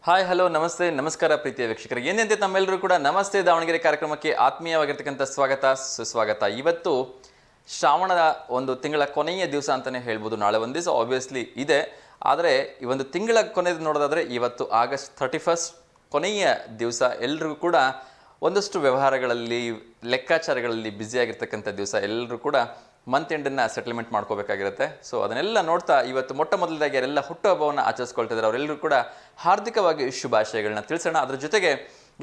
Hi hello ನಮಸ್ತೆ ನಮಸ್ಕಾರ ಪ್ರೀತಿಯ ವೀಕ್ಷಕರಿಗೆ ಏನೆಂತೆ ತಮ್ಮೆಲ್ಲರೂ ಕೂಡ ನಮಸ್ತೆ ದಾವಣಗೆರೆ ಕಾರ್ಯಕ್ರಮಕ್ಕೆ ಆತ್ಮೀಯವಾಗಿರ್ತಕ್ಕಂಥ ಸುಸ್ವಾಗತ. ಇವತ್ತು ಶ್ರಾವಣದ ಒಂದು ತಿಂಗಳ ಕೊನೆಯ ದಿವಸ ಅಂತಲೇ ಹೇಳ್ಬೋದು. ನಾಳೆ ಒಂದು ದಿವಸ ಆಬ್ವಿಯಸ್ಲಿ ಇದೆ, ಆದರೆ ಈ ಒಂದು ತಿಂಗಳ ಕೊನೆಯದು ನೋಡೋದಾದರೆ ಇವತ್ತು ಆಗಸ್ಟ್ 31 ಕೊನೆಯ ದಿವಸ. ಎಲ್ರಿಗೂ ಕೂಡ ಒಂದಷ್ಟು ವ್ಯವಹಾರಗಳಲ್ಲಿ ಲೆಕ್ಕಾಚಾರಗಳಲ್ಲಿ ಬ್ಯುಸಿಯಾಗಿರ್ತಕ್ಕಂಥ ದಿವಸ. ಎಲ್ಲರೂ ಕೂಡ ಮಂತ್ ಎಂಡನ್ನು ಸೆಟಲ್ಮೆಂಟ್ ಮಾಡ್ಕೋಬೇಕಾಗಿರುತ್ತೆ. ಸೊ ಅದನ್ನೆಲ್ಲ ನೋಡ್ತಾ ಇವತ್ತು ಮೊಟ್ಟ ಮೊದಲದಾಗಿ ಯಾರೆಲ್ಲ ಹುಟ್ಟುಹಬ್ಬವನ್ನು ಆಚರಿಸ್ಕೊಳ್ತಿದ್ದಾರೆ ಅವರೆಲ್ಲರೂ ಕೂಡ ಹಾರ್ದಿಕವಾಗಿ ಶುಭಾಶಯಗಳನ್ನ ತಿಳಿಸೋಣ. ಅದ್ರ ಜೊತೆಗೆ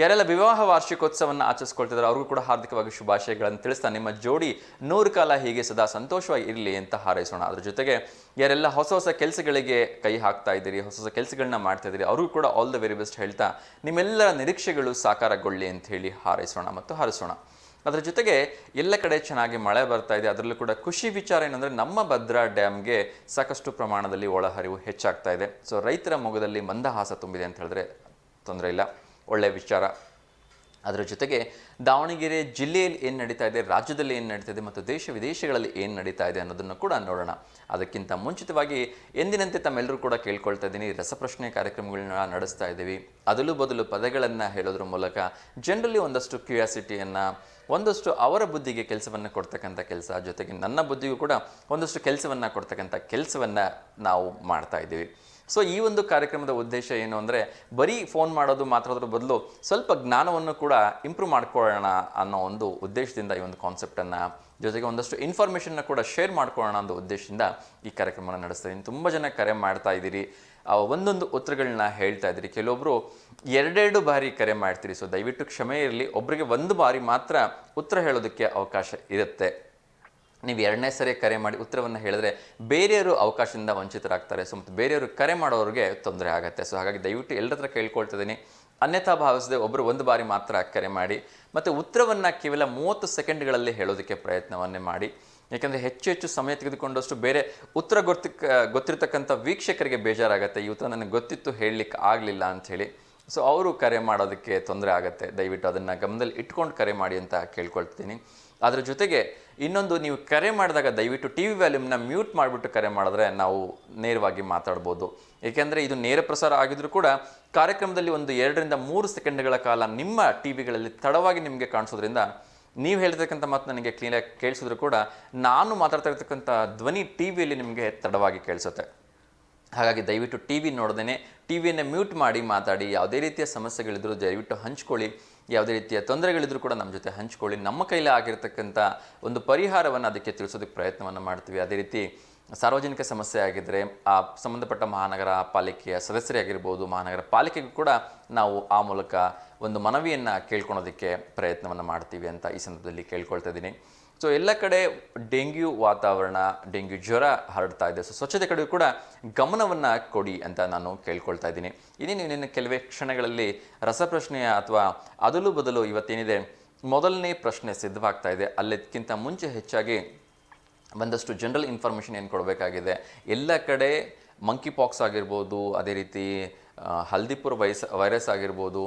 ಯಾರೆಲ್ಲ ವಿವಾಹ ವಾರ್ಷಿಕೋತ್ಸವವನ್ನು ಆಚರಿಸ್ಕೊಳ್ತಿದ್ದಾರೆ ಅವ್ರಿಗೂ ಕೂಡ ಹಾರ್ದಿಕವಾಗಿ ಶುಭಾಶಯಗಳನ್ನು ತಿಳಿಸ್ತಾ ನಿಮ್ಮ ಜೋಡಿ 100 ಕಾಲ ಹೀಗೆ ಸದಾ ಸಂತೋಷವಾಗಿ ಇರಲಿ ಅಂತ ಹಾರೈಸೋಣ. ಅದ್ರ ಜೊತೆಗೆ ಯಾರೆಲ್ಲ ಹೊಸ ಕೆಲಸಗಳಿಗೆ ಕೈ ಹಾಕ್ತಾ ಇದ್ದೀರಿ, ಹೊಸ ಕೆಲಸಗಳನ್ನ ಮಾಡ್ತಾ ಇದ್ದೀರಿ ಅವ್ರಿಗೂ ಕೂಡ ಆಲ್ ದ ವೆರಿ ಬೆಸ್ಟ್ ಹೇಳ್ತಾ ನಿಮ್ಮೆಲ್ಲರ ನಿರೀಕ್ಷೆಗಳು ಸಾಕಾರಗೊಳ್ಳಿ ಅಂತ ಹೇಳಿ ಹಾರೈಸೋಣ ಮತ್ತು ಹಾರಿಸೋಣ. ಅದರ ಜೊತೆಗೆ ಎಲ್ಲ ಕಡೆ ಚೆನ್ನಾಗಿ ಮಳೆ ಬರ್ತಾ ಇದೆ. ಅದರಲ್ಲೂ ಕೂಡ ಖುಷಿ ವಿಚಾರ ಏನಂದರೆ ನಮ್ಮ ಭದ್ರಾ ಡ್ಯಾಮ್ಗೆ ಸಾಕಷ್ಟು ಪ್ರಮಾಣದಲ್ಲಿ ಒಳಹರಿವು ಹೆಚ್ಚಾಗ್ತಾ ಇದೆ. ಸೊ ರೈತರ ಮೊಗದಲ್ಲಿ ಮಂದಹಾಸ ತುಂಬಿದೆ ಅಂತ ಹೇಳಿದ್ರೆ ತೊಂದರೆ ಇಲ್ಲ, ಒಳ್ಳೆಯ ವಿಚಾರ. ಅದರ ಜೊತೆಗೆ ದಾವಣಗೆರೆ ಜಿಲ್ಲೆಯಲ್ಲಿ ಏನು ನಡೀತಾ ಇದೆ, ರಾಜ್ಯದಲ್ಲಿ ಏನು ನಡೀತಾ ಇದೆ ಮತ್ತು ದೇಶ ವಿದೇಶಗಳಲ್ಲಿ ಏನು ನಡೀತಾ ಇದೆ ಅನ್ನೋದನ್ನು ಕೂಡ ನೋಡೋಣ. ಅದಕ್ಕಿಂತ ಮುಂಚಿತವಾಗಿ ಎಂದಿನಂತೆ ತಮ್ಮೆಲ್ಲರೂ ಕೂಡ ಕೇಳ್ಕೊಳ್ತಾ ಇದ್ದೀನಿ, ರಸಪ್ರಶ್ನೆ ಕಾರ್ಯಕ್ರಮಗಳನ್ನ ನಡೆಸ್ತಾ ಇದ್ದೀವಿ. ಅದಲು ಬದಲು ಪದಗಳನ್ನು ಹೇಳೋದ್ರ ಮೂಲಕ ಜನರಲ್ಲಿ ಒಂದಷ್ಟು ಕ್ಯೂರಿಯಾಸಿಟಿಯನ್ನು, ಒಂದಷ್ಟು ಅವರ ಬುದ್ಧಿಗೆ ಕೆಲಸವನ್ನು ಕೊಡ್ತಕ್ಕಂಥ ಕೆಲಸ, ಜೊತೆಗೆ ನನ್ನ ಬುದ್ಧಿಗೂ ಕೂಡ ಒಂದಷ್ಟು ಕೆಲಸವನ್ನು ಕೊಡ್ತಕ್ಕಂಥ ಕೆಲಸವನ್ನು ನಾವು ಮಾಡ್ತಾ ಇದ್ದೀವಿ. ಸೊ ಈ ಒಂದು ಕಾರ್ಯಕ್ರಮದ ಉದ್ದೇಶ ಏನು ಅಂದರೆ ಬರೀ ಫೋನ್ ಮಾಡೋದು ಮಾತ್ರದ್ರ ಬದಲು ಸ್ವಲ್ಪ ಜ್ಞಾನವನ್ನು ಕೂಡ ಇಂಪ್ರೂವ್ ಮಾಡ್ಕೊಳ್ಳೋಣ ಅನ್ನೋ ಒಂದು ಉದ್ದೇಶದಿಂದ ಈ ಒಂದು ಕಾನ್ಸೆಪ್ಟನ್ನು, ಜೊತೆಗೆ ಒಂದಷ್ಟು ಇನ್ಫಾರ್ಮೇಷನ್ನ ಕೂಡ ಶೇರ್ ಮಾಡ್ಕೊಳ್ಳೋಣ ಅನ್ನೋ ಉದ್ದೇಶದಿಂದ ಈ ಕಾರ್ಯಕ್ರಮನ ನಡೆಸ್ತಾ ಇದ್ದೀನಿ. ತುಂಬ ಜನ ಕರೆ ಮಾಡ್ತಾ ಇದ್ದೀರಿ, ಒಂದೊಂದು ಉತ್ತರಗಳನ್ನ ಹೇಳ್ತಾ ಇದ್ದೀರಿ. ಕೆಲವೊಬ್ಬರು ಎರಡೆರಡು ಬಾರಿ ಕರೆ ಮಾಡ್ತೀರಿ. ಸೊ ದಯವಿಟ್ಟು ಕ್ಷಮೆ ಇರಲಿ, ಒಬ್ಬರಿಗೆ ಒಂದು ಬಾರಿ ಮಾತ್ರ ಉತ್ತರ ಹೇಳೋದಕ್ಕೆ ಅವಕಾಶ ಇರುತ್ತೆ. ನೀವು ಎರಡನೇ ಸರಿ ಕರೆ ಮಾಡಿ ಉತ್ತರವನ್ನು ಹೇಳಿದ್ರೆ ಬೇರೆಯವರು ಅವಕಾಶದಿಂದ ವಂಚಿತರಾಗ್ತಾರೆ. ಸೊ ಮತ್ತು ಬೇರೆಯವರು ಕರೆ ಮಾಡೋರಿಗೆ ತೊಂದರೆ ಆಗುತ್ತೆ. ಸೊ ಹಾಗಾಗಿ ದಯವಿಟ್ಟು ಎಲ್ಲರ ಹತ್ರ ಕೇಳ್ಕೊಳ್ತಿದ್ದೀನಿ, ಅನ್ಯಥಾ ಭಾವಿಸದೆ ಒಬ್ಬರು ಒಂದು ಬಾರಿ ಮಾತ್ರ ಕರೆ ಮಾಡಿ ಮತ್ತು ಉತ್ತರವನ್ನು ಕೇವಲ 30 ಸೆಕೆಂಡ್ಗಳಲ್ಲಿ ಹೇಳೋದಕ್ಕೆ ಪ್ರಯತ್ನವನ್ನೇ ಮಾಡಿ. ಯಾಕೆಂದರೆ ಹೆಚ್ಚು ಸಮಯ ತೆಗೆದುಕೊಂಡಷ್ಟು ಬೇರೆ ಉತ್ತರ ಗೊತ್ತಿರ್ತಕ್ಕಂಥ ವೀಕ್ಷಕರಿಗೆ ಬೇಜಾರಾಗುತ್ತೆ, ಈ ಉತ್ತರ ನನಗೆ ಗೊತ್ತಿತ್ತು ಹೇಳಲಿಕ್ಕೆ ಆಗಲಿಲ್ಲ ಅಂಥೇಳಿ. ಸೊ ಅವರು ಕರೆ ಮಾಡೋದಕ್ಕೆ ತೊಂದರೆ ಆಗುತ್ತೆ. ದಯವಿಟ್ಟು ಅದನ್ನು ಗಮನದಲ್ಲಿ ಇಟ್ಕೊಂಡು ಕರೆ ಮಾಡಿ ಅಂತ ಕೇಳ್ಕೊಳ್ತೀನಿ. ಅದರ ಜೊತೆಗೆ ಇನ್ನೊಂದು, ನೀವು ಕರೆ ಮಾಡಿದಾಗ ದಯವಿಟ್ಟು ಟಿ ವಿ ವ್ಯಾಲ್ಯೂಮ್ನ ಮ್ಯೂಟ್ ಮಾಡಿಬಿಟ್ಟು ಕರೆ ಮಾಡಿದ್ರೆ ನಾವು ನೇರವಾಗಿ ಮಾತಾಡ್ಬೋದು. ಏಕೆಂದರೆ ಇದು ನೇರ ಪ್ರಸಾರ ಆಗಿದ್ರೂ ಕೂಡ ಕಾರ್ಯಕ್ರಮದಲ್ಲಿ ಒಂದು 2 ರಿಂದ 3 ಸೆಕೆಂಡ್ಗಳ ಕಾಲ ನಿಮ್ಮ ಟಿ ವಿಗಳಲ್ಲಿ ತಡವಾಗಿ ನಿಮಗೆ ಕಾಣಿಸೋದ್ರಿಂದ ನೀವು ಹೇಳ್ತಕ್ಕಂಥ ಮಾತು ನನಗೆ ಕ್ಲೀನಾಗಿ ಕೇಳಿಸಿದ್ರು ಕೂಡ ನಾನು ಮಾತಾಡ್ತಾ ಇರ್ತಕ್ಕಂಥ ಧ್ವನಿ ಟಿ ವಿಯಲ್ಲಿ ನಿಮಗೆ ತಡವಾಗಿ ಕೇಳಿಸುತ್ತೆ. ಹಾಗಾಗಿ ದಯವಿಟ್ಟು ಟಿ ವಿ ನೋಡ್ದೇ ಟಿ ವಿಯನ್ನು ಮ್ಯೂಟ್ ಮಾಡಿ ಮಾತಾಡಿ. ಯಾವುದೇ ರೀತಿಯ ಸಮಸ್ಯೆಗಳಿದ್ರೂ ದಯವಿಟ್ಟು ಹಂಚ್ಕೊಳ್ಳಿ, ಯಾವುದೇ ರೀತಿಯ ತೊಂದರೆಗಳಿದ್ರೂ ಕೂಡ ನಮ್ಮ ಜೊತೆ ಹಂಚ್ಕೊಳ್ಳಿ. ನಮ್ಮ ಕೈಲಿ ಆಗಿರ್ತಕ್ಕಂಥ ಒಂದು ಪರಿಹಾರವನ್ನು ಅದಕ್ಕೆ ತಿಳಿಸೋದಕ್ಕೆ ಪ್ರಯತ್ನವನ್ನು ಮಾಡ್ತೀವಿ. ಅದೇ ರೀತಿ ಸಾರ್ವಜನಿಕ ಸಮಸ್ಯೆ ಆಗಿದ್ದರೆ ಆ ಸಂಬಂಧಪಟ್ಟ ಮಹಾನಗರ ಪಾಲಿಕೆಯ ಸದಸ್ಯರೇ ಆಗಿರ್ಬೋದು, ಮಹಾನಗರ ಪಾಲಿಕೆಗೂ ಕೂಡ ನಾವು ಆ ಮೂಲಕ ಒಂದು ಮನವಿಯನ್ನು ಕೇಳ್ಕೊಳೋದಕ್ಕೆ ಪ್ರಯತ್ನವನ್ನು ಮಾಡ್ತೀವಿ ಅಂತ ಈ ಸಂದರ್ಭದಲ್ಲಿ ಕೇಳ್ಕೊಳ್ತಾ ಇದ್ದೀನಿ. ಸೊ ಎಲ್ಲ ಕಡೆ ಡೆಂಗ್ಯೂ ವಾತಾವರಣ, ಡೆಂಗ್ಯೂ ಜ್ವರ ಹರಡ್ತಾ ಇದೆ. ಸೊ ಸ್ವಚ್ಛತೆ ಕಡೆಗೂ ಕೂಡ ಗಮನವನ್ನು ಕೊಡಿ ಅಂತ ನಾನು ಕೇಳ್ಕೊಳ್ತಾ ಇದ್ದೀನಿ. ಇನ್ನೇನು ಕೆಲವೇ ಕ್ಷಣಗಳಲ್ಲಿ ರಸಪ್ರಶ್ನೆಯ ಅಥವಾ ಅದಲು ಬದಲು ಇವತ್ತೇನಿದೆ ಮೊದಲನೇ ಪ್ರಶ್ನೆ ಸಿದ್ಧವಾಗ್ತಾ ಇದೆ. ಅಲ್ಲದಕ್ಕಿಂತ ಮುಂಚೆ ಹೆಚ್ಚಾಗಿ ಒಂದಷ್ಟು ಜನರಲ್ ಇನ್ಫಾರ್ಮೇಷನ್ ಏನು ಕೊಡಬೇಕಾಗಿದೆ. ಎಲ್ಲ ಕಡೆ ಮಂಕಿ ಪಾಕ್ಸ್ ಆಗಿರ್ಬೋದು, ಅದೇ ರೀತಿ ಹಲ್ದಿಪುರ್ ವೈರಸ್ ಆಗಿರ್ಬೋದು,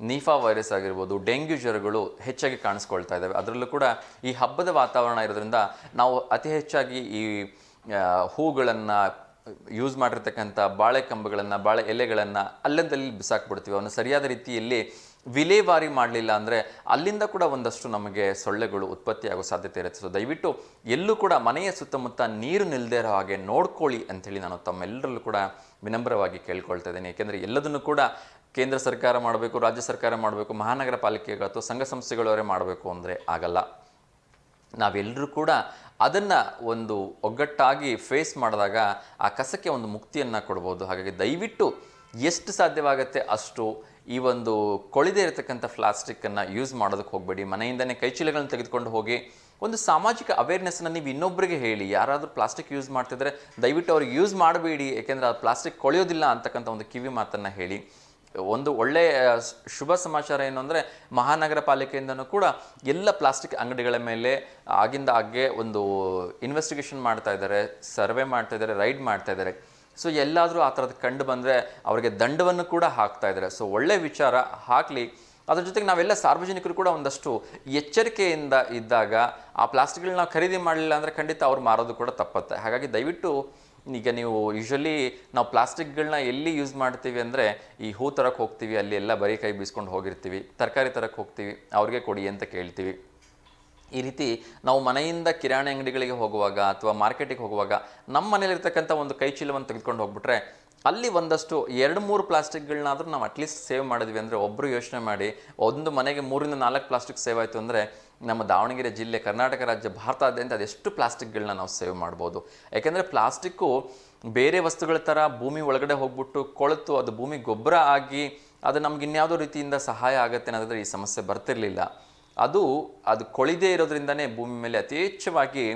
ನಿಫಾ ವೈರಸ್ ಆಗಿರ್ಬೋದು, ಡೆಂಗ್ಯೂ ಜ್ವರಗಳು ಹೆಚ್ಚಾಗಿ ಕಾಣಿಸ್ಕೊಳ್ತಾ ಇದ್ದಾವೆ. ಅದರಲ್ಲೂ ಕೂಡ ಈ ಹಬ್ಬದ ವಾತಾವರಣ ಇರೋದ್ರಿಂದ ನಾವು ಅತಿ ಹೆಚ್ಚಾಗಿ ಈ ಹೂಗಳನ್ನು ಯೂಸ್ ಮಾಡಿರ್ತಕ್ಕಂಥ ಬಾಳೆ ಕಂಬಗಳನ್ನು, ಬಾಳೆ ಎಲೆಗಳನ್ನು ಅಲ್ಲದಲ್ಲಿ ಬಿಸಾಕ್ಬಿಡ್ತೀವಿ. ಅವನ್ನು ಸರಿಯಾದ ರೀತಿಯಲ್ಲಿ ವಿಲೇವಾರಿ ಮಾಡಲಿಲ್ಲ ಅಂದರೆ ಅಲ್ಲಿಂದ ಕೂಡ ಒಂದಷ್ಟು ನಮಗೆ ಸೊಳ್ಳೆಗಳು ಉತ್ಪತ್ತಿಯಾಗೋ ಸಾಧ್ಯತೆ ಇರುತ್ತೆ. ಸೊ ದಯವಿಟ್ಟು ಎಲ್ಲೂ ಕೂಡ ಮನೆಯ ಸುತ್ತಮುತ್ತ ನೀರು ನಿಲ್ಲದೇ ಇರೋ ಹಾಗೆ ನೋಡ್ಕೊಳ್ಳಿ ಅಂಥೇಳಿ ನಾನು ತಮ್ಮೆಲ್ಲರಲ್ಲೂ ಕೂಡ ವಿನಮ್ರವಾಗಿ ಕೇಳ್ಕೊಳ್ತಾ ಇದ್ದೀನಿ. ಏಕೆಂದರೆ ಎಲ್ಲದನ್ನು ಕೂಡ ಕೇಂದ್ರ ಸರ್ಕಾರ ಮಾಡಬೇಕು, ರಾಜ್ಯ ಸರ್ಕಾರ ಮಾಡಬೇಕು, ಮಹಾನಗರ ಪಾಲಿಕೆಗಳು ಅಥವಾ ಸಂಘ ಸಂಸ್ಥೆಗಳವರೇ ಮಾಡಬೇಕು ಅಂದರೆ ಆಗಲ್ಲ. ನಾವೆಲ್ಲರೂ ಕೂಡ ಅದನ್ನು ಒಂದು ಒಗ್ಗಟ್ಟಾಗಿ ಫೇಸ್ ಮಾಡಿದಾಗ ಆ ಕಸಕ್ಕೆ ಒಂದು ಮುಕ್ತಿಯನ್ನು ಕೊಡ್ಬೋದು. ಹಾಗಾಗಿ ದಯವಿಟ್ಟು ಎಷ್ಟು ಸಾಧ್ಯವಾಗುತ್ತೆ ಅಷ್ಟು ಈ ಒಂದು ಕೊಳಿದೇ ಇರತಕ್ಕಂಥ ಪ್ಲಾಸ್ಟಿಕ್ಕನ್ನು ಯೂಸ್ ಮಾಡೋದಕ್ಕೆ ಹೋಗಬೇಡಿ. ಮನೆಯಿಂದನೇ ಕೈಚೀಲಗಳನ್ನು ತೆಗೆದುಕೊಂಡು ಹೋಗಿ ಒಂದು ಸಾಮಾಜಿಕ ಅವೇರ್ನೆಸ್ನ ನೀವು ಇನ್ನೊಬ್ಬರಿಗೆ ಹೇಳಿ. ಯಾರಾದರೂ ಪ್ಲಾಸ್ಟಿಕ್ ಯೂಸ್ ಮಾಡ್ತಿದ್ರೆ ದಯವಿಟ್ಟು ಅವ್ರಿಗೆ ಯೂಸ್ ಮಾಡಬೇಡಿ, ಏಕೆಂದರೆ ಅದು ಪ್ಲಾಸ್ಟಿಕ್ ಕೊಳೆಯೋದಿಲ್ಲ ಅಂತಕ್ಕಂಥ ಒಂದು ಕಿವಿ ಮಾತನ್ನು ಹೇಳಿ. ಒಂದು ಒಳ್ಳೆಯ ಶುಭ ಸಮಾಚಾರ ಏನು ಅಂದರೆ ಮಹಾನಗರ ಪಾಲಿಕೆಯಿಂದನೂ ಕೂಡ ಎಲ್ಲ ಪ್ಲಾಸ್ಟಿಕ್ ಅಂಗಡಿಗಳ ಮೇಲೆ ಆಗಿಂದ ಹಾಗೆ ಒಂದು ಇನ್ವೆಸ್ಟಿಗೇಷನ್ ಮಾಡ್ತಾ ಇದ್ದಾರೆ, ಸರ್ವೆ ಮಾಡ್ತಾ ಇದ್ದಾರೆ, ರೈಡ್ ಮಾಡ್ತಾ ಇದ್ದಾರೆ. ಸೊ ಎಲ್ಲಾದರೂ ಆ ಥರದ್ದು ಕಂಡು ಬಂದರೆ ಅವರಿಗೆ ದಂಡವನ್ನು ಕೂಡ ಹಾಕ್ತಾ ಇದ್ದಾರೆ. ಸೊ ಒಳ್ಳೆಯ ವಿಚಾರ, ಹಾಕಲಿ. ಅದ್ರ ಜೊತೆಗೆ ನಾವೆಲ್ಲ ಸಾರ್ವಜನಿಕರು ಕೂಡ ಒಂದಷ್ಟು ಎಚ್ಚರಿಕೆಯಿಂದ ಇದ್ದಾಗ ಆ ಪ್ಲಾಸ್ಟಿಕ್ಗಳನ್ನ ನಾವು ಖರೀದಿ ಮಾಡಲಿಲ್ಲ ಅಂದರೆ ಖಂಡಿತ ಅವ್ರು ಮಾರೋದು ಕೂಡ ತಪ್ಪುತ್ತೆ. ಹಾಗಾಗಿ ದಯವಿಟ್ಟು ಈಗ ನೀವು ಯೂಶ್ವಲಿ ನಾವು ಪ್ಲಾಸ್ಟಿಕ್ಗಳನ್ನ ಎಲ್ಲಿ ಯೂಸ್ ಮಾಡ್ತೀವಿ ಅಂದರೆ ಈ ಹೂ ತರಕ್ಕೆ ಹೋಗ್ತೀವಿ, ಅಲ್ಲಿ ಎಲ್ಲ ಬರೀ ಕೈ ಬೀಸ್ಕೊಂಡು ಹೋಗಿರ್ತೀವಿ. ತರಕಾರಿ ತರಕ್ಕೆ ಹೋಗ್ತೀವಿ, ಅವ್ರಿಗೆ ಕೊಡಿ ಅಂತ ಕೇಳ್ತೀವಿ. ಈ ರೀತಿ ನಾವು ಮನೆಯಿಂದ ಕಿರಾಣಿ ಅಂಗಡಿಗಳಿಗೆ ಹೋಗುವಾಗ ಅಥವಾ ಮಾರ್ಕೆಟಿಗೆ ಹೋಗುವಾಗ ನಮ್ಮ ಮನೇಲಿರ್ತಕ್ಕಂಥ ಒಂದು ಕೈ ಚೀಲವನ್ನು ತೆಗೆದುಕೊಂಡು ಹೋಗ್ಬಿಟ್ರೆ ಅಲ್ಲಿ ಒಂದಷ್ಟು 2-3 ಪ್ಲಾಸ್ಟಿಕ್ಗಳನ್ನಾದರೂ ನಾವು ಅಟ್ಲೀಸ್ಟ್ ಸೇವ್ ಮಾಡಿದ್ವಿ ಅಂದರೆ, ಒಬ್ಬರು ಯೋಚನೆ ಮಾಡಿ, ಒಂದು ಮನೆಗೆ 3-4 ಪ್ಲಾಸ್ಟಿಕ್ ಸೇವ್ ಆಯಿತು ಅಂದರೆ ನಮ್ಮ ದಾವಣಗೆರೆ ಜಿಲ್ಲೆ, ಕರ್ನಾಟಕ ರಾಜ್ಯ, ಭಾರತಾದ್ಯಂತ ಅದೆಷ್ಟು ಪ್ಲಾಸ್ಟಿಕ್ಗಳನ್ನ ನಾವು ಸೇವ್ ಮಾಡ್ಬೋದು. ಯಾಕೆಂದರೆ ಪ್ಲಾಸ್ಟಿಕ್ಕು ಬೇರೆ ವಸ್ತುಗಳ ಥರ ಭೂಮಿ ಒಳಗಡೆ ಹೋಗ್ಬಿಟ್ಟು ಕೊಳೆತು ಅದು ಭೂಮಿ ಗೊಬ್ಬರ ಆಗಿ ಅದು ನಮ್ಗೆ ಇನ್ಯಾವುದೋ ರೀತಿಯಿಂದ ಸಹಾಯ ಆಗುತ್ತೆ ಅನ್ನೋದಾದರೆ ಈ ಸಮಸ್ಯೆ ಬರ್ತಿರಲಿಲ್ಲ. ಅದು ಕೊಳಿದೇ ಇರೋದ್ರಿಂದನೇ ಭೂಮಿ ಮೇಲೆ ಅತಿ ಹೆಚ್ಚವಾಗಿ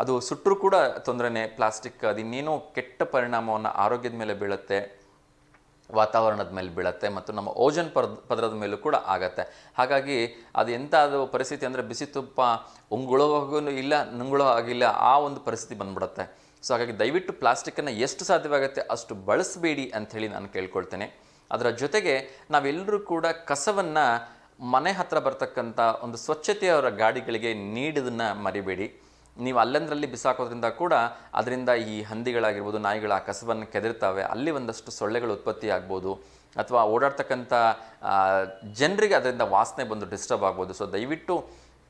ಅದು ಸುಟ್ಟರೂ ಕೂಡ ತೊಂದರೆನೇ ಪ್ಲಾಸ್ಟಿಕ್. ಅದು ಇನ್ನೇನೋ ಕೆಟ್ಟ ಪರಿಣಾಮವನ್ನು ಆರೋಗ್ಯದ ಮೇಲೆ ಬೀಳುತ್ತೆ, ವಾತಾವರಣದ ಮೇಲೆ ಬೀಳುತ್ತೆ ಮತ್ತು ನಮ್ಮ ಓಜನ್ ಪದರದ ಮೇಲೂ ಕೂಡ ಆಗತ್ತೆ. ಹಾಗಾಗಿ ಅದು ಎಂಥದ್ದು ಪರಿಸ್ಥಿತಿ ಅಂದರೆ ಬಿಸಿ ತುಪ್ಪ ಉಂಗುಳೋ ಇಲ್ಲ ನುಂಗುಳೋ ಆಗಿಲ್ಲ, ಆ ಒಂದು ಪರಿಸ್ಥಿತಿ ಬಂದ್ಬಿಡುತ್ತೆ. ಸೊ ಹಾಗಾಗಿ ದಯವಿಟ್ಟು ಪ್ಲಾಸ್ಟಿಕ್ಕನ್ನು ಎಷ್ಟು ಸಾಧ್ಯವಾಗುತ್ತೆ ಅಷ್ಟು ಬಳಸಬೇಡಿ ಅಂಥೇಳಿ ನಾನು ಕೇಳ್ಕೊಳ್ತೇನೆ. ಅದರ ಜೊತೆಗೆ ನಾವೆಲ್ಲರೂ ಕೂಡ ಕಸವನ್ನು ಮನೆ ಹತ್ರ ಬರ್ತಕ್ಕಂಥ ಒಂದು ಸ್ವಚ್ಛತೆಯವರ ಗಾಡಿಗಳಿಗೆ ನೀಡೋದನ್ನು ಮರಿಬೇಡಿ. ನೀವು ಅಲ್ಲಂದ್ರಲ್ಲಿ ಬಿಸಾಕೋದ್ರಿಂದ ಕೂಡ ಅದರಿಂದ ಈ ಹಂದಿಗಳಾಗಿರ್ಬೋದು, ನಾಯಿಗಳ ಆ ಕಸವನ್ನು ಕೆದರ್ತಾವೆ, ಅಲ್ಲಿ ಒಂದಷ್ಟು ಸೊಳ್ಳೆಗಳು ಉತ್ಪತ್ತಿ ಆಗ್ಬೋದು, ಅಥವಾ ಓಡಾಡ್ತಕ್ಕಂಥ ಜನರಿಗೆ ಅದರಿಂದ ವಾಸನೆ ಬಂದು ಡಿಸ್ಟರ್ಬ್ ಆಗ್ಬೋದು. ಸೊ ದಯವಿಟ್ಟು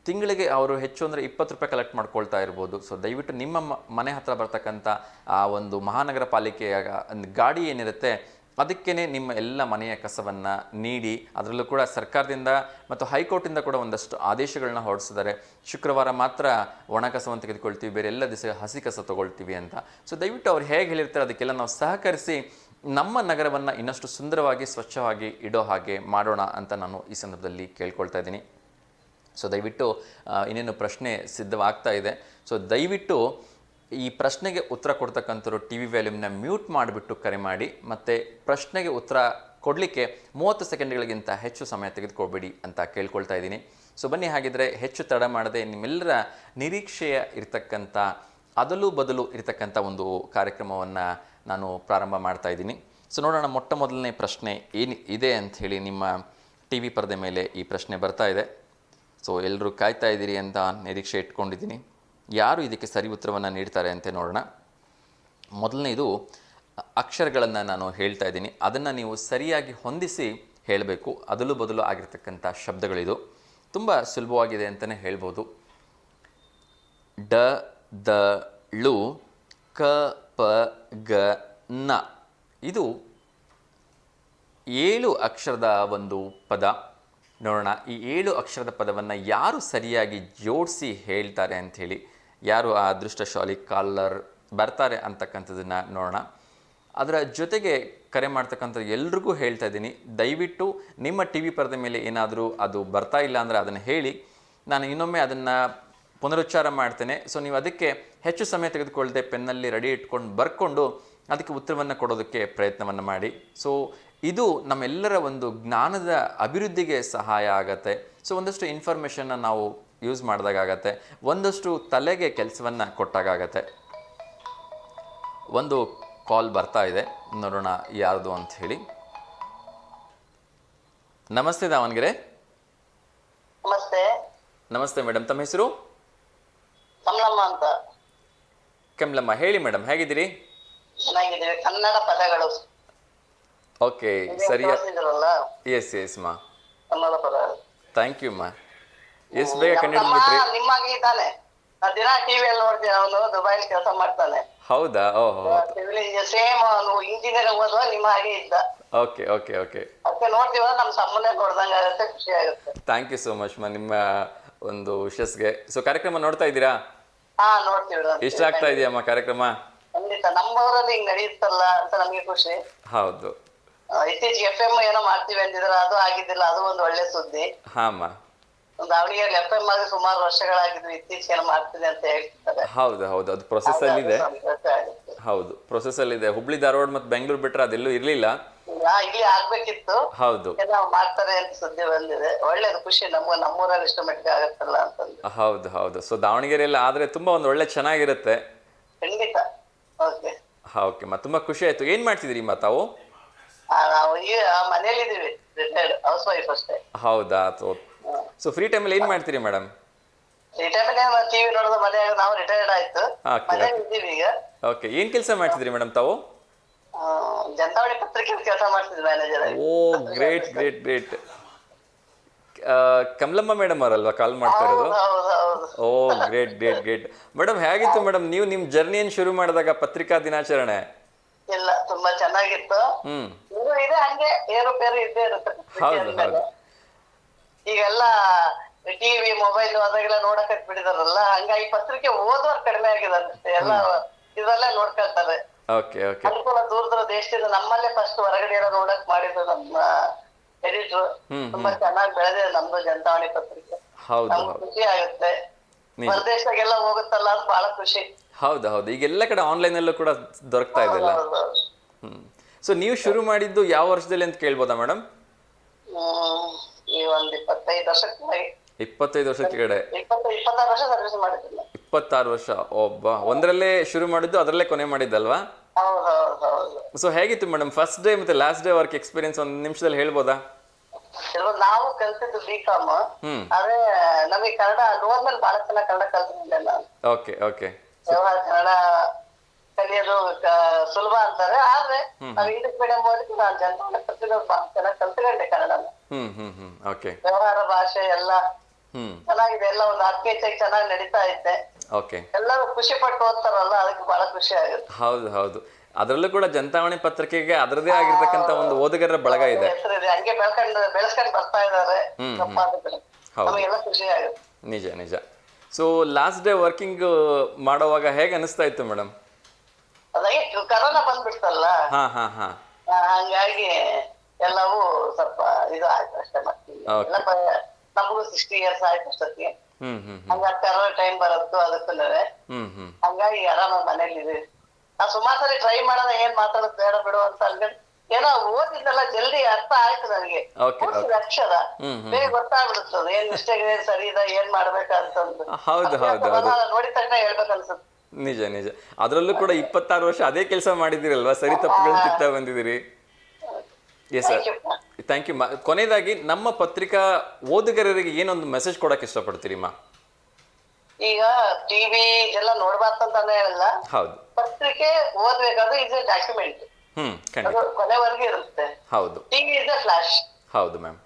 ತಿಂಗಳಿಗೆ ಅವರು ಹೆಚ್ಚು ಅಂದರೆ 20 ರೂಪಾಯಿ ಕಲೆಕ್ಟ್ ಮಾಡ್ಕೊಳ್ತಾ ಇರ್ಬೋದು. ಸೊ ದಯವಿಟ್ಟು ನಿಮ್ಮ ಮನೆ ಹತ್ರ ಬರ್ತಕ್ಕಂಥ ಆ ಒಂದು ಮಹಾನಗರ ಪಾಲಿಕೆಯ ಒಂದು ಗಾಡಿ ಏನಿರುತ್ತೆ ಅದಕ್ಕೇ ನಿಮ್ಮ ಎಲ್ಲ ಮನೆಯ ಕಸವನ್ನು ನೀಡಿ. ಅದರಲ್ಲೂ ಕೂಡ ಸರ್ಕಾರದಿಂದ ಮತ್ತು ಹೈಕೋರ್ಟಿಂದ ಕೂಡ ಒಂದಷ್ಟು ಆದೇಶಗಳನ್ನ ಹೊರಡಿಸಿದ್ದಾರೆ. ಶುಕ್ರವಾರ ಮಾತ್ರ ಒಣ ಕಸವನ್ನು ತೆಗೆದುಕೊಳ್ತೀವಿ, ಬೇರೆ ಎಲ್ಲ ದಿವಸ ಹಸಿ ಕಸ ತೊಗೊಳ್ತೀವಿ ಅಂತ. ಸೊ ದಯವಿಟ್ಟು ಅವ್ರು ಹೇಗೆ ಹೇಳಿರ್ತಾರೆ ಅದಕ್ಕೆಲ್ಲ ನಾವು ಸಹಕರಿಸಿ ನಮ್ಮ ನಗರವನ್ನು ಇನ್ನಷ್ಟು ಸುಂದರವಾಗಿ ಸ್ವಚ್ಛವಾಗಿ ಇಡೋ ಹಾಗೆ ಮಾಡೋಣ ಅಂತ ನಾನು ಈ ಸಂದರ್ಭದಲ್ಲಿ ಕೇಳ್ಕೊಳ್ತಾ ಇದ್ದೀನಿ. ಸೊ ದಯವಿಟ್ಟು ಇನ್ನೇನು ಪ್ರಶ್ನೆ ಸಿದ್ಧವಾಗ್ತಾ ಇದೆ. ಸೊ ದಯವಿಟ್ಟು ಈ ಪ್ರಶ್ನೆಗೆ ಉತ್ತರ ಕೊಡ್ತಕ್ಕಂಥವ್ರು ಟಿ ವಿ ವ್ಯಾಲ್ಯೂಮ್ನ ಮ್ಯೂಟ್ ಮಾಡಿಬಿಟ್ಟು ಕರೆ ಮಾಡಿ, ಮತ್ತು ಪ್ರಶ್ನೆಗೆ ಉತ್ತರ ಕೊಡಲಿಕ್ಕೆ 30 ಸೆಕೆಂಡ್ಗಳಿಗಿಂತ ಹೆಚ್ಚು ಸಮಯ ತೆಗೆದುಕೊಳ್ಬೇಡಿ ಅಂತ ಕೇಳ್ಕೊಳ್ತಾ ಇದ್ದೀನಿ. ಸೊ ಬನ್ನಿ, ಹಾಗಿದ್ರೆ ಹೆಚ್ಚು ತಡ ಮಾಡದೆ ನಿಮ್ಮೆಲ್ಲರ ನಿರೀಕ್ಷೆಯ ಇರತಕ್ಕಂಥ ಅದಲು ಬದಲು ಇರತಕ್ಕಂಥ ಒಂದು ಕಾರ್ಯಕ್ರಮವನ್ನು ನಾನು ಪ್ರಾರಂಭ ಮಾಡ್ತಾ ಇದ್ದೀನಿ. ಸೊ ನೋಡೋಣ, ಮೊಟ್ಟ ಮೊದಲನೇ ಪ್ರಶ್ನೆ ಏನು ಇದೆ ಅಂಥೇಳಿ ನಿಮ್ಮ ಟಿ ವಿ ಪರದೆ ಮೇಲೆ ಈ ಪ್ರಶ್ನೆ ಬರ್ತಾ ಇದೆ. ಸೊ ಎಲ್ಲರೂ ಕಾಯ್ತಾ ಇದ್ದೀರಿ ಅಂತ ನಿರೀಕ್ಷೆ ಇಟ್ಕೊಂಡಿದ್ದೀನಿ. ಯಾರು ಇದಕ್ಕೆ ಸರಿ ಉತ್ತರವನ್ನು ನೀಡ್ತಾರೆ ಅಂತ ನೋಡೋಣ. ಮೊದಲನೇದು ಅಕ್ಷರಗಳನ್ನು ನಾನು ಹೇಳ್ತಾ ಇದ್ದೀನಿ, ಅದನ್ನು ನೀವು ಸರಿಯಾಗಿ ಹೊಂದಿಸಿ ಹೇಳಬೇಕು. ಅದಲು ಬದಲು ಆಗಿರ್ತಕ್ಕಂಥ ಶಬ್ದಗಳಿದು, ತುಂಬ ಸುಲಭವಾಗಿದೆ ಅಂತಲೇ ಹೇಳ್ಬೋದು. ಡ ದ ಳು ಕ ಪ ಗ ನ, ಇದು 7 ಅಕ್ಷರದ ಒಂದು ಪದ. ನೋಡೋಣ ಈ 7 ಅಕ್ಷರದ ಪದವನ್ನು ಯಾರು ಸರಿಯಾಗಿ ಜೋಡಿಸಿ ಹೇಳ್ತಾರೆ ಅಂಥೇಳಿ, ಯಾರು ಆ ಅದೃಷ್ಟಶಾಲಿ ಕಾಲರ್ ಬರ್ತಾರೆ ಅಂತಕ್ಕಂಥದ್ದನ್ನು ನೋಡೋಣ. ಅದರ ಜೊತೆಗೆ ಕರೆ ಮಾಡ್ತಕ್ಕಂಥ ಎಲ್ರಿಗೂ ಹೇಳ್ತಾ ಇದ್ದೀನಿ, ದಯವಿಟ್ಟು ನಿಮ್ಮ ಟಿ ವಿ ಪರದೆ ಮೇಲೆ ಏನಾದರೂ ಅದು ಬರ್ತಾ ಇಲ್ಲ ಅಂದರೆ ಅದನ್ನು ಹೇಳಿ, ನಾನು ಇನ್ನೊಮ್ಮೆ ಅದನ್ನು ಪುನರುಚ್ಚಾರ ಮಾಡ್ತೇನೆ. ಸೊ ನೀವು ಅದಕ್ಕೆ ಹೆಚ್ಚು ಸಮಯ ತೆಗೆದುಕೊಳ್ಳದೆ ಪೆನ್ನಲ್ಲಿ ರೆಡಿ ಇಟ್ಕೊಂಡು ಬರ್ಕೊಂಡು ಅದಕ್ಕೆ ಉತ್ತರವನ್ನು ಕೊಡೋದಕ್ಕೆ ಪ್ರಯತ್ನವನ್ನು ಮಾಡಿ. ಸೊ ಇದು ನಮ್ಮೆಲ್ಲರ ಒಂದು ಜ್ಞಾನದ ಅಭಿವೃದ್ಧಿಗೆ ಸಹಾಯ ಆಗತ್ತೆ. ಸೊ ಒಂದಷ್ಟು ಇನ್ಫಾರ್ಮೇಷನ್ನ ನಾವು ಯೂಸ್ ಮಾಡಿದಾಗತ್ತೆ, ಒಂದಷ್ಟು ತಲೆಗೆ ಕೆಲಸವನ್ನು ಕೊಟ್ಟಾಗತ್ತೆ. ಒಂದು ಕಾಲ್ ಬರ್ತಾ ಇದೆ, ನೋಡೋಣ ಯಾರ್ದು ಅಂತ ಹೇಳಿ. ನಮಸ್ತೆ ದಾವಣಗೆರೆ. ನಮಸ್ತೆ. ನಮಸ್ತೆ ಮೇಡಮ್, ತಮ್ಮ ಹೆಸರು? ಕಮಲಮ್ಮ ಅಂತ. ಕಮಲಮ್ಮ, ಹೇಳಿ ಮೇಡಮ್, ಹೇಗಿದ್ದೀರಿ? ಚೆನ್ನಾಗಿದ್ದೀವಿ. ಕನ್ನಡ ಪದಗಳು. ಓಕೆ, ಸರಿ. ಎಸ್ ಮಾ, ಕನ್ನಡ ಪದಗಳು. ಥ್ಯಾಂಕ್ ಯು ಮಾ. ಎಷ್ಟು ಬೇಗ ಕಂಡುಹಿಡಿದ್ಬಿಟ್ರಿ. ನಿಮ್ಮಾಗಿ ಇದ್ದಾನೆ, ದಿನ ಟಿವಿಯಲ್ಲಿ ನೋಡ್ತೀನಿ. ಅವನು ದುಬೈಲಿ ಕೆಲಸ ಮಾಡ್ತಾನೆ. ಹೌದಾ? ಓಹೋ, ಸೇಮ್ ಅವನು ಇಂಜಿನಿಯರ್ ಓದುವ ನಿಮ್ಮ ಹಾಗೆ ಇದ್ದ. Okay okay okay. ಅದಕ್ಕೆ ನೋಡ್ತೀವ, ನಮ್ಮ ಸಂಬಂಧ ಕೊಡ್ದಂಗೆ ಆಗುತ್ತೆ, ಖುಷಿ ಆಗುತ್ತೆ. ಥ್ಯಾಂಕ್ ಯು ಸೋ ಮಚ್ ಮಾ ನಿಮ್ಮ ಒಂದು ವಿಶಸ್ಗೆ. ಸೊ ಕಾರ್ಯಕ್ರಮ ನೋಡ್ತಾ ಇದ್ದೀರಾ? ಹಾ, ನೋಡ್ತೀವಿ. ಇಷ್ಟ ಆಗ್ತಾ ಇದೆಯಮ್ಮ ಕಾರ್ಯಕ್ರಮ? ಖಂಡಿತ, ನಮ್ಮೂರಲ್ಲಿ ಹಿಂಗ್ ನಡೆಯುತ್ತಲ್ಲ ಅಂತ ನಮ್ಗೆ ಖುಷಿ. ಹೌದು. ಇತ್ತೀಚೆಗೆ FM ಏನೋ ಮಾಡ್ತೀವಿ ಅಂತಿದ್ರೆ ಅದು ಆಗಿದ್ದಿಲ್ಲ, ಅದು ಒಂದು ಒಳ್ಳೆ ಸುದ್ದಿ. ಹಾಮ್ಮ, ದಾವಣಗೆರೆ FM ಆಗಿ ಸುಮಾರು ವರ್ಷಗಳಾಗಿದ್ವಿ, ಇತ್ತೀಚೆಗೆ ಮಾಡ್ತೀನಿ ಅಂತ ಹೇಳ್ತಾರೆ. ಹೌದು ಹೌದು, ಅದು ಪ್ರೊಸೆಸ್ ಅಲ್ಲಿ ಇದೆ. ಹೌದು, ಪ್ರೊಸೆಸ್ ಅಲ್ಲಿ ಇದೆ. ಹುಬ್ಳಿ ಧಾರವಾಡ ಮತ್ತು ಬೆಂಗಳೂರು ಬಿಟ್ರೆ ಅದೆಲ್ಲೂ ಇರ್ಲಿಲ್ಲ. ಇಲ್ಲಿ ಆಗ್ಬೇಕಿತ್ತು. ಹೌದು, ಮಾಡ್ತಾರೆ ಅಂತ ಸುದ್ದಿ ಬಂದಿದೆ. ಒಳ್ಳೇದು, ಖುಷಿ. ನಮ್ಮೂರಲ್ಲಿ ಇಷ್ಟ ಮಟ್ಟಿಗೆ ಆಗತ್ತಲ್ಲ ಅಂತಂದು. ಹೌದು ಹೌದು. ಸೊ ದಾವಣಗೆರೆಯಲ್ಲಿ ಆದ್ರೆ ತುಂಬಾ ಒಂದು ಒಳ್ಳೆ ಚೆನ್ನಾಗಿರುತ್ತೆ. ಖಂಡಿತ. ಓಕೆ ಓಕೆ ಮಾ, ತುಂಬಾ ಖುಷಿ ಆಯ್ತು. ಏನ್ ಮಾಡ್ತಿದ್ದೀರಿ ಮಾ ತಾವು? ನಾವು ಈಗ ಮನೇಲಿದ್ದೀವಿ, ರಿಟೈರ್ಡ್ ಹೌಸ್ ವೈಫ್ ಅಷ್ಟೇ. ಹೌದಾ? ಸೊ ಫ್ರೀ ಟೈಮಲ್ಲಿ ಏನ್ ಮಾಡ್ತೀರಿ ಮೇಡಮ್? ರಿಟೈರ್ಮೆಂಟ್ ಟಿವಿ ನೋಡೋದು ಮನೆಯಾಗ ನಾವು ರಿಟೈರ್ಡ್ ಆಯ್ತು. ಓಕೆ ಮನೆಯಾಗ ಇದ್ದೀವಿ ಈಗ. ಓಕೆ ಏನು ಕೆಲಸ ಮಾಡ್ತಿದ್ರಿ ಮೇಡಮ್ ತಾವು? ಜನತಾವಳಿ ಪತ್ರಿಕೆ ಕೆಲಸ ಮಾಡ್ತಿದ್ವಿ manager. Oh great great great. Kamalamma madam ಅವರಲ್ವಾ ಕಾಲ್ ಮಾಡ್ತಾ ಇರೋದು? ಹೌದು. ಓ ಗ್ರೇಟ್ ಗ್ರೇಟ್ ಗ್ರೇಟ್. ಮೇಡಮ್ ಹೇಗಿತ್ತು ಮೇಡಮ್ ನೀವು ನಿಮ್ಮ ಜರ್ನಿಯನ್ನು ಶುರು ಮಾಡಿದಾಗ ಪತ್ರಿಕಾ ದಿನಾಚರಣೆ? ಇಲ್ಲ, ತುಂಬಾ ಚೆನ್ನಾಗಿತ್ತು. ಹ್ಮ್ ಇದು ಇದೆ, ಹಂಗೆ ಏರುಪೇರು ಇದ್ದೇ ಇರುತ್ತೆ ಪತ್ರಿಕೆ ಹೌದು ಅಂದ್ಮೇಲೆ. ಹೌದು ಈಗೆಲ್ಲ ಟಿವಿ ಮೊಬೈಲ್ ಅದಾಗೆಲ್ಲ ನೋಡಕ್ ಬಿಟ್ಟಿದಾರಲ್ಲ, ಹಂಗಾಗಿ ಪತ್ರಿಕೆ ಓದೋರ್ ಕಡಿಮೆ ಆಗಿದ್ದಾರೆ ಅಷ್ಟೇ. ಎಲ್ಲ ಇದರಲ್ಲೇ ನೋಡ್ಕೊಳ್ತಾರೆ. Okay okay. ಅನುಕೂಲ ದೂರ ದೂರ ದೇಶದಿಂದ ನಮ್ಮಲ್ಲೇ ಫಸ್ಟ್ ಹೊರಗಡೆ ಎಲ್ಲ ನೋಡಕ್ ಮಾಡಿದ್ರು ನಮ್ಮ ಎಡಿಟರ್. ತುಂಬಾ ಚೆನ್ನಾಗಿ ಬೆಳೆದಿದೆ ನಮ್ದು ಜನತಾವಣಿ ಪತ್ರಿಕೆ. ಹೌದು ನಮ್ಗೆ ಹೌದು ಖುಷಿ ಆಗುತ್ತೆ. ನಿಜ. ಹೊರದೇಶದಾಗೆಲ್ಲ ಹೋಗುತ್ತಲ್ಲ ಅಂತ ಬಹಳ ಖುಷಿ. ಹೌದು ಹೌದು ಈಗೆಲ್ಲ ಕಡೆ ಆನ್ಲೈನಲ್ಲೂ ಕೂಡ ದೊರಕ್ತಾ ಇದೆಲ್ಲ. ಸೊ ನೀವು ಶುರು ಮಾಡಿದ್ದು ಯಾವ ವರ್ಷದಲ್ಲಿ ಅಂತ ಕೇಳ್ಬೋದಾ ಮೇಡಮ್? ಈ ಒಂದ್ 25 ವರ್ಷಕ್ಕೆ 25 ವರ್ಷದ ಕಡೆ. 26 ವರ್ಷ ಸರ್ವಿಸ್ ಮಾಡಿದ್ದಿಲ್ಲ. 26 ವರ್ಷ. ಒಬ್ಬ ಒಂದರಲ್ಲೇ ಶುರು ಮಾಡಿದ್ದು ಅದರಲ್ಲೇ ಕೊನೆ ಮಾಡಿದ್ದಲ್ವಾ? ಹೌದು. ಸೊ ಹೇಗಿತ್ತು ಮೇಡಮ್ ಫಸ್ಟ್ ಡೇ ಮತ್ತೆ ಲಾಸ್ಟ್ ಡೇ ವರ್ಕ್ ಎಕ್ಸ್ಪೀರಿಯನ್ಸ್ ಒಂದು ನಿಮಿಷದಲ್ಲಿ ಹೇಳ್ಬೋದಾ? ನಾವು ಕಲ್ತಿದ್ದು B.Com. ಆದ್ರೆ ನಮಗೆ ಕನ್ನಡ ನೋಡ್ಮೇಲೆ ಬಹಳ ಚೆನ್ನಾಗಿ ಕನ್ನಡ ಕಲ್ತಿದ್ದೆ ನಾನು. Okay okay. ವ್ಯವಹಾರ ಕನ್ನಡ ಕಲಿಯೋದು ಸುಲಭ ಅಂತಾರೆ. ಆದ್ರೆ ನಾವು ಇಂಗ್ಲಿಷ್ ಮೀಡಿಯಂ ಓದಿದ್ದು ನಾನು ಜನತಾವಣಿ ಪತ್ರಿಕೆ ಬಹಳ ಚೆನ್ನಾಗಿ ಕಲ್ತ್ಕೊಂಡೆ ಕನ್ನಡನ. ಓಕೆ. ವ್ಯವಹಾರ ಭಾಷೆ ಎಲ್ಲ ಚೆನ್ನಾಗಿದೆ. ಎಲ್ಲ ಒಂದು ಹೆಚ್ಚಾಗಿ ಚೆನ್ನಾಗಿ ನಡೀತಾ ಐತೆ. ಓಕೆ. ಎಲ್ಲರೂ ಖುಷಿ ಪಟ್ಟು ಓದ್ತಾರಲ್ಲ, ಅದಕ್ಕೆ ಬಹಳ ಖುಷಿ ಆಗುತ್ತೆ. ಹೌದು ಹೌದು. ಅದರಲ್ಲೂ ಕೂಡ ಜನತಾವಣಿ ಪತ್ರಿಕೆಗೆ ಅದರದೇ ಆಗಿರ್ತಕ್ಕಂಥ ಒಂದು ಓದುಗರ ಬಳಗ ಇದೆ. ಹೆಸರಿದೆ, ಹಂಗೆ ಬೆಳೆಸ್ಕೊಂಡು ಬರ್ತಾ ಇದಾರೆ ಸಂಪಾದಕರು. ನಮಗೆಲ್ಲ ಖುಷಿ ಆಗುತ್ತೆ. ನಿಜ ನಿಜ. ಸೊ ಲಾಸ್ಟ್ ಡೇ ವರ್ಕಿಂಗ್ ಮಾಡುವಾಗ ಹೇಗೆ ಅನಿಸ್ತಾ ಇತ್ತು ಮೇಡಮ್? ಅದಾಗೆ ಕರೋನಾ ಬಂದ್ಬಿಡ್ತಲ್ಲ, ಹಂಗಾಗಿ ಎಲ್ಲವೂ ಸ್ವಲ್ಪ ಇದು ಆಯ್ತು ಅಷ್ಟೇ. ಮತ್ತೆ ನಮಗೂ 60 years ಆಯ್ತು ಅಷ್ಟೊತ್ತಿಗೆ. ಹಂಗಾಗಿ ಕರೋನಾ ಟೈಮ್ ಬರತ್ತು ಅದಕ್ಕೂ. ಹಂಗಾಗಿ ಆರಾಮಾಗಿ ಮನೇಲಿ ಇದೆ. ನಾ ಸುಮಾರು ಸರಿ ಟ್ರೈ ಮಾಡೋದ ಏನ್ ಮಾತಾಡೋದು ಬೇಡ ಬಿಡು ಅಂತ ಅನ್ಕೊಂಡು ಏನೋ ಓದಿದ್ದೆಲ್ಲ ಜಲ್ದಿ ಅರ್ಥ ಆಯ್ತು ನನಗೆ. ಅಕ್ಷರ ಬೇಗ ಗೊತ್ತಾಗ್ಬಿಡುತ್ತದೆ, ಏನ್ ಮಿಸ್ಟೇಕ್ ಏನ್ ಸರಿ ಇದೆ, ಏನ್ ಮಾಡ್ಬೇಕಂತಂದು. ನೋಡಿದ ತಕ್ಷಣ ಹೇಳ್ಬೇಕು ಅನ್ಸುತ್ತೆ. ನಿಜ ನಿಜ. ಅದರಲ್ಲೂ ಕೂಡ 26 ವರ್ಷ ಅದೇ ಕೆಲಸ ಮಾಡಿದಿರಲ್ವಾ, ಸರಿ ತಪ್ಪುಗಳು ತಿಕ್ತಾ ಬಂದಿದ್ದೀರಿ. Yes sir, thank you. ಕೊನೆಯದಾಗಿ ನಮ್ಮ ಪತ್ರಿಕಾ ಓದುಗರರಿಗೆ ಏನೊಂದು ಮೆಸೇಜ್ ಕೊಡಕ್ಕೆ ಇಷ್ಟಪಡ್ತೀರಿ ಮಾ? ಈಗ ಟಿವಿ ಎಲ್ಲ ನೋಡ್ಬಾರ್ದಂತಾನೆ ಹೇಳಿಲ್ಲ. ಹೌದು. ಪತ್ರಿಕೆ ಓದ್ಬೇಕಾದ್ರೆ ಇಸ್ ಎ ಡಾಕ್ಯುಮೆಂಟ್. ಕೊನೆವರೆಗೂ ಇರುತ್ತೆ. ಹೌದು. TV is A flash. ಹೌದು ಮ್ಯಾಮ್.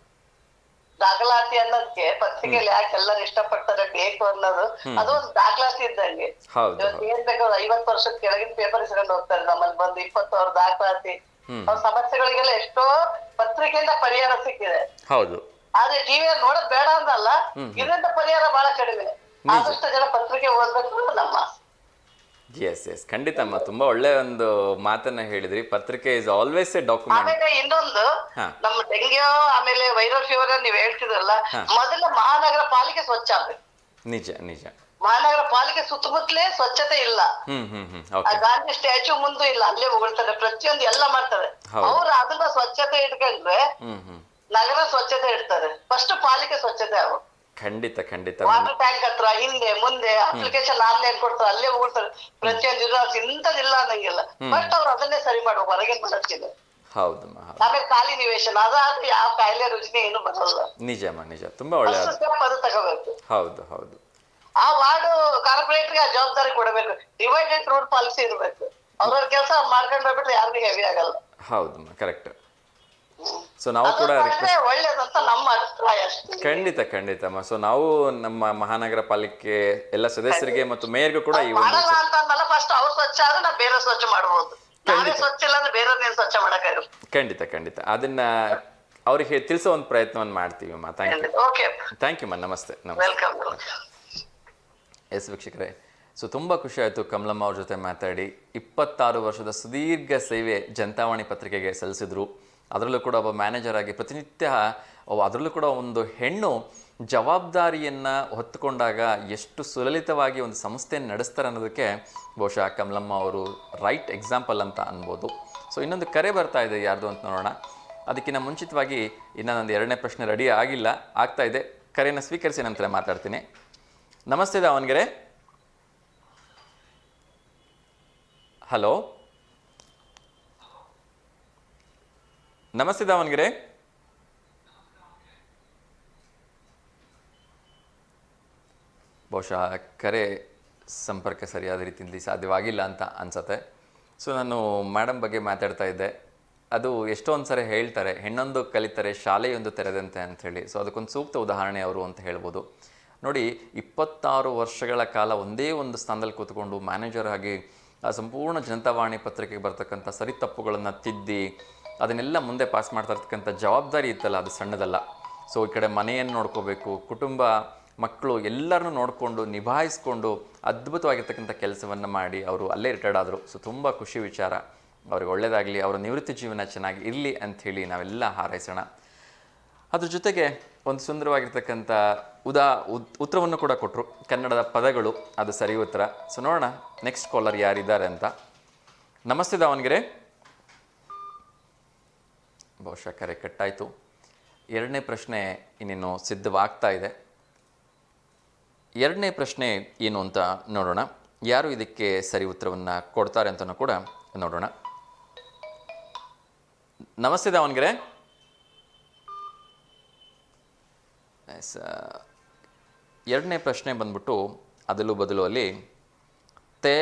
ದಾಖಲಾತಿ ಅನ್ನೋದಕ್ಕೆ ಪತ್ರಿಕೆಯಲ್ಲಿ ಯಾಕೆ ಎಲ್ಲರೂ ಇಷ್ಟಪಡ್ತಾರೆ ಬೇಕು ಅನ್ನೋದು ಅದೊಂದು ದಾಖಲಾತಿ ಇದ್ದಂಗೆ. ಇವತ್ತು ಏನ್ ಬೇಕಾದ್ರು 50 ವರ್ಷದ ಕೆಳಗಿನ ಪೇಪರ್ ಇಸ್ಕೊಂಡು ಹೋಗ್ತಾರೆ. ನಮ್ಮಲ್ಲಿ ಬಂದು 20 ಅವ್ರ ದಾಖಲಾತಿ, ಅವ್ರ ಸಮಸ್ಯೆಗಳಿಗೆಲ್ಲ ಎಷ್ಟೋ ಪತ್ರಿಕೆಯಿಂದ ಪರಿಹಾರ ಸಿಕ್ಕಿದೆ. ಹೌದು. ಆದ್ರೆ ಟಿವಿಯಲ್ಲಿ ನೋಡೋದ್ ಬೇಡ ಅಂದಲ್ಲ, ಇದರಿಂದ ಪರಿಹಾರ ಬಹಳ ಕಡಿಮೆ. ಆದಷ್ಟು ಜನ ಪತ್ರಿಕೆ ಓದ್ಬೇಕು ನಮ್ಮ. ಎಸ್ ಎಸ್, ಖಂಡಿತ ಅಮ್ಮ, ತುಂಬಾ ಒಳ್ಳೆ ಒಂದು ಮಾತನ್ನ ಹೇಳಿದ್ರಿ. ಪತ್ರಿಕೆ ಇಸ್ ಆಲ್ವೇಸ್ ಎ ಡಾಕ್ಯುಮೆಂಟ್. ಆಮೇಲೆ ಇನ್ನೊಂದು, ನಮ್ಮ ಡೆಂಗ್ಯೂ ಆಮೇಲೆ ವೈರಲ್ ಫೀವರ್ ನೀವ್ ಹೇಳ್ತಿದ್ರಲ್ಲ, ಮೊದಲ ಮಹಾನಗರ ಪಾಲಿಕೆ ಸ್ವಚ್ಛ ಆಗ್ಬೇಕು. ನಿಜ ನಿಜ. ಮಹಾನಗರ ಪಾಲಿಕೆ ಸುತ್ತಮುತ್ತಲೇ ಸ್ವಚ್ಛತೆ ಇಲ್ಲ. ಗಾಂಧಿ ಸ್ಟ್ಯಾಚ್ಯೂ ಮುಂದೆ ಇಲ್ಲ, ಅಲ್ಲೇ ಉಗುಳ್ತಾರೆ, ಪ್ರತಿಯೊಂದು ಎಲ್ಲ ಮಾಡ್ತಾರೆ. ಅವ್ರು ಅದನ್ನ ಸ್ವಚ್ಛತೆ ಇಟ್ಕೊಂಡ್ರೆ ನಗರ ಸ್ವಚ್ಛತೆ ಇಡ್ತಾರೆ. ಫಸ್ಟ್ ಪಾಲಿಕೆ ಸ್ವಚ್ಛತೆ ಆಗು. ಖಂಡಿತ ಖಂಡಿತ. ವಾಟರ್ ಟ್ಯಾಂಕ್ ಹತ್ರ ಹಿಂದೆ ಮುಂದೆ ಅಪ್ಲಿಕೇಶನ್ ಆನ್ಲೈನ್ ಕೊಡ್ತಾರೆ, ಅಲ್ಲೇ ಹೋಗ್ತಾರೆ. ಪ್ರತಿಯೊಂದು ಇಂಥದಿಲ್ಲ ಅನ್ನಂಗಿಲ್ಲ. ಬಟ್ ಅವ್ರು ಅದನ್ನೇ ಸರಿ ಮಾಡ್ಬೇಕು, ಹೊರಗೆ ಮಾಡೋದ್ಕಿಲ್ಲ. ಹೌದು. ಆಮೇಲೆ ಖಾಲಿ ನಿವೇಶನ ಅದಾದ್ರೆ ಯಾವ ಕಾಯಿಲೆ ರುಚಿನೇ ಏನು ಬರಲ್ಲ. ನಿಜಮ್ಮ ನಿಜ, ತುಂಬಾ ಒಳ್ಳೆ ಅದು ತಗೋಬೇಕು. ಹೌದು ಹೌದು. ಆ ವಾರ್ಡು ಕಾರ್ಪೊರೇಟ್ಗೆ ಆ ಜವಾಬ್ದಾರಿ ಕೊಡಬೇಕು. ಡಿವೈಡೆಡ್ ರೂಲ್ ಪಾಲಿಸಿ ಇರ್ಬೇಕು. ಅವ್ರವ್ರ ಕೆಲಸ ಮಾಡ್ಕೊಂಡು ಹೋಗ್ಬಿಟ್ರೆ ಯಾರಿಗೂ ಹೆವಿ ಆಗಲ್ಲ. ಹೌದು, ಕರೆಕ್ಟ್. ಸೊ ನಾವು ಕೂಡ ಒಳ್ಳೇದಂತ ನಮ್ಮ ಅಭಿಪ್ರಾಯ. ಖಂಡಿತ ಖಂಡಿತಮ್ಮ. ಸೊ ನಾವು ನಮ್ಮ ಮಹಾನಗರ ಪಾಲಿಕೆ ಎಲ್ಲ ಸದಸ್ಯರಿಗೆ ಮತ್ತು ಮೇಯರ್ಗೂ ಕೂಡ ಈ ಒಂದು ಫಸ್ಟ್ ಅವ್ರು ಸ್ವಚ್ಛ ಆದ್ರೆ ನಾವು ಬೇರೆ ಸ್ವಚ್ಛ ಮಾಡಬಹುದು. ಸ್ವಚ್ಛ ಇಲ್ಲ ಅಂದ್ರೆ ಬೇರೆ ಸ್ವಚ್ಛ ಮಾಡಕ್ಕಾಗಲ್ಲ. ಖಂಡಿತ ಖಂಡಿತ. ಅದನ್ನ ಅವ್ರಿಗೆ ತಿಳಿಸೋ ಒಂದು ಪ್ರಯತ್ನವನ್ನು ಮಾಡ್ತೀವಿ ಅಮ್ಮ. ಥ್ಯಾಂಕ್ ಯು ಅಮ್ಮ. ನಮಸ್ತೆ. ಎಸ್ ವೀಕ್ಷಕರೇ, ಸೊ ತುಂಬ ಖುಷಿ ಆಯಿತು ಕಮಲಮ್ಮ ಅವ್ರ ಜೊತೆ ಮಾತಾಡಿ. 26 ವರ್ಷದ ಸುದೀರ್ಘ ಸೇವೆ ಜನತಾವಾಣಿ ಪತ್ರಿಕೆಗೆ ಸಲ್ಲಿಸಿದ್ರು. ಅದರಲ್ಲೂ ಕೂಡ ಒಬ್ಬ ಮ್ಯಾನೇಜರ್ ಆಗಿ ಪ್ರತಿನಿತ್ಯ, ಅದರಲ್ಲೂ ಕೂಡ ಒಂದು ಹೆಣ್ಣು ಜವಾಬ್ದಾರಿಯನ್ನು ಹೊತ್ತುಕೊಂಡಾಗ ಎಷ್ಟು ಸುಲಲಿತವಾಗಿ ಒಂದು ಸಂಸ್ಥೆಯನ್ನು ನಡೆಸ್ತಾರೆ ಅನ್ನೋದಕ್ಕೆ ಬಹುಶಃ ಕಮಲಮ್ಮ ಅವರು ರೈಟ್ ಎಕ್ಸಾಂಪಲ್ ಅಂತ ಅನ್ಬೋದು. ಸೊ ಇನ್ನೊಂದು ಕರೆ ಬರ್ತಾ ಇದೆ, ಯಾರ್ದು ಅಂತ ನೋಡೋಣ. ಅದಕ್ಕಿಂತ ಮುಂಚಿತವಾಗಿ ಇನ್ನೂ ನಂದು 2ನೇ ಪ್ರಶ್ನೆ ರೆಡಿ ಆಗ್ತಾ ಇದೆ. ಕರೆಯನ್ನು ಸ್ವೀಕರಿಸಿ ನಂತರ ಮಾತಾಡ್ತೀನಿ. ನಮಸ್ತೆ ದಾವಣಗೆರೆ. ಹಲೋ, ನಮಸ್ತೆ ದಾವಣಗೆರೆ. ಬಹುಶಃ ಕರೆ ಸಂಪರ್ಕ ಸರಿಯಾದ ರೀತಿಯಲ್ಲಿ ಸಾಧ್ಯವಾಗಿಲ್ಲ ಅಂತ ಅನ್ಸತ್ತೆ. ಸೊ ನಾನು ಮೇಡಮ್ ಬಗ್ಗೆ ಮಾತಾಡ್ತಾ ಇದ್ದೆ. ಅದು ಎಷ್ಟೊಂದು ಸರಿ ಹೇಳ್ತಾರೆ, ಹೆಣ್ಣೊಂದು ಕಲಿತರೆ ಶಾಲೆಯೊಂದು ತೆರೆದಂತೆ ಅಂಥೇಳಿ. ಸೊ ಅದಕ್ಕೊಂದು ಸೂಕ್ತ ಉದಾಹರಣೆ ಅವರು ಅಂತ ಹೇಳ್ಬೋದು. ನೋಡಿ, 26 ವರ್ಷಗಳ ಕಾಲ ಒಂದೇ ಒಂದು ಸ್ಥಾನದಲ್ಲಿ ಕೂತ್ಕೊಂಡು ಮ್ಯಾನೇಜರ್ ಆಗಿ ಆ ಸಂಪೂರ್ಣ ಜನತಾವಾಣಿ ಪತ್ರಿಕೆಗೆ ಬರ್ತಕ್ಕಂಥ ಸರಿ ತಪ್ಪುಗಳನ್ನು ತಿದ್ದಿ ಅದನ್ನೆಲ್ಲ ಮುಂದೆ ಪಾಸ್ ಮಾಡ್ತಾ ಇರ್ತಕ್ಕಂಥ ಜವಾಬ್ದಾರಿ ಇತ್ತಲ್ಲ, ಅದು ಸಣ್ಣದಲ್ಲ. ಸೊ ಈ ಕಡೆ ಮನೆಯನ್ನು ನೋಡ್ಕೋಬೇಕು, ಕುಟುಂಬ, ಮಕ್ಕಳು ಎಲ್ಲರನ್ನೂ ನೋಡಿಕೊಂಡು ನಿಭಾಯಿಸ್ಕೊಂಡು ಅದ್ಭುತವಾಗಿರ್ತಕ್ಕಂಥ ಕೆಲಸವನ್ನು ಮಾಡಿ ಅವರು ಅಲ್ಲೇ ರಿಟೈರ್ಡ್ ಆದರು. ಸೊ ತುಂಬ ಖುಷಿ ವಿಚಾರ. ಅವ್ರಿಗೆ ಒಳ್ಳೆಯದಾಗಲಿ, ಅವರ ನಿವೃತ್ತಿ ಜೀವನ ಚೆನ್ನಾಗಿ ಇರಲಿ ಅಂಥೇಳಿ ನಾವೆಲ್ಲ ಹಾರೈಸೋಣ. ಅದ್ರ ಜೊತೆಗೆ ಒಂದು ಸುಂದರವಾಗಿರ್ತಕ್ಕಂಥ ಉತ್ತರವನ್ನು ಕೂಡ ಕೊಟ್ಟರು. ಕನ್ನಡದ ಪದಗಳು ಅದು ಸರಿ ಉತ್ತರ. ಸೊ ನೋಡೋಣ ನೆಕ್ಸ್ಟ್ ಕಾಲರ್ ಯಾರಿದ್ದಾರೆ ಅಂತ. ನಮಸ್ತೆ ದಾವಣಗೆರೆ. ಬಹುಶಃ ಕರೆ ಕಟ್ಟಾಯಿತು. ಎರಡನೇ ಪ್ರಶ್ನೆ ಇನ್ನೇನು ಸಿದ್ಧವಾಗ್ತಾ ಇದೆ. ಎರಡನೇ ಪ್ರಶ್ನೆ ಏನು ಅಂತ ನೋಡೋಣ. ಯಾರು ಇದಕ್ಕೆ ಸರಿ ಉತ್ತರವನ್ನು ಕೊಡ್ತಾರೆ ಅಂತಲೂ ಕೂಡ ನೋಡೋಣ. ನಮಸ್ತೆ ದಾವಣಗೆರೆ. ಎರಡನೇ ಪ್ರಶ್ನೆ ಬಂದ್ಬಿಟ್ಟು ಅದಲು ಬದಲು ಅಲ್ಲಿ ತೆ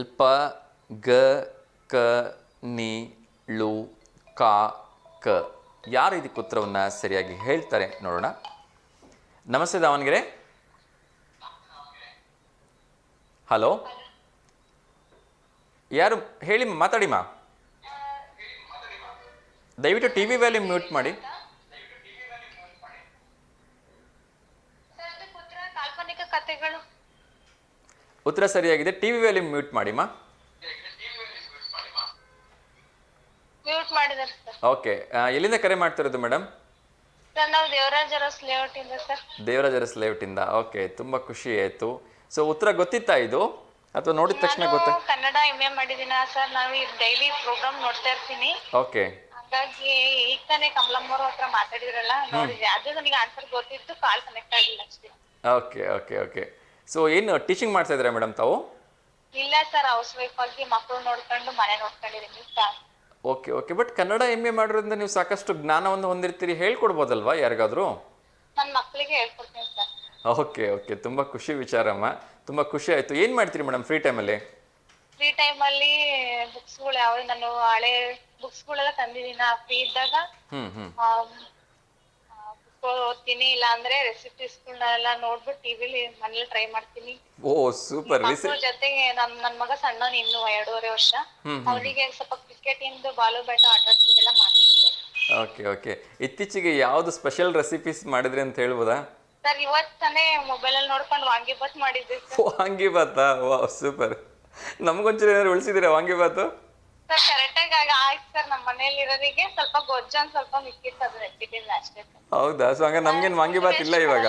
ಲ್ಪ ಗ ಕ ನಿ ಳು ಕ ಕ. ಯಾರು ಇದಕ್ಕೆ ಉತ್ತರವನ್ನು ಸರಿಯಾಗಿ ಹೇಳ್ತಾರೆ ನೋಡೋಣ. ನಮಸ್ತೆ ದಾವಣಗೆರೆ. ಹಲೋ, ಯಾರು ಹೇಳಿ, ಮಾತಾಡಿಮಾ. ದಯವಿಟ್ಟು ಟಿ ವಿ ವ್ಯಾಲ್ಯೂಮ್ ಮ್ಯೂಟ್ ಮಾಡಿ. ಉತ್ತರ ಸರಿಯಾಗಿದೆ. ಟಿ ವಿ ವ್ಯಾಲ್ಯೂಮ್ ಮ್ಯೂಟ್ ಮಾಡಿಮಾ. ಓಕೆ, ಎಲ್ಲಿಂದ ಕರೆ ಮಾಡ್ತಿರೋದು ಮೇಡಮ್? ದೇವರಾಜ್ ಅರಸ್ ಲೇಔಟ್ ಇಂದ. ಓಕೆ, ತುಂಬಾ ಖುಷಿ ಆಯ್ತು. ಸೊ ಉತ್ತರ ಗೊತ್ತಿತ್ತಾ ಇದು, ಅಥವಾ ನೋಡಿದ ತಕ್ಷಣ ಗೊತ್ತಾ? ಕನ್ನಡ MA ಮಾಡಿದೀನಿ ಸರ್. ನಾವು ಡೈಲಿ ಪ್ರೋಗ್ರಾಮ್ ನೋಡ್ತಾ ಇರ್ತೀನಿ. ಓಕೆ, ಹಾಗಾಗಿ ಈಗ ತಾನೇ ಕಮಲಮ್ಮ ಅವ್ರ ಹತ್ರ ಮಾತಾಡಿದ್ರಲ್ಲ, ನೋಡಿದ್ದೆ. ಅದು ನನಗೆ ಆನ್ಸರ್ ಗೊತ್ತಿತ್ತು, ಕಾಲ್ ಕನೆಕ್ಟ್ ಆಗಿಲ್ಲ ಅಷ್ಟೇ. Okay okay okay. ಸೊ ಏನು ಟೀಚಿಂಗ್ ಮಾಡ್ತಾ ಇದ್ದೀರಾ ಮೇಡಮ್ ತಾವು? ಇಲ್ಲ ಸರ್, ಹೌಸ್ ವೈಫ್ ಆಗಿ ಮಕ್ಕಳು ನೋಡ್ಕೊಂಡು ಮನೆ ನೋಡ್ಕೊಂಡಿದ್ದೀನಿ sir. Okay okay. But Kannada MA ಮಾಡಿರೋದ್ರಿಂದ ನೀವು ಸಾಕಷ್ಟು ಜ್ಞಾನವನ್ನು ಹೊಂದಿರ್ತೀರಿ, ಹೇಳ್ಕೊಡ್ಬೋದಲ್ವಾ ಯಾರಿಗಾದ್ರೂ? ನನ್ನ ಮಕ್ಕಳಿಗೆ ಹೇಳ್ಕೊಡ್ತೀನಿ ಸರ್. ಓಕೆ ಓಕೆ, ತುಂಬ ಖುಷಿ ವಿಚಾರಮ್ಮ, ತುಂಬ ಖುಷಿ ಆಯಿತು. ಏನು ಮಾಡ್ತೀರಿ ಮೇಡಮ್ ಫ್ರೀ ಟೈಮಲ್ಲಿ? ಫ್ರೀ ಟೈಮಲ್ಲಿ ಬುಕ್ಸ್ಗಳು ಯಾವ್ದು ನಾನು ಹಳೆ ಬುಕ್ಸ್ಗಳೆಲ್ಲ ತಂದಿದ್ದೀನಿ. ಫ್ರೀ ಇದ್ದಾಗ ಓದ್ತೀನಿ, ಇಲ್ಲ ಅಂದ್ರೆ ರೆಸಿಪೀಸ್ಗಳನ್ನೆಲ್ಲ ನೋಡ್ಬಿಟ್ಟು ಟಿವಿಲಿ ಮನೇಲಿ ಟ್ರೈ ಮಾಡ್ತೀನಿ. ಓ ಸೂಪರ್. ಮಕ್ಕಳ ಜೊತೆಗೆ ನನ್ ಮಗ ಸಣ್ಣನ್ ಇನ್ನು 2.5 ವರ್ಷ, ಅವನಿಗೆ ಸ್ವಲ್ಪ ಕ್ರಿಕೆಟ್ ಇಂದು ಬಾಲು ಬ್ಯಾಟ್ ಆಟ ಆಡ್ಸೋದೆಲ್ಲ ಮಾಡ್ತೀನಿ. Okay okay. ಇತ್ತೀಚೆಗೆ ಯಾವ್ದು ಸ್ಪೆಷಲ್ ರೆಸಿಪೀಸ್ ಮಾಡಿದ್ರಿ ಅಂತ ಹೇಳ್ಬೋದಾ? ಸರ್ ಇವತ್ತಾನೆ ಮೊಬೈಲ್ ಅಲ್ಲಿ ನೋಡ್ಕೊಂಡು ವಾಂಗಿಬಾತ್ ಮಾಡಿದ್ದೆ ಸರ್. ವಾಂಗಿಬಾತಾ? ವಾ ಸೂಪರ್. ನಮಗೊಂಚೂರು ಏನಾದ್ರು ಉಳಿಸಿದ್ದೀರಾ ವಾಂಗಿಬಾತು? ಸರ್ ಕರೆಕ್ಟ್ ಆಗಿ ಆಯ್ತು ಸರ್. ನಮ್ಮ ಮನೇಲಿ ಇರೋದಿಗೆ ಸ್ವಲ್ಪ ಗೊಜ್ಜನ್ ಸ್ವಲ್ಪ ಮಿಕ್ಕಿತ್ತು, ಅದು ರೆಸಿಪಿಲ್ಲ ಅಷ್ಟೇ ಸರ್. ಹೌದಾ? ಸೊ ಹಂಗ ನಮ್ಗೇನು ವಾಂಗಿಬಾತ್ ಇಲ್ಲ ಇವಾಗ.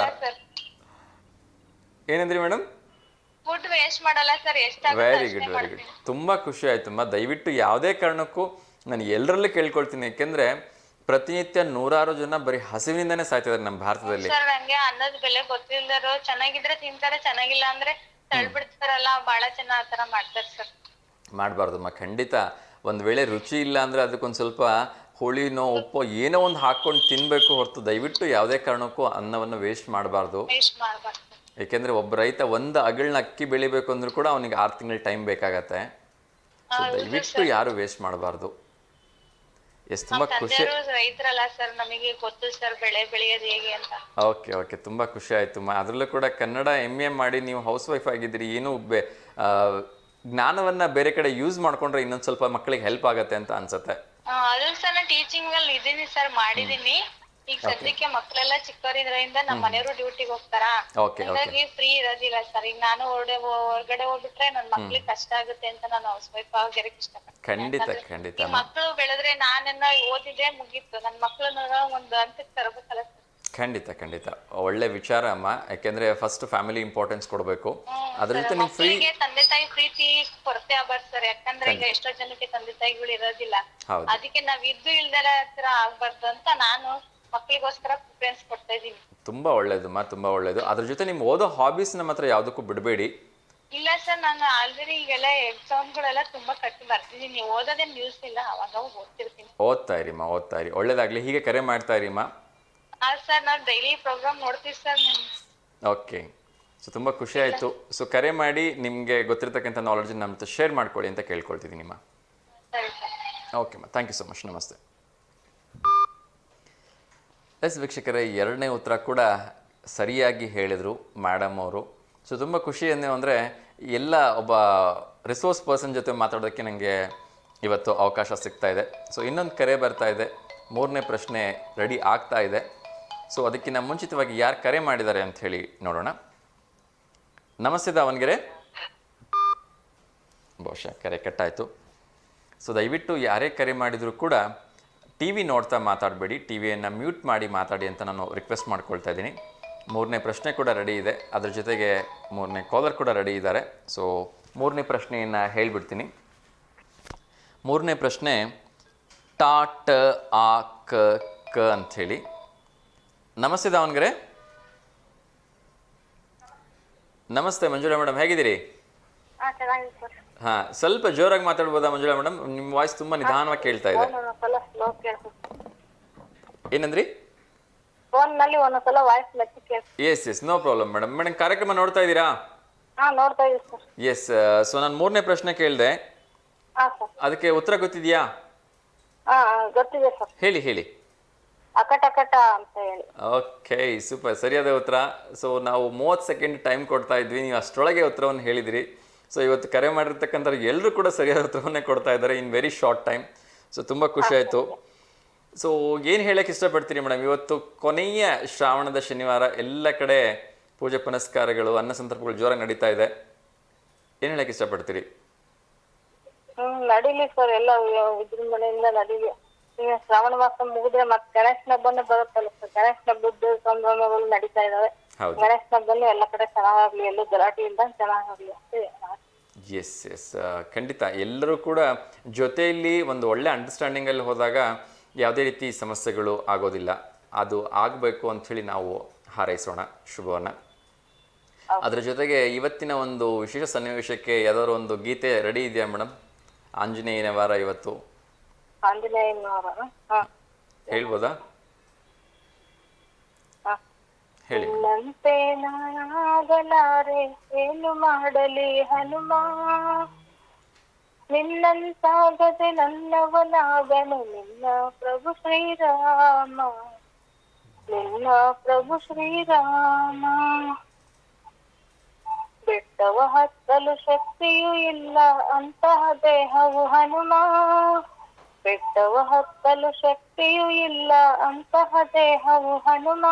ಏನಂದ್ರಿ ಮೇಡಮ್? ಫುಡ್ ವೇಸ್ಟ್ ಮಾಡಲ್ಲ sir. Very good very good. ತುಂಬಾ ಖುಷಿ ಆಯ್ತಮ್ಮ. ದಯವಿಟ್ಟು ಯಾವುದೇ ಕಾರಣಕ್ಕೂ ನಾನು ಎಲ್ಲರಲ್ಲೂ ಕೇಳ್ಕೊಳ್ತೀನಿ, ಯಾಕೆಂದ್ರೆ ಪ್ರತಿನಿತ್ಯ ನೂರಾರು ಜನ ಬರೀ ಹಸಿವಿನಿಂದಾನೇ ಸಾಯ್ತಿದ್ದಾರೆ ನಮ್ಮ ಭಾರತದಲ್ಲಿ. ಸರ್ ನಂಗೆ ಅನ್ನದ ಬೆಲೆ ಗೊತ್ತಿಲ್ಲದರು, ಚೆನ್ನಾಗಿದ್ರೆ ತಿಂತಾರೆ, ಚೆನ್ನಾಗಿಲ್ಲ ಅಂದ್ರೆ ತಳ್ಬಿಡ್ತಾರಲ್ಲ, ಬಹಳ ಜನ ಆತರ ಮಾಡ್ತಾರೆ ಸರ್. ಮಾಡಬಾರ್ದಮ್ಮ, ಖಂಡಿತ. ಒಂದು ವೇಳೆ ರುಚಿ ಇಲ್ಲ ಅಂದರೆ ಅದಕ್ಕೊಂದು ಸ್ವಲ್ಪ ಹುಳಿನೋ ಉಪ್ಪೋ ಏನೋ ಒಂದು ಹಾಕ್ಕೊಂಡು ತಿನ್ನಬೇಕು ಹೊರತು ದಯವಿಟ್ಟು ಯಾವುದೇ ಕಾರಣಕ್ಕೂ ಅನ್ನವನ್ನು ವೇಸ್ಟ್ ಮಾಡಬಾರ್ದು. ಏಕೆಂದರೆ ಒಬ್ಬ ರೈತ ಒಂದು ಅಗಳನ್ನ ಅಕ್ಕಿ ಬೆಳಿಬೇಕು ಅಂದ್ರೂ ಕೂಡ ಅವನಿಗೆ 6 ತಿಂಗಳ ಟೈಮ್ ಬೇಕಾಗತ್ತೆ. ದಯವಿಟ್ಟು ಯಾರು ವೇಸ್ಟ್ ಮಾಡಬಾರ್ದು. ಎಷ್ಟು ತುಂಬ ಖುಷಿ. ರೈತರಲ್ಲ ಸರ್, ನಮಗೆ ಗೊತ್ತು ಸರ್ ಬೆಳೆ ಬೆಳೆಯೋದು ಹೇಗೆ ಅಂತ. ಓಕೆ ಓಕೆ, ತುಂಬ ಖುಷಿ ಆಯಿತು. ಅದರಲ್ಲೂ ಕೂಡ ಕನ್ನಡ MA ಮಾಡಿ ನೀವು ಹೌಸ್ ವೈಫ್ ಆಗಿದ್ದೀರಿ, ಏನು ಜ್ಞಾನವನ್ನ ಬೇರೆ ಕಡೆ ಯೂಸ್ ಮಾಡ್ಕೊಂಡ್ರೆ ಇನ್ನೊಂದು ಸ್ವಲ್ಪ ಮಕ್ಕಳಿಗೆ ಹೆಲ್ಪ್ ಆಗತ್ತೆ ಅಂತ ಅನ್ಸುತ್ತೆ. ಅದು ಸರ್ ನಾನು ಟೀಚಿಂಗ್ ಅಲ್ಲಿ ಇದೀನಿ ಸರ್, ಮಾಡಿದೀನಿ. ಈಗ ಸದ್ಯಕ್ಕೆ ಮಕ್ಕಳೆಲ್ಲ ಚಿಕ್ಕವರಿದ್ರಿಂದ ನಮ್ಮ ಮನೆಯವರು ಡ್ಯೂಟಿಗೆ ಹೋಗ್ತಾರಾ, ಹಾಗಾಗಿ ಫ್ರೀ ಇರೋದಿಲ್ಲ ಸರ್. ಈಗ ನಾನು ಹೊರಗಡೆ ಹೋಗ್ಬಿಟ್ರೆ ನನ್ನ ಮಕ್ಳಿಗೆ ಕಷ್ಟ ಆಗುತ್ತೆ ಅಂತ ನಾನು ಹೌಸ್ ವೈಫ್ ಆಗಿರಕ್ಕೆ ಇಷ್ಟಪಡ್ತೀನಿ. ಖಂಡಿತ ಖಂಡಿತ. ಮಕ್ಕಳು ಬೆಳೆದ್ರೆ ನಾನೆಲ್ಲ ಓದಿದ್ರೆ ಮುಗೀತು, ನನ್ನ ಮಕ್ಕಳನ್ನ ಒಂದು ಹಂತಕ್ಕೆ ತರಬೇಕಲ್ಲ ಸರ್. ಖಂಡಿತ ಖಂಡಿತ, ಒಳ್ಳೆ ವಿಚಾರ ಅಮ್ಮ. ಯಾಕೆಂದ್ರೆ ಫಸ್ಟ್ ಫ್ಯಾಮಿಲಿ ಇಂಪಾರ್ಟೆನ್ಸ್ ಕೊಡಬೇಕು. ಅದ್ರ ಜೊತೆ ನೀವು ಫ್ರೀ ತಂದೆ ತಾಯಿ ಪ್ರೀತಿ ಕೊರತೆ ಆಗಬಾರ್ದು ಸರ್. ಯಾಕಂದ್ರೆ ಈಗ ಎಷ್ಟೋ ಜನಕ್ಕೆ ತಂದೆ ತಾಯಿಗಳು ಇರೋದಿಲ್ಲ, ಅದಕ್ಕೆ ನಾವ್ ಇದ್ದು ಇಲ್ದರ ಹತ್ರ ಆಗ್ಬಾರ್ದು ಅಂತ ನಾನು ಮಕ್ಕಳಿಗೋಸ್ಕರ ಪ್ರಿಫರೆನ್ಸ್ ಕೊಡ್ತಾ ಇದೀನಿ. ತುಂಬಾ ಒಳ್ಳೇದಮ್ಮ, ತುಂಬಾ ಒಳ್ಳೇದು. ಅದ್ರ ಜೊತೆ ನಿಮ್ ಓದೋ ಹಾಬೀಸ್ ನಮ್ಮ ಹತ್ರ ಯಾವ್ದಕ್ಕೂ ಬಿಡಬೇಡಿ. ಇಲ್ಲ ಸರ್, ನಾನು ಆಲ್ರೆಡಿ ಈಗೆಲ್ಲ ಎಕ್ಸಾಮ್ಗಳೆಲ್ಲ ತುಂಬಾ ಕಟ್ಟಿ ಬರ್ತಿದೀನಿ. ಓದೋದೇನ್ ನ್ಯೂಸ್ ಇಲ್ಲ, ಅವಾಗ ಓದ್ತಿರ್ತೀನಿ. ಓದ್ತಾ ಇರಿಮ್ಮ, ಓದ್ತಾ ಇರಿ. ಒಳ್ಳೇದಾಗ್ಲಿ, ಹೀಗೆ ಕರೆ ಮಾಡ್ತಾ ಇರಿಮ್ಮ. ಸರ್ ನಾವು ಡೈಲಿ ಪ್ರೋಗ್ರಾಮ್ ನೋಡ್ತೀವಿ ಸರ್. ಓಕೆ ಸೊ ತುಂಬ ಖುಷಿ ಆಯಿತು. ಸೊ ಕರೆ ಮಾಡಿ ನಿಮಗೆ ಗೊತ್ತಿರತಕ್ಕಂಥ ನಾಲೆಡ್ಜ್ ನಮ್ಮ ಜೊತೆ ಶೇರ್ ಮಾಡ್ಕೊಳ್ಳಿ ಅಂತ ಕೇಳ್ಕೊಳ್ತಿದ್ದೀನಿ ನಿಮ್ಮ. ಸರಿ sir. Okay thank you so much. ನಮಸ್ತೆ. ಎಸ್ ವೀಕ್ಷಕರೇ, ಎರಡನೇ ಉತ್ತರ ಕೂಡ ಸರಿಯಾಗಿ ಹೇಳಿದರು ಮೇಡಮ್ ಅವರು. ಸೊ ತುಂಬ ಖುಷಿ ಅಂದರೆ ಎಲ್ಲ ಒಬ್ಬ ರಿಸೋರ್ಸ್ ಪರ್ಸನ್ ಜೊತೆ ಮಾತಾಡೋದಕ್ಕೆ ನನಗೆ ಇವತ್ತು ಅವಕಾಶ ಸಿಗ್ತಾ ಇದೆ. ಸೊ ಇನ್ನೊಂದು ಕರೆ ಬರ್ತಾ ಇದೆ, ಮೂರನೇ ಪ್ರಶ್ನೆ ರೆಡಿ ಆಗ್ತಾ ಇದೆ. ಸೊ ಅದಕ್ಕಿಂತ ಮುಂಚಿತವಾಗಿ ಯಾರು ಕರೆ ಮಾಡಿದ್ದಾರೆ ಅಂತ ಹೇಳಿ ನೋಡೋಣ. ನಮಸ್ತೆ ದಾವಣಗೆರೆ. ಬಹುಶಃ ಕರೆ ಕಟ್ಟಾಯಿತು. ಸೊ ದಯವಿಟ್ಟು ಯಾರೇ ಕರೆ ಮಾಡಿದರೂ ಕೂಡ ಟಿ ವಿ ನೋಡ್ತಾ ಮಾತಾಡಬೇಡಿ, ಟಿ ವಿಯನ್ನು ಮ್ಯೂಟ್ ಮಾಡಿ ಮಾತಾಡಿ ಅಂತ ನಾನು ರಿಕ್ವೆಸ್ಟ್ ಮಾಡ್ಕೊಳ್ತಾ ಇದ್ದೀನಿ. ಮೂರನೇ ಪ್ರಶ್ನೆ ಕೂಡ ರೆಡಿ ಇದೆ, ಅದ್ರ ಜೊತೆಗೆ ಮೂರನೇ ಕಾಲರ್ ಕೂಡ ರೆಡಿ ಇದ್ದಾರೆ. ಸೊ ಮೂರನೇ ಪ್ರಶ್ನೆಯನ್ನು ಹೇಳಿಬಿಡ್ತೀನಿ. ಮೂರನೇ ಪ್ರಶ್ನೆ ಟ ಟ ಆ ಕ ಕ ಅಂಥೇಳಿ. ನಮಸ್ತೆ ದಾವಣಗೆರೆ. ನಮಸ್ತೆ ಮಂಜುಳಾ ಮೇಡಮ್, ಹೇಗಿದ್ದೀರಿ? ಹಾಂ, ಸ್ವಲ್ಪ ಜೋರಾಗಿ ಮಾತಾಡ್ಬೋದಾ ಮಂಜುಳಾ ಮೇಡಮ್? ನಿಮ್ಮ ವಾಯ್ಸ್ ತುಂಬ ನಿಧಾನವಾಗಿ ಕೇಳ್ತಾ ಇದೆ. ಏನಂದ್ರಿ? ಫೋನ್ನಲ್ಲಿ ಒಂದೊಂದ್ಸಲ ವಾಯ್ಸ್ ಮೆಚ್ಚಿ ಕೇಳ್ತೀನಿ. Yes no problem madam. Madam ಕಾರ್ಯಕ್ರಮ ನೋಡ್ತಾ ಇದ್ದೀರಾ? ನೋಡ್ತಾ ಇದೀವಿ ಸರ್. ಎಸ್. ಸೊ ನಾನು ಮೂರನೇ ಪ್ರಶ್ನೆ ಕೇಳಿದೆ, ಸರ್. ಅದಕ್ಕೆ ಉತ್ತರ ಗೊತ್ತಿದೆಯಾ? ಗೊತ್ತಿದೆ ಸರ್. ಹೇಳಿ. ಅಕಟ ಅಂತ ಹೇಳಿ. ಓಕೆ, ಸೂಪರ್, ಸರಿಯಾದ ಉತ್ತರ. ಸೊ ನಾವು 30 ಸೆಕೆಂಡ್ ಟೈಮ್ ಕೊಡ್ತಾ ಇದ್ವಿ, ನೀವು ಅಷ್ಟರೊಳಗೆ ಉತ್ತರವನ್ನು ಹೇಳಿದಿರಿ. ಸೊ ಇವತ್ತು ಕರೆ ಮಾಡಿರ್ತಕ್ಕಂಥ ಎಲ್ಲರೂ ಕೂಡ ಸರಿಯಾದ ಉತ್ತರವನ್ನೇ ಕೊಡ್ತಾ ಇದ್ದಾರೆ in very short time. So ತುಂಬ ಖುಷಿ ಆಯಿತು. ಸೊ ಏನು ಹೇಳಕ್ಕೆ ಇಷ್ಟಪಡ್ತೀರಿ ಮೇಡಮ್? ಇವತ್ತು ಕೊನೆಯ ಶ್ರಾವಣದ ಶನಿವಾರ, ಎಲ್ಲ ಕಡೆ ಪೂಜೆ ಪುನಸ್ಕಾರಗಳು, ಅನ್ನ ಸಂದರ್ಭಗಳು ಜೋರಾಗಿ ನಡೀತಾ ಇದೆ. ಏನು ಹೇಳಕ್ಕೆ ಇಷ್ಟಪಡ್ತೀರಿ? ನಡೀಲಿ ಸರ್, ಎಲ್ಲ ವಿಜೃಂಭಣೆಯಿಂದ ನಡೀಲಿ. ಈಗ ಶ್ರಾವಣ ಮಾಸ ಮುಗಿದ್ರೆ ಮತ್ತೆ ಗಣೇಶನ ಹಬ್ಬನೇ ಬರುತ್ತಲ್ಲ ಸರ್. ಗಣೇಶನ ಹಬ್ಬದ ಸಂಭ್ರಮಗಳು ನಡೀತಾ ಇದಾವೆ. ಗಣೇಶನ ಹಬ್ಬನು ಎಲ್ಲ ಕಡೆ ಚೆನ್ನಾಗಾಗ್ಲಿ, ಎಲ್ಲೂ ಗಲಾಟೆಯಿಂದ ಚೆನ್ನಾಗಾಗ್ಲಿ ಅಷ್ಟೇ. ಎಸ್ ಖಂಡಿತ. ಎಲ್ಲರೂ ಕೂಡ ಜೊತೆಯಲ್ಲಿ ಒಂದು ಒಳ್ಳೆ ಅಂಡರ್ಸ್ಟ್ಯಾಂಡಿಂಗಲ್ಲಿ ಹೋದಾಗ ಯಾವುದೇ ರೀತಿ ಸಮಸ್ಯೆಗಳು ಆಗೋದಿಲ್ಲ. ಅದು ಆಗಬೇಕು ಅಂಥೇಳಿ ನಾವು ಹಾರೈಸೋಣ ಶುಭವನ್ನು. ಅದರ ಜೊತೆಗೆ ಇವತ್ತಿನ ಒಂದು ವಿಶೇಷ ಸನ್ನಿವೇಶಕ್ಕೆ ಯಾವ್ದಾದ್ರು ಒಂದು ಗೀತೆ ರೆಡಿ ಇದೆಯಾ ಮೇಡಮ್? ಆಂಜನೇಯನ ವಾರ ಇವತ್ತು. ಆಂಜನೇಯನ ವಾರ ಹೇಳ್ಬೋದಾ? ಹೇಳಿ. ನಿನ್ನಂತೆ ನಾನಾಗಲಾರೆ, ಏನು ಮಾಡಲಿ ಹನುಮ, ನಿನ್ನಂತಾಗದೆ ನನ್ನವನಾಗನು, ನಿನ್ನ ಪ್ರಭು ಶ್ರೀರಾಮ, ನಿನ್ನ ಪ್ರಭು ಶ್ರೀರಾಮ. ಬೆಟ್ಟವ ಹತ್ತಲು ಶಕ್ತಿಯೂ ಇಲ್ಲ ಅಂತಹ ದೇಹವು ಹನುಮ, ಬೆಟ್ಟವ ಹತ್ತಲು ಶಕ್ತಿಯೂ ಇಲ್ಲ ಅಂತಹ ದೇಹವು ಹನುಮ.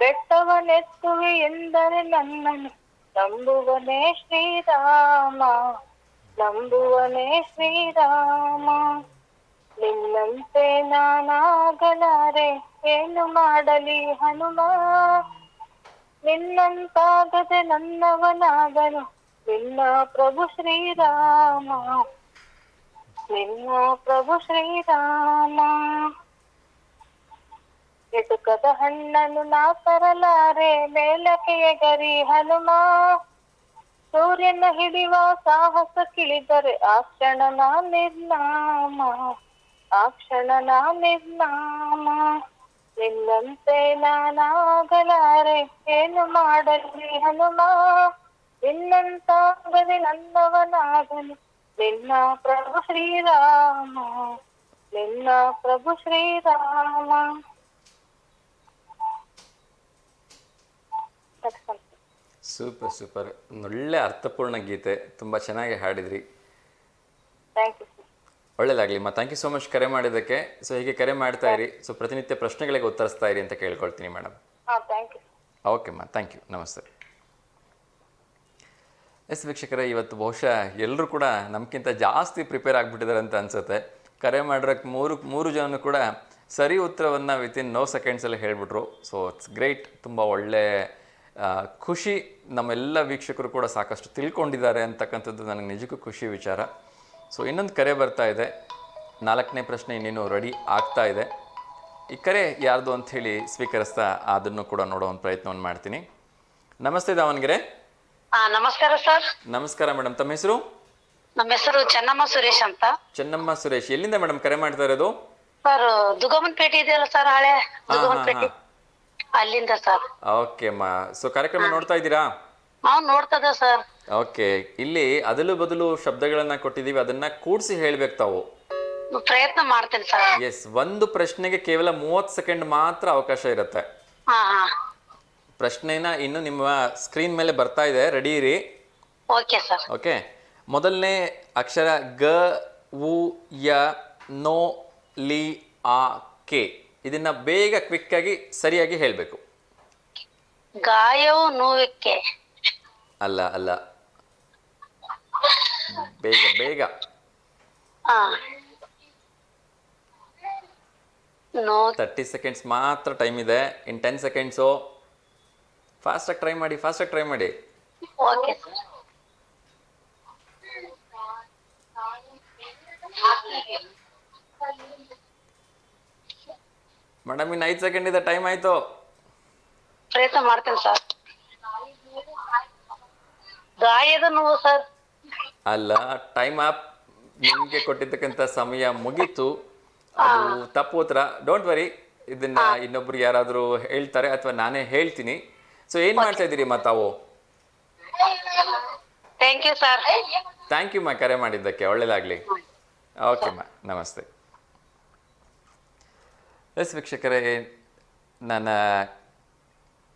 ಬೆಟ್ಟವನೆತ್ತುವೆ ಎಂದರೆ ನನ್ನನ್ನು ನಂಬುವನೇ ಶ್ರೀರಾಮ, ನಂಬುವನೇ ಶ್ರೀರಾಮ. ನಿನ್ನಂತೆ ನಾನಾಗಲಾರೆ, ಏನು ಮಾಡಲಿ ಹನುಮ, ನಿನ್ನಂತಾಗದೆ ನನ್ನವನಾಗನು, ನಿನ್ನ ಪ್ರಭು ಶ್ರೀರಾಮ, ನಿನ್ನ ಪ್ರಭು ಶ್ರೀರಾಮ. ಎಟುಕದ ಹಣ್ಣನ್ನು ನಾ ತರಲಾರೆ, ಮೇಲಕ್ಕೆ ಎಗರಿ ಹನುಮ, ಸೂರ್ಯನ ಹಿಡಿಯುವ ಸಾಹಸ ಕಿಳಿದರೆ ಆ ಕ್ಷಣ ನಾ ನಿರ್ನಾಮ, ಆ ಕ್ಷಣ ನಾ ನಿರ್ನಾಮ. ನಿನ್ನಂತೆ ನಾನಾಗಲಾರೆ, ಏನು ಮಾಡಲಿ ಹನುಮ, ನಿನ್ನಂತಾಗದೆ ನನ್ನವನಾಗನು, ನಿನ್ನ ಪ್ರಭು ಶ್ರೀರಾಮ, ನಿನ್ನ ಪ್ರಭು ಶ್ರೀರಾಮ. ಸೂಪರ್, ಒಳ್ಳೆ ಅರ್ಥಪೂರ್ಣ ಗೀತೆ, ತುಂಬ ಚೆನ್ನಾಗಿ ಹಾಡಿದ್ರಿ. Thank you. ಒಳ್ಳೇದಾಗ್ಲಿಮ್ಮ. ಥ್ಯಾಂಕ್ ಯು ಸೋ ಮಚ್ ಕರೆ ಮಾಡಿದ್ದಕ್ಕೆ. ಸೊ ಹೀಗೆ ಕರೆ ಮಾಡ್ತಾ ಇರಿ. ಸೊ ಪ್ರತಿನಿತ್ಯ ಪ್ರಶ್ನೆಗಳಿಗೆ ಉತ್ತರಿಸ್ತಾ ಇರಿ ಅಂತ ಕೇಳ್ಕೊಳ್ತೀನಿ ಮೇಡಮ್. Thank you. ಓಕೆಮ್ಮ, ಥ್ಯಾಂಕ್ ಯು. ನಮಸ್ತೆ. ಎಸ್ ವೀಕ್ಷಕರೇ, ಇವತ್ತು ಬಹುಶಃ ಎಲ್ಲರೂ ಕೂಡ ನಮ್ಗಿಂತ ಜಾಸ್ತಿ ಪ್ರಿಪೇರ್ ಆಗಿಬಿಟ್ಟಿದ್ದಾರೆ ಅಂತ ಅನಿಸುತ್ತೆ. ಕರೆ ಮಾಡಿರೋಕ್ಕೆ ಮೂರು ಜನ ಕೂಡ ಸರಿ ಉತ್ತರವನ್ನು ವಿತಿನ್ 9 ಸೆಕೆಂಡ್ಸಲ್ಲಿ ಹೇಳಿಬಿಟ್ರು. So it's great. ತುಂಬ ಒಳ್ಳೆ ಖುಷಿ. ನಮ್ಮೆಲ್ಲ ವೀಕ್ಷಕರು ಕೂಡ ಸಾಕಷ್ಟು ತಿಳ್ಕೊಂಡಿದ್ದಾರೆ ಅಂತಕ್ಕಂಥದ್ದು ನನಗೆ ನಿಜಕ್ಕೂ ಖುಷಿ ವಿಚಾರ. ಸೊ ಇನ್ನೊಂದು ಕರೆ ಬರ್ತಾ ಇದೆ. 4ನೇ ಪ್ರಶ್ನೆ ಇನ್ನೇನು ರೆಡಿ ಆಗ್ತಾ ಇದೆ. ಈ ಕರೆ ಯಾರ್ದು ಅಂಥೇಳಿ ಸ್ವೀಕರಿಸ್ತಾ ಅದನ್ನು ಕೂಡ ನೋಡೋ ಒಂದು ಪ್ರಯತ್ನವನ್ನು ಮಾಡ್ತೀನಿ. ನಮಸ್ತೆ ದಾವಣಗೆರೆ. ನಮಸ್ಕಾರ ಸರ್. ನಮಸ್ಕಾರ ಮೇಡಮ್, ತಮ್ಮ ಹೆಸರು? ನಮ್ಮ ಹೆಸರು ಚೆನ್ನಮ್ಮ ಸುರೇಶ್ ಅಂತ. ಚೆನ್ನಮ್ಮ ಸುರೇಶ್, ಎಲ್ಲಿಂದ ಮೇಡಮ್ ಕರೆ ಮಾಡ್ತಾ ಇರೋದು? ಸರ್ ದುಗಮನ್ಪೇಟೆ ಇದೆಯಲ್ಲ ಸರ್, ಹಳೆ ದುಗಮನ್ಪೇಟೆ, ಅಲ್ಲಿಂದ ಸರ್. ಓಕೆ ಅಮ್ಮ. ಸೊ ಕಾರ್ಯಕ್ರಮ ನೋಡ್ತಾ ಇದ್ದೀರಾ? ನಾವು ನೋಡ್ತದೆ ಸರ್. ಓಕೆ, ಇಲ್ಲಿ ಅದಲು ಬದಲು ಶಬ್ದಗಳನ್ನ ಕೊಟ್ಟಿದೀವಿ, ಅದನ್ನ ಕೂಡಿಸಿ ಹೇಳ್ಬೇಕು ತಾವು. ಪ್ರಯತ್ನ ಮಾಡ್ತೇನೆ ಸರ್. ಎಸ್, ಒಂದು ಪ್ರಶ್ನೆಗೆ ಕೇವಲ 30 ಸೆಕೆಂಡ್ ಮಾತ್ರ ಅವಕಾಶ ಇರುತ್ತೆ. ಪ್ರಶ್ನೆನ ಇನ್ನು ನಿಮ್ಮ ಸ್ಕ್ರೀನ್ ಮೇಲೆ ಬರ್ತಾ ಇದೆ, ರೆಡಿ ಇರಿ. Okay sir. ಓಕೆ, ಮೊದಲನೇ ಅಕ್ಷರ ಗ ಉ ಯ ನೋ ಲಿ ಆ ಕೆ. ಇದನ್ನ ಬೇಗ ಕ್ವಿಕ್ ಆಗಿ ಸರಿಯಾಗಿ ಹೇಳಬೇಕು. ಗಾಯವು ನೋವಿಕ್ಕೆ. ಅಲ್ಲ ಅಲ್ಲ, ಬೇಗ ಬೇಗ. ನೋ. 30 ಸೆಕೆಂಡ್ಸ್ ಮಾತ್ರ ಟೈಮ್ ಇದೆ. ಇನ್ 10 ಸೆಕೆಂಡ್ಸು. ಫಾಸ್ಟಾಗಿ ಟ್ರೈ ಮಾಡಿ, ಫಾಸ್ಟಾಗಿ ಟ್ರೈ ಮಾಡಿ. Okay sir. ಮೇಡಮ್ ಇನ್ನು 5 ಸೆಕೆಂಡ್ ಇದೆ, ಟೈಮ್ ಆಯ್ತು. ಪ್ರಯತ್ನ ಮಾಡ್ತೇನೆ ಸರ್. ಗಾಯದ ನೋವು ಸರ್. ಅಲ್ಲ, ಟೈಮ್ ಅಪ್. ನಿಮ್ಗೆ ಕೊಟ್ಟಿರ್ತಕ್ಕಂಥ ಸಮಯ ಮುಗೀತು. ಅದು ತಪ್ಪು ಉತ್ತರ. ಡೋಂಟ್ ವರಿ, ಇದನ್ನ ಇನ್ನೊಬ್ರು ಯಾರಾದ್ರೂ ಹೇಳ್ತಾರೆ ಅಥವಾ ನಾನೇ ಹೇಳ್ತೀನಿ. ಸೊ ಏನ್ ಮಾಡ್ತಾ ಇದ್ದೀರಿ ತಾವು? Thank you sir. Thank you ಮಾ, ಕರೆ ಮಾಡಿದ್ದಕ್ಕೆ. ಒಳ್ಳೇದಾಗ್ಲಿ. ಓಕೆ ಮಾ, ನಮಸ್ತೆ. ಎಸ್ ವೀಕ್ಷಕರೇ, ನನ್ನ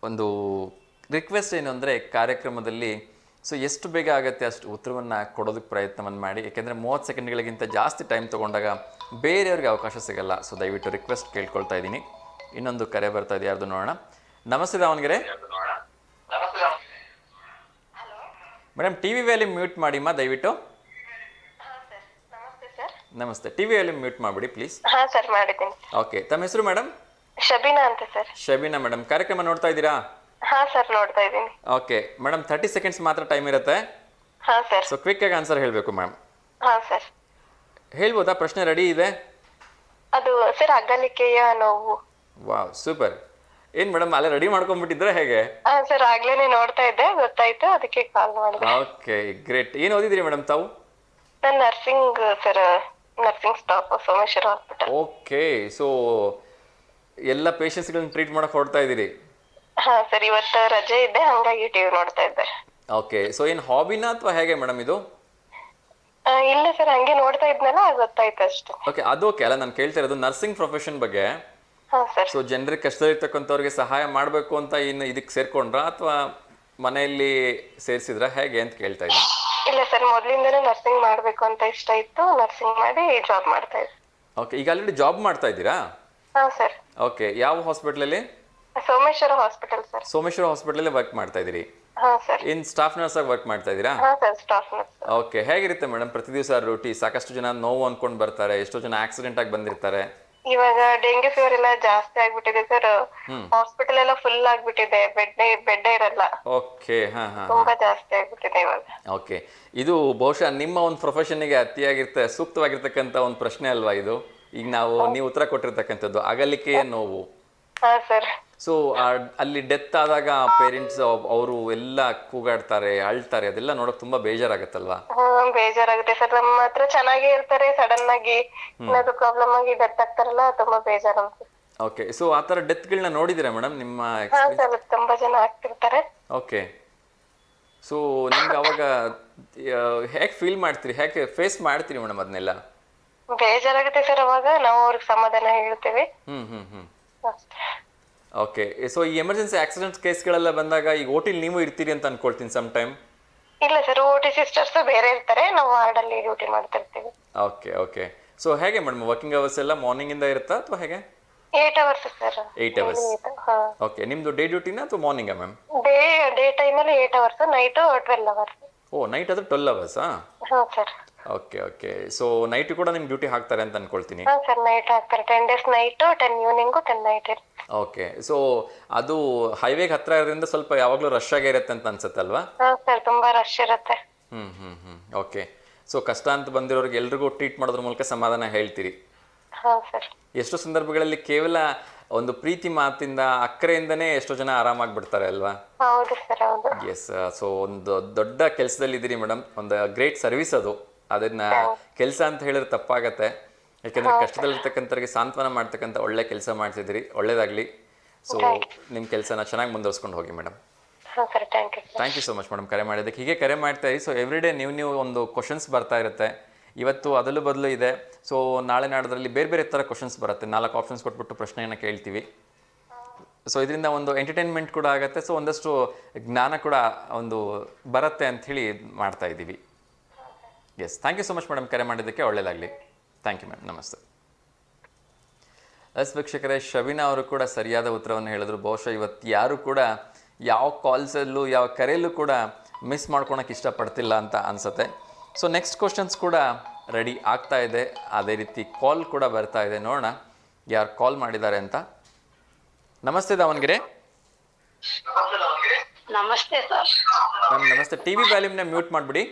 ಒಂದು ರಿಕ್ವೆಸ್ಟ್ ಏನು ಅಂದರೆ, ಕಾರ್ಯಕ್ರಮದಲ್ಲಿ ಎಷ್ಟು ಬೇಗ ಆಗುತ್ತೆ ಅಷ್ಟು ಉತ್ತರವನ್ನು ಕೊಡೋದಕ್ಕೆ ಪ್ರಯತ್ನವನ್ನು ಮಾಡಿ. ಯಾಕೆಂದರೆ 30 ಸೆಕೆಂಡ್ಗಳಿಗಿಂತ ಜಾಸ್ತಿ ಟೈಮ್ ತೊಗೊಂಡಾಗ ಬೇರೆಯವ್ರಿಗೆ ಅವಕಾಶ ಸಿಗಲ್ಲ. ಸೊ ದಯವಿಟ್ಟು ರಿಕ್ವೆಸ್ಟ್ ಕೇಳ್ಕೊಳ್ತಾ ಇದ್ದೀನಿ. ಇನ್ನೊಂದು ಕರೆ ಬರ್ತಾ ಇದೆ, ಯಾರ್ದು ನೋಡೋಣ. ನಮಸ್ತೆ Davanagere madam. T V volume mute ಮಾಡಿಮ್ಮ ದಯವಿಟ್ಟು. ನಮಸ್ತೆ. ಟಿ ವಿ ವ್ಯಾಲ್ಯೂಮ್ ಮ್ಯೂಟ್ ಮಾಡಿಬಿಡಿ ಪ್ಲೀಸ್. ಹಾಂ ಸರ್, ಮಾಡಿದ್ದೀನಿ. ಓಕೆ, ತಮ್ಮ ಹೆಸರು ಮೇಡಮ್? ಶಬೀನಾ ಅಂತ ಸರ್. ಶಬೀನಾ ಮೇಡಮ್, ಕಾರ್ಯಕ್ರಮ ನೋಡ್ತಾ ಇದ್ದೀರಾ? ಹಾಂ ಸರ್, ನೋಡ್ತಾ ಇದ್ದೀನಿ. ಓಕೆ ಮೇಡಮ್, 30 ಸೆಕೆಂಡ್ಸ್ ಮಾತ್ರ ಟೈಮ್ ಇರುತ್ತೆ. ಹಾಂ ಸರ್. ಸೊ ಕ್ವಿಕ್ ಆಗಿ ಆನ್ಸರ್ ಹೇಳಬೇಕು ಮ್ಯಾಮ್. ಹಾಂ ಸರ್. ಹೇಳ್ಬೋದಾ? ಪ್ರಶ್ನೆ ರೆಡಿ ಇದೆ. ಅದು ಸರ್ ಅಗಲಿಕೆಯ ನೋವು. Wow, super. ಏನ್ ಮೇಡಮ್, ಅಲ್ಲೇ ರೆಡಿ ಮಾಡ್ಕೊಂಡ್ಬಿಟ್ಟಿದ್ರೆ ಹೇಗೆ? ಹಾಂ ಸರ್, ಆಗ್ಲೇನೆ ನೋಡ್ತಾ ಇದ್ದೆ, ಗೊತ್ತಾಯ್ತು, ಅದಕ್ಕೆ ಕಾಲ್ ಮಾಡಿದೆ. Okay, great. ಏನು ಓದಿದಿರಿ ಮೇಡಮ್ ತಾವು? ನಾನು nursing sir, nursing staff, Someshwara hospital. Okay, so ಎಲ್ಲ ಪೇಷಂಟ್ಸ್ಗಳನ್ನ ಟ್ರೀಟ್ ಮಾಡಕ್ ಹೊರಡ್ತಾ ಇದ್ದೀರಿ? ಹಾಂ ಸರ್, ಇವತ್ತು ರಜೆ ಇದ್ದೆ, ಹಂಗಾಗಿ ಟಿವಿ ನೋಡ್ತಾ ಇದ್ದೆ. ಓಕೆ, ಸೊ ಏನು ಹಾಬಿನಾ ಅಥವಾ ಹೇಗೆ ಮೇಡಮ್ ಇದು? ಇಲ್ಲ ಸರ್, ಹಂಗೆ ನೋಡ್ತಾ ಇದ್ನಲ್ಲ, ಗೊತ್ತಾಯ್ತು ಅಷ್ಟೇ. ಓಕೆ, ಅದು ಓಕೆ ಅಲ್ಲ, ನಾನು ಕೇಳ್ತಾ ಇರೋದು ನರ್ಸಿಂಗ್ ಪ್ರೊಫೆಷನ್ ಬಗ್ಗೆ. ಹಾಂ ಸರ್. ಸೊ ಜನರಿಗೆ ಕಷ್ಟದಲ್ಲಿರ್ತಕ್ಕಂಥವ್ರಿಗೆ ಸಹಾಯ ಮಾಡಬೇಕು ಅಂತ ಇನ್ನು ಇದಕ್ಕೆ ಸೇರ್ಕೊಂಡ್ರಾ ಅಥವಾ ಮನೆಯಲ್ಲಿ ಸೇರಿಸಿದ್ರಾ, ಹೇಗೆ ಅಂತ ಕೇಳ್ತಾ ಇದ್ದೀನಿ. ಇಲ್ಲ ಸರ್, ಮೊದಲಿಂದನೇ ನರ್ಸಿಂಗ್ ಮಾಡಬೇಕು ಅಂತ ಇಷ್ಟ ಇತ್ತು, ನರ್ಸಿಂಗ್ ಮಾಡಿ ಜಾಬ್ ಮಾಡ್ತಾ ಇದ್ದೆ. ಓಕೆ, ಈಗ ಆಲ್ರೆಡಿ ಜಾಬ್ ಮಾಡ್ತಾ ಇದ್ದೀರಾ? ಹಾಂ ಸರ್. ಓಕೆ, ಯಾವ ಹಾಸ್ಪಿಟಲಲ್ಲಿ? Someshwara hospital sir. ಸೋಮೇಶ್ವರ ಹಾಸ್ಪಿಟಲಲ್ಲಿ ವರ್ಕ್ ಮಾಡ್ತಾ ಇದ್ದೀರಿ? ಹಾಂ ಸರ್. ಇನ್ ಸ್ಟಾಫ್ ನರ್ಸ್ ಆಗಿ ವರ್ಕ್ ಮಾಡ್ತಾ ಇದ್ದೀರಾ? ಹಾಂ ಸರ್, ಸ್ಟಾಫ್ ನರ್ಸ್. ಓಕೆ, ಹೇಗಿರುತ್ತೆ ಮೇಡಮ್ ಪ್ರತಿ ದಿವಸ ಡ್ಯೂಟಿ? ಸಾಕಷ್ಟು ಜನ ನೋವು ಅನ್ಕೊಂಡು ಬರ್ತಾರೆ, ಎಷ್ಟೋ ಜನ ಆಕ್ಸಿಡೆಂಟ್ ಆಗಿ ಬಂದಿರ್ತಾರೆ. ಇವಾಗ ಡೆಂಗ್ಯೂ ಫೀವರ್ ಎಲ್ಲ ಜಾಸ್ತಿ ಆಗ್ಬಿಟ್ಟಿದೆ ಸರ್. ಹಾಸ್ಪಿಟಲ್ ಎಲ್ಲ ಫುಲ್ ಆಗ್ಬಿಟ್ಟಿದೆ, ಬೆಡ್ ಇರಲ್ಲ. ಓಕೆ, ತುಂಬಾ ಜಾಸ್ತಿ ಆಗ್ಬಿಟ್ಟಿದೆ ಇವಾಗ. ಓಕೆ, ಇದು ಬಹುಶಃ ನಿಮ್ಮ ಒಂದು ಪ್ರೊಫೆಷನ್ಗೆ ಸೂಕ್ತವಾಗಿರ್ತಕ್ಕಂಥ ಒಂದು ಪ್ರಶ್ನೆ ಅಲ್ವಾ ಇದು? ಈಗ ನೀವು ಉತ್ತರ ಕೊಟ್ಟಿರ್ತಕ್ಕಂಥದ್ದು ಅಗಲಿಕೆಯ ನೋವು. ಹಾ ಸರ್. ಸೊ ಅಲ್ಲಿ ಡೆತ್ ಆದಾಗ ಪೇರೆಂಟ್ಸ್ ಅವರು ಎಲ್ಲ ಕೂಗಾಡ್ತಾರೆ, ಅಳ್ತಾರೆ, ಅದೆಲ್ಲ ನೋಡಕ್ ತುಂಬಾ ಬೇಜಾರಾಗತ್ತಲ್ವಾ? ಬೇಜಾರಾಗುತ್ತೆ ಸರ್. ನಮ್ಮ ಹತ್ರ ಚೆನ್ನಾಗೇ ಇರ್ತಾರೆ, ಸಡನ್ ಆಗಿ ಏನಾದ್ರು ಪ್ರಾಬ್ಲಮ್ ಆಗಿ ಡೆತ್ ಆಗ್ತಾರಲ್ಲ, ತುಂಬಾ ಬೇಜಾರಾಗುತ್ತೆ. ಓಕೆ, ಸೊ ಆ ತರ ಡೆತ್ಗಳನ್ನ ನೋಡಿದಿರಾ ಮೇಡಮ್ ನಿಮ್ಮ? ಹಾ ಸರ್, ತುಂಬಾ ಜನ ಆಗ್ತಿರ್ತಾರೆ. ಓಕೆ, ಸೊ ನಿಮ್ಗೆ ಅವಾಗ ಹೇಗೆ ಫೀಲ್ ಮಾಡ್ತೀರಿ, ಹೇಗೆ ಫೇಸ್ ಮಾಡ್ತೀರಿ ಮೇಡಮ್ ಅದನ್ನೆಲ್ಲ? ಬೇಜಾರಾಗುತ್ತೆ ಸರ್. ಅವಾಗ ನಾವು ಅವ್ರಿಗೆ ಸಮಾಧಾನ ಹೇಳ್ತೇವೆ. ಓಕೆ, ಸೊ ಈ ಎಮರ್ಜೆನ್ಸಿ ಆಕ್ಸಿಡೆಂಟ್ ಕೇಸ್ಗಳೆಲ್ಲ ಬಂದಾಗ ಈಗ ಓಟಿಲ್ ನೀವು ಇರ್ತೀರಿ ಅಂತ ಅನ್ಕೊಳ್ತೀನಿ ಸಮ್ ಟೈಮ್. ಇಲ್ಲ ಸರ್, ಓಟಿ ಸಿಸ್ಟರ್ಸ್ ಬೇರೆ ಇರ್ತಾರೆ, ನಾವು ವಾರ್ಡಲ್ಲಿ ಡ್ಯೂಟಿ ಮಾಡ್ತಿರ್ತೀವಿ. ಓಕೆ ಓಕೆ, ಸೊ ಹೇಗೆ ಮೇಡಮ್ ವರ್ಕಿಂಗ್ ಅವರ್ಸ್ ಎಲ್ಲ ಮಾರ್ನಿಂಗ್ ಇಂದ ಇರುತ್ತಾ ಅಥವಾ ಹೇಗೆ? 8 hours ಸರ್. 8 hours. ಓಕೆ, ನಿಮ್ದು ಡೇ ಡ್ಯೂಟಿನಾ ಅಥವಾ ಮಾರ್ನಿಂಗಾ ಮ್ಯಾಮ್? ಡೇ ಟೈಮಲ್ಲಿ 8 hours, ನೈಟ್ 12 hours. ಓ, ನೈಟ್ ಆದ್ರೆ 12 hours? ಹಾ sir. Okay okay, so night ಕೂಡ ನಿಮ್ಗೆ ಡ್ಯೂಟಿ ಹಾಕ್ತಾರೆ ಅಂತ ಅನ್ಕೊಳ್ತೀನಿ. ಹಾ ಸರ್, ನೈಟ್ ಹಾಕ್ತಾರೆ. 10 days night, 10 evening, 10 night. Okay, so ಅದು ಹೈವೇಗೆ ಹತ್ರ ಇರೋದ್ರಿಂದ ಸ್ವಲ್ಪ ಯಾವಾಗಲೂ ರಶ್ ಆಗೇ ಇರುತ್ತೆ ಅಂತ ಅನ್ಸುತ್ತೆ ಅಲ್ವಾ? ಹಾ ಸರ್, ತುಂಬಾ ರಶ್ ಇರುತ್ತೆ. ಓಕೆ, ಸೊ ಕಷ್ಟ ಅಂತ ಬಂದಿರೋರಿಗೆ ಎಲ್ರಿಗೂ ಟ್ರೀಟ್ ಮಾಡೋದ್ರ ಮೂಲಕ ಸಮಾಧಾನ ಹೇಳ್ತೀರಿ? ಹಾ ಸರ್. ಎಷ್ಟೋ ಸಂದರ್ಭಗಳಲ್ಲಿ ಕೇವಲ ಒಂದು ಪ್ರೀತಿ ಮಾತಿಂದ, ಅಕ್ಕರೆಯಿಂದನೇ ಎಷ್ಟೋ ಜನ ಆರಾಮಾಗ್ಬಿಡ್ತಾರೆ ಅಲ್ವಾ? ಹೌದು ಸರ್, ಹೌದು. ಎಸ್, ಸೊ ಒಂದು ದೊಡ್ಡ ಕೆಲಸದಲ್ಲಿ ಇದ್ದೀರಿ ಮೇಡಮ್, ಒಂದು ಗ್ರೇಟ್ ಸರ್ವಿಸ್ ಅದು. ಅದನ್ನ ಕೆಲಸ ಅಂತ ಹೇಳಿದ್ರೆ ತಪ್ಪಾಗತ್ತೆ, ಯಾಕೆಂದ್ರೆ ಕಷ್ಟದಲ್ಲಿರ್ತಕ್ಕಂಥವ್ರಿಗೆ ಸಾಂತ್ವನ ಮಾಡ್ತಕ್ಕಂಥ ಒಳ್ಳೆ ಕೆಲಸ ಮಾಡ್ತಿದ್ದೀರಿ. ಒಳ್ಳೇದಾಗ್ಲಿ. ಸೊ ನಿಮ್ಮ ಕೆಲಸನ ಚೆನ್ನಾಗಿ ಮುಂದುವರ್ಸ್ಕೊಂಡು ಹೋಗಿ ಮೇಡಮ್. ಸರಿ, thank you. Thank you so much madam ಕರೆ ಮಾಡಿದ್ದಕ್ಕೆ. ಹೀಗೆ ಕರೆ ಮಾಡ್ತಾ ಇರಿ. ಸೊ ಎವ್ರಿಡೇ ನೀವು ಒಂದು ಕ್ವಶನ್ಸ್ ಬರ್ತಾ ಇರುತ್ತೆ. ಇವತ್ತು ಅದಲು ಬದಲು ಇದೆ. ಸೊ ನಾಳೆ ನಾಡೋದ್ರಲ್ಲಿ ಬೇರೆ ಬೇರೆ ಥರ ಕ್ವಶನ್ಸ್ ಬರುತ್ತೆ. 4 ಆಪ್ಷನ್ಸ್ ಕೊಟ್ಬಿಟ್ಟು ಪ್ರಶ್ನೆಯನ್ನು ಕೇಳ್ತೀವಿ. ಸೊ ಇದರಿಂದ ಒಂದು ಎಂಟರ್ಟೈನ್ಮೆಂಟ್ ಕೂಡ ಆಗುತ್ತೆ. ಸೊ ಒಂದಷ್ಟು ಜ್ಞಾನ ಕೂಡ ಒಂದು ಬರುತ್ತೆ ಅಂಥೇಳಿ ಮಾಡ್ತಾ ಇದ್ದೀವಿ. Yes, thank you so much madam ಕರೆ ಮಾಡಿದ್ದಕ್ಕೆ. ಒಳ್ಳೆಯದಾಗಲಿ. Thank you ma'am. ನಮಸ್ತೆ. ಎಸ್ ವೀಕ್ಷಕರೇ, ಶಬೀನಾ ಅವರು ಕೂಡ ಸರಿಯಾದ ಉತ್ತರವನ್ನು ಹೇಳಿದ್ರು. ಬಹುಶಃ ಇವತ್ತು ಯಾರು ಕೂಡ ಯಾವ ಕಾಲ್ಸಲ್ಲೂ ಯಾವ ಕರೆಯಲ್ಲೂ ಕೂಡ ಮಿಸ್ ಮಾಡ್ಕೊಳಕ್ಕೆ ಇಷ್ಟಪಡ್ತಿಲ್ಲ ಅಂತ ಅನಿಸುತ್ತೆ. ಸೊ ನೆಕ್ಸ್ಟ್ ಕ್ವಶನ್ಸ್ ಕೂಡ ರೆಡಿ ಆಗ್ತಾ ಇದೆ. ಅದೇ ರೀತಿ ಕಾಲ್ ಕೂಡ ಬರ್ತಾ ಇದೆ. ನೋಡೋಣ ಯಾರು ಕಾಲ್ ಮಾಡಿದ್ದಾರೆ ಅಂತ. ನಮಸ್ತೆ ದಾವಣಗೆರೆ. ನಮಸ್ತೆ ಸರ್. ಮ್ಯಾಮ್ ನಮಸ್ತೆ. ಟಿ ವಿ ವ್ಯಾಲ್ಯೂಮ್ನ ಮ್ಯೂಟ್ ಮಾಡಿಬಿಡಿ.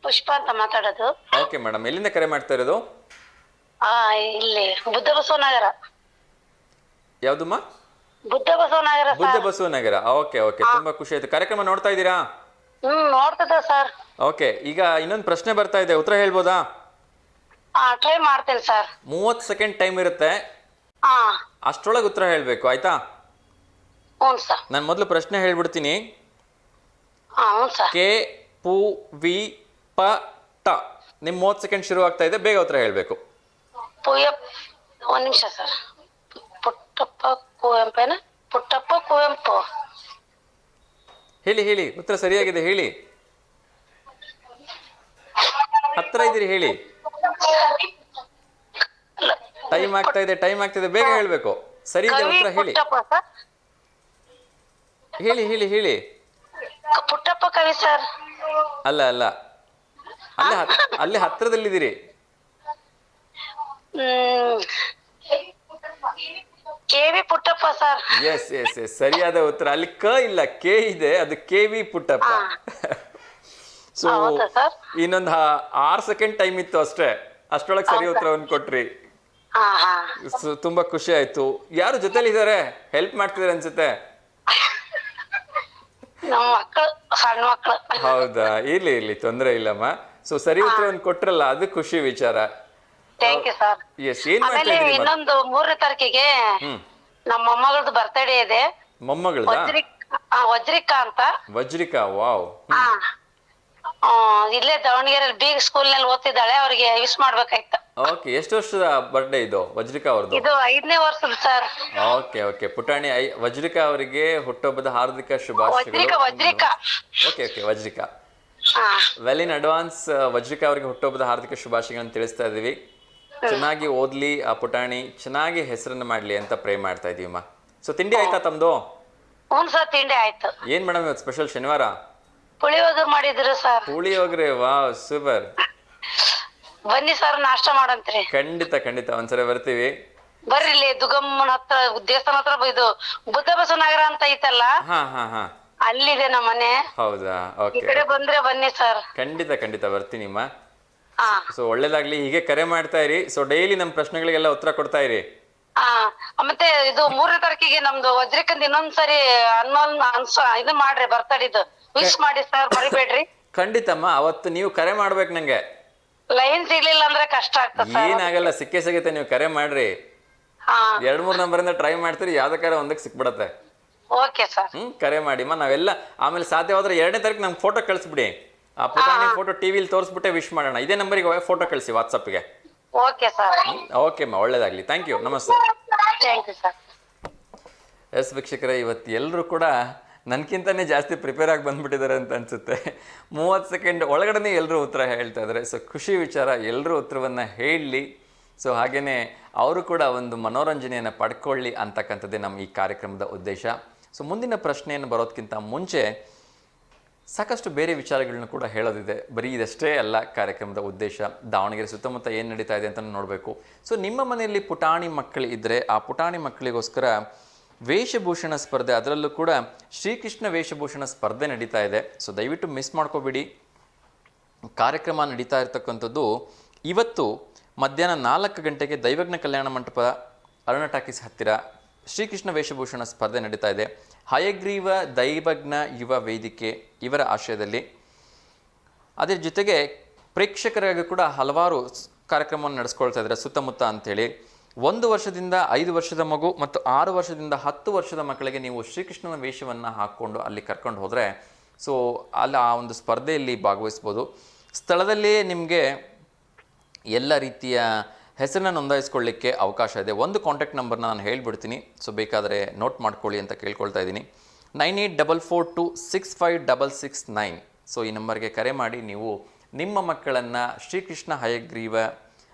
ಪುಷ್ಪ ಅಂತ ಮಾತಾಡೋದು. ಓಕೆ ಮೇಡಮ್, ಎಲ್ಲಿಂದ ಕರೆ ಮಾಡ್ತಾ ಇರೋದು? ಇಲ್ಲಿ ಬುದ್ಧ ಬಸವನಗರ. ಯಾವುದಮ್ಮ? ಬುದ್ಧ ಬಸವನಗರ. ಬುದ್ಧ ಬಸವನಗರ. ಓಕೆ ಓಕೆ, ತುಂಬಾ ಖುಷಿ ಆಯ್ತು. ಕಾರ್ಯಕ್ರಮ ನೋಡ್ತಾ ಇದ್ದೀರಾ? ನೋಡ್ತದ ಸರ್. ಓಕೆ, ಈಗ ಇನ್ನೊಂದು ಪ್ರಶ್ನೆ ಬರ್ತಾ ಇದೆ, ಉತ್ತರ ಹೇಳ್ಬೋದಾ? ಟ್ರೈ ಮಾಡ್ತೇನೆ ಸರ್. 30 ಸೆಕೆಂಡ್ ಟೈಮ್ ಇರುತ್ತೆ. ಅಷ್ಟರೊಳಗೆ ಉತ್ತರ ಹೇಳ್ಬೇಕು, ಆಯ್ತಾ? ಹ್ಞೂ ಸರ್. ನಾನು ಮೊದಲು ಪ್ರಶ್ನೆ ಹೇಳ್ಬಿಡ್ತೀನಿ. ಹ್ಞೂ ಸರ್. ಕೆ ಪು ವಿ ಪ ಟ. ನಿಮ್ 30 ಸೆಕೆಂಡ್ ಶುರು ಆಗ್ತಾ ಇದೆ, ಬೇಗ ಉತ್ತರ ಹೇಳ್ಬೇಕು. ಒಂದ್ ನಿಮಿಷ ಸರ್. ಪುಟ್ಟಪ್ಪ ಕುವೆಂಪೇನ? ಪುಟ್ಟಪ್ಪ ಕುವೆಂಪು. ಹೇಳಿ ಹೇಳಿ, ಉತ್ತರ ಸರಿಯಾಗಿದೆ ಹೇಳಿ. ಹತ್ರ ಇದ್ದೀರಿ, ಹೇಳಿ. ಟೈಮ್ ಆಗ್ತಾ ಇದೆ, ಟೈಮ್ ಆಗ್ತಿದೆ, ಬೇಗ ಹೇಳ್ಬೇಕು. ಸರಿ ಇದೆ ಉತ್ತರ ಹೇಳಿ. ಹೇಳಿ ಹೇಳಿ ಹೇಳಿ. ಪುಟ್ಟಪ್ಪ ಕವಿ ಸರ್. ಅಲ್ಲ ಅಲ್ಲ, ಅಲ್ಲೇ ಹತ್ರದಲ್ಲಿದ್ದೀರಿ. KV Puttappa sir. Yes yes yes, ಸರಿಯಾದ ಉತ್ತರ. ಅಲ್ಲಿ ಕ ಇಲ್ಲ, ಕೆ ಇದೆ, ಅದು ಕೆವಿ ಪುಟ್ಟಪ್ಪ. ಸೊ ಇನ್ನೊಂದು 6 ಸೆಕೆಂಡ್ ಟೈಮ್ ಇತ್ತು ಅಷ್ಟೇ, ಅಷ್ಟರೊಳಗೆ ಸರಿ ಉತ್ತರವನ್ನು ಕೊಟ್ರಿ. ತುಂಬಾ ಖುಷಿ ಆಯ್ತು. ಯಾರು ಜೊತೆಲಿ ಇದಾರೆ, ಹೆಲ್ಪ್ ಮಾಡ್ತಿದಾರೆ ಅನ್ಸುತ್ತೆ? ಹೌದಾ? ಇರ್ಲಿ ಇರ್ಲಿ, ತೊಂದರೆ ಇಲ್ಲಮ್ಮ. ಸೊ ಸರಿ ಉತ್ತರವನ್ನು ಕೊಟ್ರಲ್ಲ, ಅದು ಖುಷಿ ವಿಚಾರ. ಎಸ್, ಏನ್ ಮಾಡ್ತಾ ಇದ್ದೀರಿ? ಇನ್ನೊಂದು 3ನೇ ತಾರೀಕಿಗೆ ನಮ್ಮ ಮೊಮ್ಮಗಳದ್ದು ಬರ್ತಡೇ ಇದೆ. ಮೊಮ್ಮಗಳದ? ವಜ್ರಿಕಾ ಅಂತ. ವಜ್ರಿಕಾ, ವಾವ್. ಇಲ್ಲೇ ದಾವಣಗೆರೆಯಲ್ಲಿ ಬೀಗ್ ಸ್ಕೂಲ್ ನಲ್ಲಿ ಓದ್ತಿದ್ದಾಳೆ, ಅವ್ರಿಗೆ ವಿಶ್ ಮಾಡ್ಬೇಕಾಯ್ತು. ಓಕೆ, ಎಷ್ಟು ವರ್ಷದ ಬರ್ಡೇ ಇದು ವಜ್ರಿಕಾ ಅವ್ರದ್ದು? ಇದು 5ನೇ ವರ್ಷದ ಸರ್. ಓಕೆ ಓಕೆ, ಪುಟಾಣಿ ವಜ್ರಿಕಾ ಅವರಿಗೆ ಹುಟ್ಟುಹಬ್ಬದ ಹಾರ್ದಿಕ ಶುಭಾಶಯಗಳು. Vajrika. Okay okay, Vajrika, well in advance. Vajrika ಅವರಿಗೆ ಹುಟ್ಟುಹಬ್ಬದ ಹಾರ್ದಿಕ ಶುಭಾಶಯಗಳನ್ನು ತಿಳಿಸ್ತಾ ಇದೀವಿ. ಚೆನ್ನಾಗಿ ಓದ್ಲಿ ಆ ಪುಟಾಣಿ, ಚೆನ್ನಾಗಿ ಹೆಸರನ್ನ ಮಾಡ್ಲಿ ಅಂತ ಪ್ರೇ ಮಾಡ್ತಾ ಇದೀವಮ್ಮ. ಸೊ ತಿಂಡಿ ಆಯ್ತಾ ತಮ್ದು? ಹ್ಞೂ ಸರ್, ತಿಂಡಿ ಆಯ್ತು. ಏನ್ ಮೇಡಮ್ ಇವತ್ತು ಸ್ಪೆಷಲ್? ಶನಿವಾರ ಪುಳಿಯೋಗರೆ ಮಾಡಿದ್ರು ಸರ್. Puliyogare, wow, super. ಬನ್ನಿ ಸರ್, ನಾಷ್ಟ ಮಾಡಂತ್ರಿ. ಖಂಡಿತ ಖಂಡಿತ, ಒಂದ್ಸರಿ ಬರ್ತೀವಿ. ಬರ್ರಿ, ಇಲ್ಲಿ ದುಗಮ್ಮನ ಹತ್ರ ದೇವಸ್ಥಾನ ಹತ್ರ ಇದು ಬುದ್ಧ ಬಸವನಗರ ಅಂತ ಐತಲ್ಲ, ಅಲ್ಲಿದೆ ನಮ್ಮ ಮನೆ. ಹೌದಾ? ಈ ಕಡೆ ಬಂದ್ರೆ ಬನ್ನಿ ಸರ್. ಖಂಡಿತ ಖಂಡಿತ ಬರ್ತೀನಿಮ್ಮ. ಸೊ ಒಳ್ಳೇದಾಗ್ಲಿ, ಹೀಗೆ ಕರೆ ಮಾಡ್ತಾ ಇರಿ. ಸೊ ಡೈಲಿ ನಮ್ಮ ಪ್ರಶ್ನೆಗಳಿಗೆಲ್ಲ ಉತ್ತರ ಕೊಡ್ತಾ ಇರಿ. ಮತ್ತೆ ಇದು 3ನೇ ತಾರೀಕಿಗೆ ನಮ್ದು ವಜ್ರಿಕಂದ್ ಇನ್ನೊಂದ್ಸರಿ ಇದು ಮಾಡ್ರಿ, ಬರ್ತಡಿದ್ದು ವಿಶ್ ಮಾಡಿ ಸರ್, ಮರಿಬೇಡ್ರಿ. ಖಂಡಿತಮ್ಮ, ಅವತ್ತು ನೀವು ಕರೆ ಮಾಡ್ಬೇಕು ನಂಗೆ. ಲೈನ್ ಸಿಗ್ಲಿಲ್ಲ ಅಂದ್ರೆ ಕಷ್ಟ ಆಗ್ತದೆ. ಏನಾಗಲ್ಲ, ಸಿಕ್ಕೇ ಸಿಗುತ್ತೆ, ನೀವು ಕರೆ ಮಾಡ್ರಿ. 2-3 ನಂಬರಿಂದ ಟ್ರೈ ಮಾಡ್ತೀರಿ, ಯಾವ್ದಕ್ಕಾರ ಒಂದಕ್ಕೆ ಸಿಕ್ಬಿಡತ್ತೆ. Okay sir. ಕರೆ ಮಾಡಿಮ್ಮ, ನಾವೆಲ್ಲ ಆಮೇಲೆ ಸಾಧ್ಯವಾದ್ರೆ 2ನೇ ತಾರೀಕು ನಮ್ಗೆ ಫೋಟೋ ಕಳಿಸ್ಬಿಡಿ. ಆ ಪುಟಾಣಿ ಫೋಟೋ ಟಿವಿಲಿ ತೋರಿಸ್ಬಿಟ್ಟೆ ವಿಶ್ ಮಾಡೋಣ. ಇದೇ ನಂಬರಿಗೆ ಫೋಟೋ ಕಳಿಸಿ ವಾಟ್ಸಪ್ಗೆ. Okay sir. ಓಕೆ ಅಮ್ಮ, ಒಳ್ಳೇದಾಗ್ಲಿ. ಥ್ಯಾಂಕ್ ಯು, ನಮಸ್ತೆ. Thank you sir. ಎಸ್ ವೀಕ್ಷಕರೇ, ಇವತ್ತು ಎಲ್ಲರೂ ಕೂಡ ನನಗಿಂತನೇ ಜಾಸ್ತಿ ಪ್ರಿಪೇರ್ ಆಗಿ ಬಂದ್ಬಿಟ್ಟಿದ್ದಾರೆ ಅಂತ ಅನ್ಸುತ್ತೆ. 30 ಸೆಕೆಂಡ್ ಒಳಗಡೆ ಎಲ್ಲರೂ ಉತ್ತರ ಹೇಳ್ತಾ ಇದ್ದಾರೆ. ಸೊ ಖುಷಿ ವಿಚಾರ, ಎಲ್ಲರೂ ಉತ್ತರವನ್ನು ಹೇಳಲಿ. ಸೊ ಹಾಗೆಯೇ ಅವರು ಕೂಡ ಒಂದು ಮನೋರಂಜನೆಯನ್ನು ಪಡ್ಕೊಳ್ಳಿ ಅಂತಕ್ಕಂಥದ್ದೇ ನಮ್ಮ ಈ ಕಾರ್ಯಕ್ರಮದ ಉದ್ದೇಶ. ಸೊ ಮುಂದಿನ ಪ್ರಶ್ನೆಯನ್ನು ಬರೋದಕ್ಕಿಂತ ಮುಂಚೆ ಸಾಕಷ್ಟು ಬೇರೆ ವಿಚಾರಗಳನ್ನ ಕೂಡ ಹೇಳೋದಿದೆ. ಬರೀ ಇದಷ್ಟೇ ಅಲ್ಲ ಕಾರ್ಯಕ್ರಮದ ಉದ್ದೇಶ. ದಾವಣಗೆರೆ ಸುತ್ತಮುತ್ತ ಏನು ನಡೀತಾ ಇದೆ ಅಂತ ನೋಡಬೇಕು. ಸೊ ನಿಮ್ಮ ಮನೆಯಲ್ಲಿ ಪುಟಾಣಿ ಮಕ್ಕಳು ಇದ್ದರೆ ಆ ಪುಟಾಣಿ ಮಕ್ಕಳಿಗೋಸ್ಕರ ವೇಷಭೂಷಣ ಸ್ಪರ್ಧೆ, ಅದರಲ್ಲೂ ಕೂಡ ಶ್ರೀಕೃಷ್ಣ ವೇಷಭೂಷಣ ಸ್ಪರ್ಧೆ ನಡೀತಾ ಇದೆ. ಸೊ ದಯವಿಟ್ಟು ಮಿಸ್ ಮಾಡ್ಕೋಬೇಡಿ. ಕಾರ್ಯಕ್ರಮ ನಡೀತಾ ಇರತಕ್ಕಂಥದ್ದು ಇವತ್ತು ಮಧ್ಯಾಹ್ನ 4 ಗಂಟೆಗೆ ದೈವಜ್ಞ ಕಲ್ಯಾಣ ಮಂಟಪ, ಅರುಣ ಟಾಕೀಸ್ ಹತ್ತಿರ ಶ್ರೀಕೃಷ್ಣ ವೇಷಭೂಷಣ ಸ್ಪರ್ಧೆ ನಡೀತಾ ಇದೆ. ಹಯಗ್ರೀವ ದೈವಜ್ಞ ಯುವ ವೇದಿಕೆ ಇವರ ಆಶ್ರಯದಲ್ಲಿ. ಅದ್ರ ಜೊತೆಗೆ ಪ್ರೇಕ್ಷಕರಿಗಾಗಿ ಕೂಡ ಹಲವಾರು ಕಾರ್ಯಕ್ರಮವನ್ನು ನಡೆಸ್ಕೊಳ್ತಾ ಇದ್ದಾರೆ ಸುತ್ತಮುತ್ತ ಅಂಥೇಳಿ. 1 ವರ್ಷದಿಂದ 5 ವರ್ಷದ ಮಗು ಮತ್ತು 6 ವರ್ಷದಿಂದ 10 ವರ್ಷದ ಮಕ್ಕಳಿಗೆ ನೀವು ಶ್ರೀಕೃಷ್ಣನ ವೇಷವನ್ನು ಹಾಕ್ಕೊಂಡು ಅಲ್ಲಿ ಕರ್ಕೊಂಡು ಹೋದರೆ ಸೊ ಅಲ್ಲಿ ಆ ಒಂದು ಸ್ಪರ್ಧೆಯಲ್ಲಿ ಭಾಗವಹಿಸ್ಬೋದು. ಸ್ಥಳದಲ್ಲಿಯೇ ನಿಮಗೆ ಎಲ್ಲ ರೀತಿಯ ಹೆಸರನ್ನ ನೋಂದಾಯಿಸ್ಕೊಳ್ಳಿಕ್ಕೆ ಅವಕಾಶ ಇದೆ. ಒಂದು ಕಾಂಟ್ಯಾಕ್ಟ್ ನಂಬರ್ನ ನಾನು ಹೇಳಿಬಿಡ್ತೀನಿ, ಸೊ ಬೇಕಾದರೆ ನೋಟ್ ಮಾಡ್ಕೊಳ್ಳಿ ಅಂತ ಕೇಳ್ಕೊಳ್ತಾ ಇದ್ದೀನಿ. 9844265669. ಸೊ ಈ ನಂಬರ್ಗೆ ಕರೆ ಮಾಡಿ ನೀವು ನಿಮ್ಮ ಮಕ್ಕಳನ್ನು ಶ್ರೀಕೃಷ್ಣ ಹಯಗ್ರೀವ